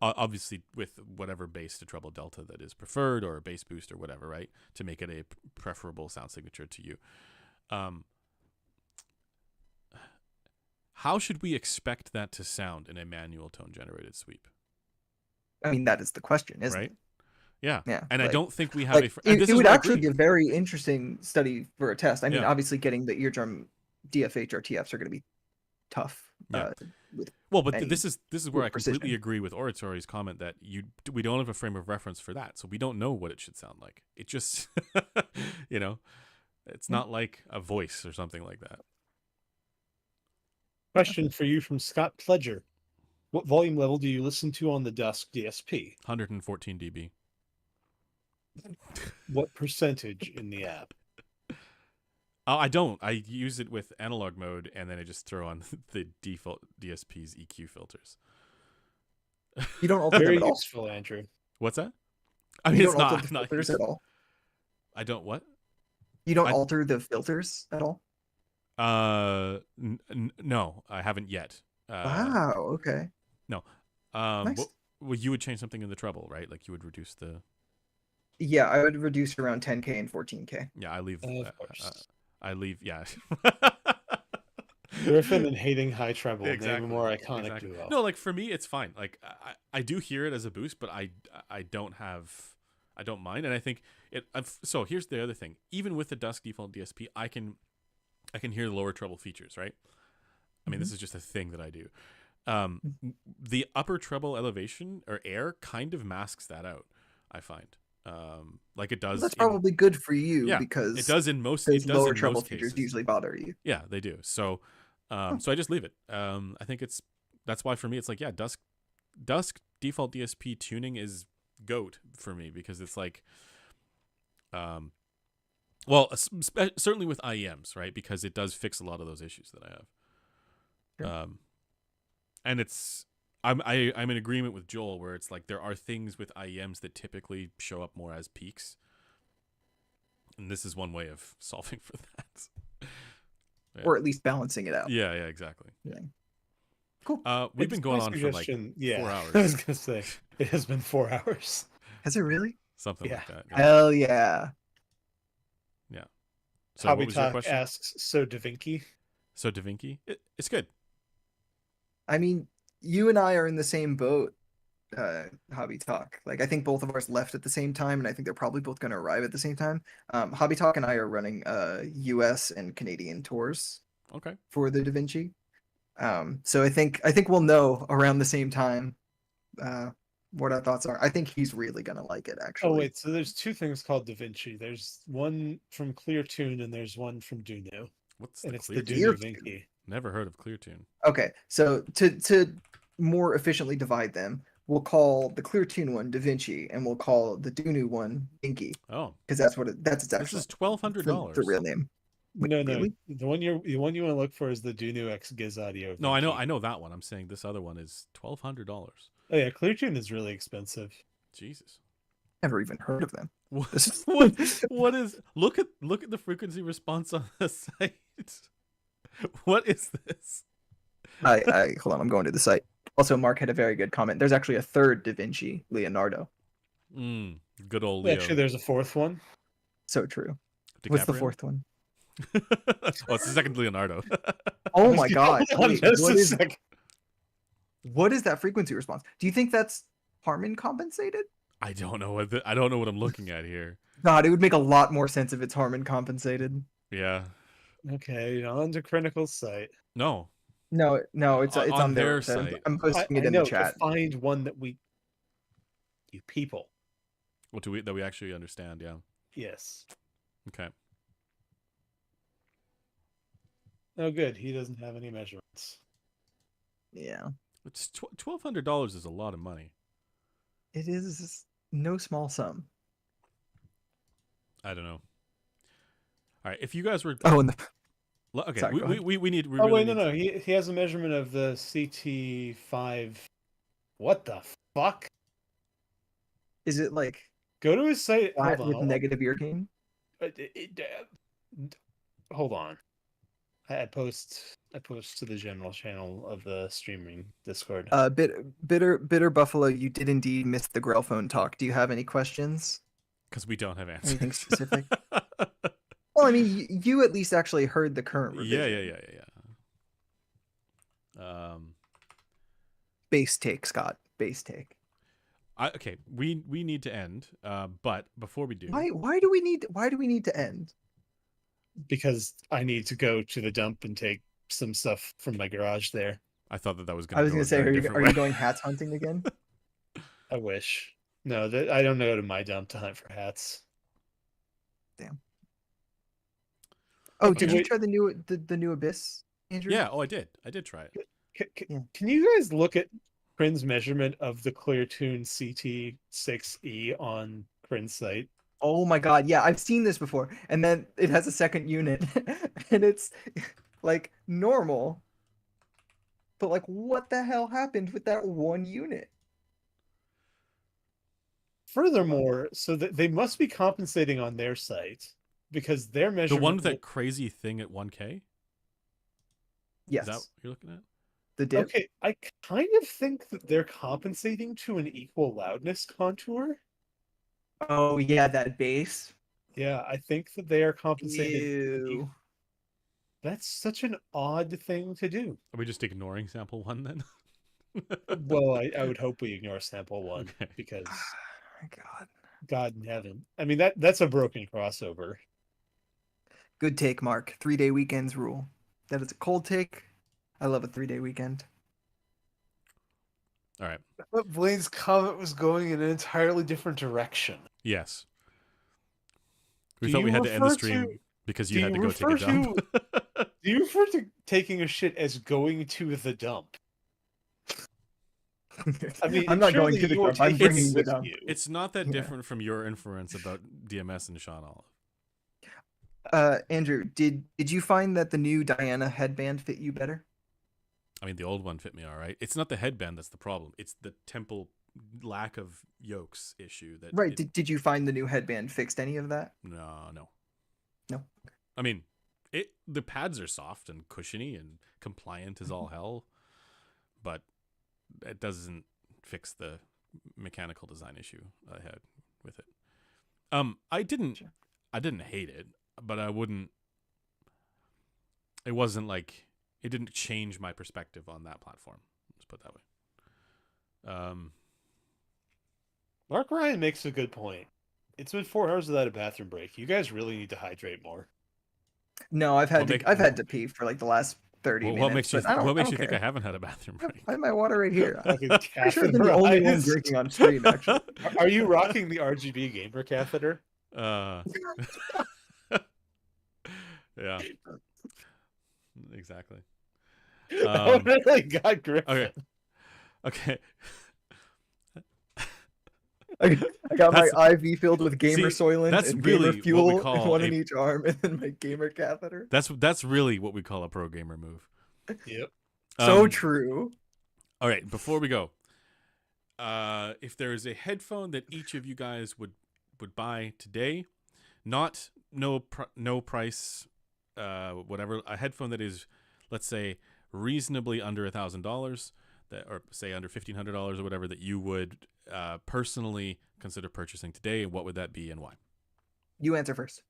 Obviously with whatever bass to treble delta that is preferred, or a bass boost or whatever, right? To make it a preferable sound signature to you. How should we expect that to sound in a manual tone generated sweep? I mean, that is the question, isn't it? Yeah. And like, I don't think we have it would actually be a very interesting study for a test. I mean, obviously getting the eardrum DFH or TFs are going to be tough. But this is where I completely agree with Oratory's comment that we don't have a frame of reference for that, so we don't know what it should sound like. It just it's not like a voice or something like that. Question for you from Scott Pledger. What volume level do you listen to on the Dusk DSP? 114 dB. What percentage in the app? I don't. I use it with analog mode, and then I just throw on the default DSP's EQ filters. You don't alter Very them at all? useful, Andrew. What's that? I mean, you it's don't not, alter the filters at all? I don't what? You don't alter the filters at all? No, I haven't yet. Wow. Okay. No. Nice. Well, you would change something in the treble, right? Like you would reduce the. Yeah, I would reduce around 10K and 14K. Yeah, I leave. I leave. Yeah. Griffin and hating high treble, maybe more iconic duo. No, like for me, it's fine. Like I do hear it as a boost, but I don't mind, and I think it. So here's the other thing. Even with the Dusk default DSP, I can hear the lower treble features, right? I mean, this is just a thing that I do. The upper treble elevation or air kind of masks that out, I find. Like it does. Well, that's probably good for you because it does in most. Those lower treble features usually bother you. Yeah, they do. So, so I just leave it. I think it's that's why for me it's like, yeah, Dusk default DSP tuning is GOAT for me, because it's like, well, certainly with IEMs, right? Because it does fix a lot of those issues that I have. Sure. And I'm in agreement with Joel where it's like there are things with IEMs that typically show up more as peaks, and this is one way of solving for that. Yeah. Or at least balancing it out. Yeah, exactly. Yeah. Cool. We've been going My on for like suggestion- 4 hours. I was gonna say it has been 4 hours. Has it really? Something Yeah. like that. Yeah. Hell yeah. So Hobby what was your Talk question? asks, so Da Vinci? So Da Vinci, it's good. I mean, you and I are in the same boat, Hobby Talk. Like, I think both of ours left at the same time, and I think they're probably both going to arrive at the same time. Hobby Talk and I are running U.S. and Canadian tours Okay. for the Da Vinci. So I think we'll know around the same time what our thoughts are. I think he's really going to like it, actually. Oh wait, so there's two things called Da Vinci. There's one from ClearTune and there's one from Dunu, What's and the it's clear? the Clear- Dunu Vinci. Never heard of ClearTune. Okay, so to more efficiently divide them, we'll call the ClearTune one Da Vinci, and we'll call the Dunu one Vinci, Oh, because that's its this actual is $1,200. the real name. Wait, No, really? the one you want to look for is the Dunu X Giz Audio. No, Vinci. I know that one. I'm saying this other one is $1,200. Oh yeah, ClearTune is really expensive. Jesus. Never even heard of them. What, This is- what is look at the frequency response on the site. What is this? I hold on, I'm going to the site. Also, Mark had a very good comment. There's actually a third Da Vinci, Leonardo. Good old Leo. Actually, there's a fourth one. So true. What's the DiCaprio? fourth one? Oh, it's the second Leonardo. Oh my god. Hold on Wait, just what a is second. what is that frequency response? Do you think that's Harman compensated? I don't know what I'm looking at here. God, it would make a lot more sense if it's Harman compensated. Yeah. Okay, on to Chronicle's site. No. No, it's On on their their website. site. I'm posting it I in know, the chat. to find one that you people. What that we actually understand, yeah. Yes. Okay. Oh, good. He doesn't have any measurements. Yeah. It's $1,200 is a lot of money. It is no small sum. I don't know. All right, if you guys were Oh, and the okay, Sorry, go ahead. we need. Oh really wait, need no. He has a measurement of the CT5. What the fuck? is it like Go to his site. flat Hold with on. negative ear gain? Hold on. I post to the general channel of the streaming Discord. Bitter Buffalo, you did indeed miss the Grellphone talk. Do you have any questions? because we don't have answers. Anything specific? Well, I mean, you at least actually heard the current revision. Yeah. Base take, Scott. Base take. Okay, we need to end. But before we do, Why do we need to end? Because I need to go to the dump and take some stuff from my garage there. I thought that was I going was to gonna say, are you going hats hunting again? I wish. No, I don't go to my dump to hunt for hats. Oh, Okay, did you wait. try the new Abyss, Andrew? Yeah. Oh, I did try it. Yeah. Can you guys look at Crin's measurement of the ClearTune CT6E on Crin's site? Oh my god, yeah, I've seen this before. And then it has a second unit, and it's like normal. But like, what the hell happened with that one unit? Furthermore, so that they must be compensating on their site because their The measurement. one with that crazy thing at 1K. Yes, Is that what you're looking at? the dip. Okay, I kind of think that they're compensating to an equal loudness contour. Oh yeah, that bass. Yeah, I think that they are compensating. Ew. That's such an odd thing to do. Are we just ignoring sample one then? Well, I would hope we ignore sample one Okay. because My god. God in heaven. I mean that's a broken crossover. Good take, Mark. 3-day weekends rule. That is a cold take. I love a 3-day weekend. All right. But Blaine's comment was going in an entirely different direction. Yes. We Do thought we you had to end the refer stream to- because do you had to you go take a refer dump. Do you refer to taking a shit as going to the dump? I mean, I'm not going surely to the you were dump. I'm taking bringing it the with dump. you. It's not that Yeah. different from your inference about DMS and Sean Olive. Andrew, did you find that the new Diana headband fit you better? I mean, the old one fit me all right. It's not the headband that's the problem. It's the temple lack of yokes issue. That Right. Did you find the new headband fixed any of that? No. No. I mean, the pads are soft and cushiony and compliant as all hell, but it doesn't fix the mechanical design issue I had with it. I didn't hate it, but I wouldn't. It wasn't like it didn't change my perspective on that platform. Let's put it that way. Mark Ryan makes a good point. It's been 4 hours without a bathroom break. You guys really need to hydrate more. No, I've had to pee for like the last 30 Well, minutes. what makes you? but I don't- What I makes don't you think care. I haven't had a bathroom break? I have my water right here. I'm Fucking pretty sure I've been the only one catheterized. drinking on stream, actually. Are you rocking the RGB gamer catheter? Yeah. Exactly. Oh, really got Griffin. Okay. I got That's- my IV filled with gamer See, soylent that's and really gamer what fuel, we call one a- in each arm, and then my gamer catheter. That's really what we call a pro gamer move. Yep. So Um, true. All right, before we go, if there is a headphone that each of you guys would buy today, no price, whatever, a headphone that is, let's say, reasonably under $1,000, that, or say under $1,500 or whatever, that you would personally consider purchasing today, what would that be and why? You answer first.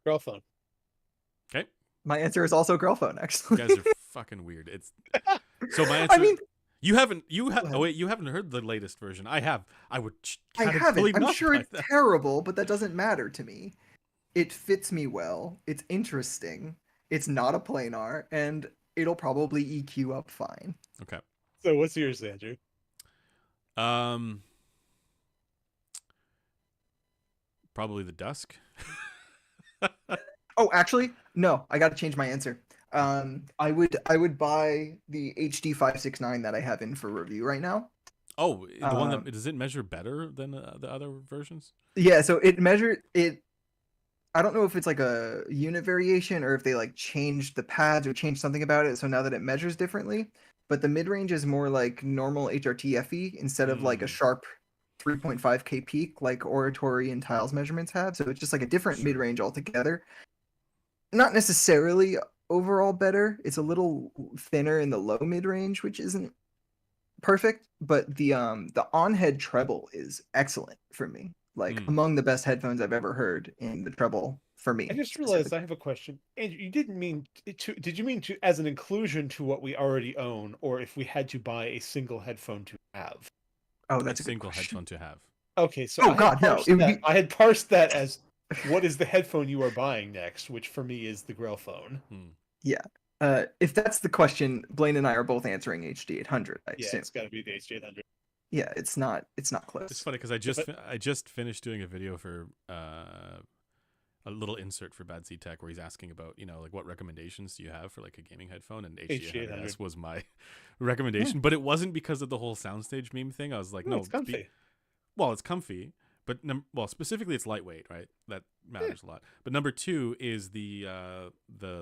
Grellphone. Okay, My answer is also Grellphone, you actually. guys are fucking weird. It's so my answer. I mean, you haven't ahead. oh wait, you haven't heard the latest version. I have. I would. I categorically haven't. I'm not sure buy it's that. terrible, but that doesn't matter to me. It fits me well. It's interesting. It's not a planar, and it'll probably EQ up fine. Okay. So what's yours, Andrew? Probably the Dusk. Oh, actually, no. I got to change my answer. I would buy the HD 569 that I have in for review right now. Oh, the one that does it measure better than the other versions? Yeah, so it measured it. I don't know if it's like a unit variation or if they like changed the pads or changed something about it. So now that it measures differently, but the mid range is more like normal HRT FE instead of like a sharp 3.5K peak like Oratory and Tiles measurements have. So it's just like a different mid range altogether. Not necessarily overall better. It's a little thinner in the low mid range, which isn't perfect, but the on-head treble is excellent for me. Like among the best headphones I've ever heard in the treble for me. I just realized I have a question. Andrew, you didn't mean to, did you mean to as an inclusion to what we already own, or if we had to buy a single headphone to have? Oh, that's a a good single question. headphone to have. Okay, so Oh, God, no. It would be- I had parsed that as what is the headphone you are buying next, which for me is the Grellphone. Yeah. If that's the question, Blaine and I are both answering HD 800. I Yeah, assume. it's got to be the HD800. Yeah, it's not close. It's funny because I just finished doing a video for a little insert for Bad Z Tech where he's asking about, like what recommendations do you have for like a gaming headphone, and HD800S was my recommendation, but it wasn't because of the whole soundstage meme thing. I was like, no, it's comfy. It's comfy, but specifically it's lightweight, right? That matters a lot. But number two is the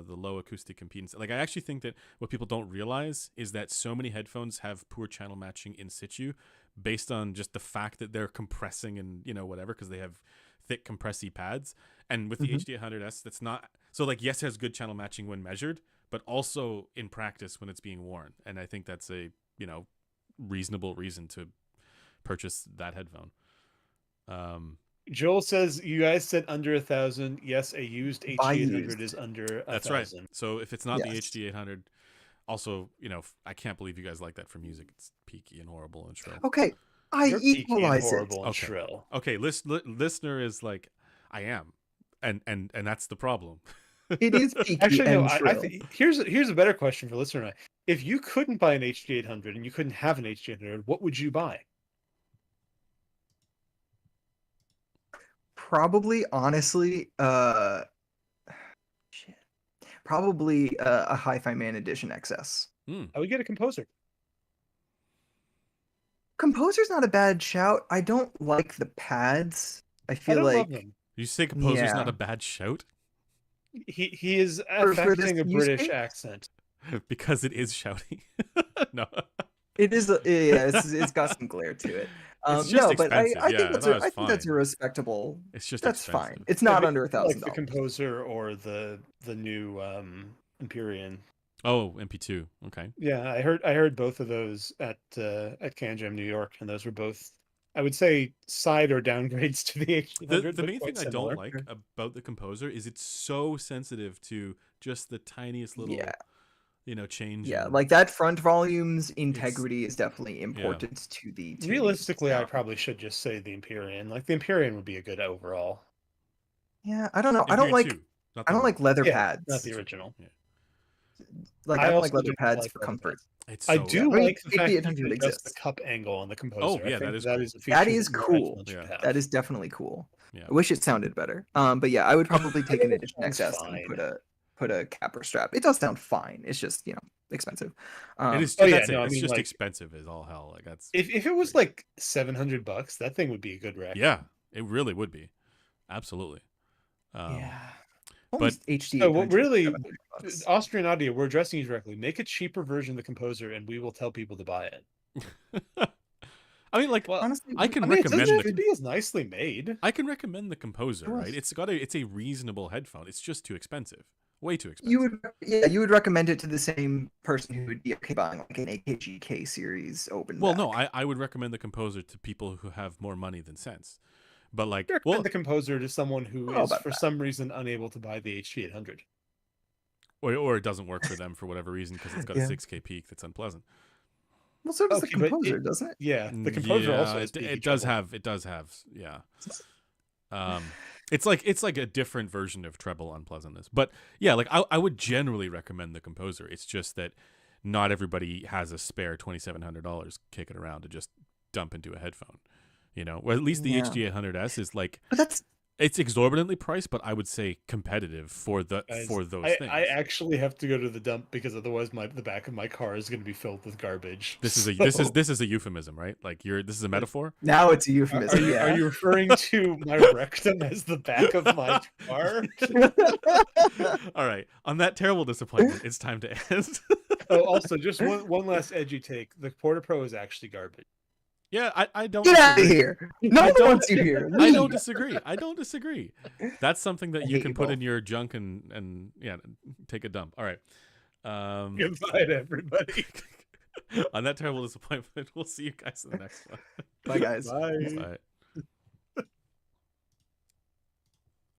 low acoustic impedance. Like I actually think that what people don't realize is that so many headphones have poor channel matching in situ, based on just the fact that they're compressing and whatever, because they have thick compressy pads. And with the HD800S, that's not so. Like, yes, it has good channel matching when measured, but also in practice when it's being worn. And I think that's a reasonable reason to purchase that headphone. Joel says you guys said under 1,000. Yes, a used HD800 used. is under 1,000. That's right. So if it's not the Yes. HD800, also I can't believe you guys like that for music. It's peaky and horrible and shrill. Okay, I You're peaky and equalize it. horrible and Okay. shrill. Okay, listener is like, I am, and that's the problem. It is peaky Actually, and no. I shrill. think here's a better question for listener and I. If you couldn't buy an HD800 and you couldn't have an HD800, what would you buy? Probably, honestly, probably a Hi-Fi Man Edition XS. I would get a composer. Composer's not a bad shout. I don't like the pads. I I feel don't like love them. You say composer's not Yeah. a bad shout He is For this affecting a use British case? accent. because it is shouty. No, it is. Yeah, it's got some glare to it. It's just No, but I expensive. Yeah, think I that's thought it was I think that's a fine. respectable. It's just That's expensive. fine. It's not I under like the $1,000. composer or the new Empyrean. Oh, MP2. Okay. Yeah, I heard both of those at CanJam New York, and those were both, I would say, side or downgrades to the H100. The but main quite thing I similar. don't like about the composer is it's so sensitive to just the tiniest little, Yeah. change. Yeah, in- like that front volume's integrity is definitely yeah. important to the Realistically, I sound. probably should just say the Empyrean. Like the Empyrean would be a good overall. Yeah, I don't know. I don't Imperial like 2, not I the don't like leather Yeah, pads. not the original. Yeah. Like I I don't like also leather don't pads like for leather comfort. pads. It's I so do I mean, like the fact that you 8800 can adjust the exists. cup angle on the composer. Oh, I yeah, think that is that cool. is a feature That is more cool. headphones should Yeah. have. That is definitely cool. Yeah. I wish it sounded better. But yeah, I would probably take an It Edition sounds XS fine. and put a capper strap. It does sound fine. It's just expensive. It is. Oh, yeah, That's it. no, I It's mean, just like- expensive as all hell. Like that's. If it was like $700, that thing would be a good rack. Yeah, it really would be. Absolutely. Yeah. but- HD. So what really, Austrian Audio, we're addressing you directly. Make a cheaper version of the composer, and we will tell people to buy it. I mean, like, Well, honestly, I can I mean, it recommend doesn't have the. to be as nicely made. I can recommend the composer, Of course. right? It's a reasonable headphone. It's just too expensive. Way too expensive. you would recommend it to the same person who would be okay buying like an AKG series open. Well, back. no, I would recommend the composer to people who have more money than sense. But like, Recommend well, the composer to someone who Oh, is about for that. some reason unable to buy the HT 800. or it doesn't work for them for whatever reason because it's got Yeah. a 6K peak that's unpleasant. Well, so does Okay, the but composer, doesn't it? Yeah, the composer Yeah, also has it peaky does treble. have yeah. It's like a different version of treble unpleasantness. But yeah, like I would generally recommend the composer. It's just that not everybody has a spare $2,700 kicking around to just dump into a headphone. Well, at least the Yeah. HD 800S is like But that's it's exorbitantly priced, but I would say competitive for those things. I actually have to go to the dump because otherwise the back of my car is going to be filled with garbage. This is So- this is a euphemism, right? Like this is a metaphor. now it's a Are euphemism. you, yeah. are you referring to my rectum as the back of my car? All right. On that terrible disappointment, it's time to end. Oh, also, just one last edgy take. The Porta Pro is actually garbage. Yeah, I don't Get out of disagree. here! No one don't- wants you here. I don't Leave. disagree. I don't disagree. That's something that I you hate can you put both. in your junk and yeah, take a dump. All right. Goodbye to everybody. On that terrible disappointment, we'll see you guys in the next one. Bye, guys. Bye. Bye.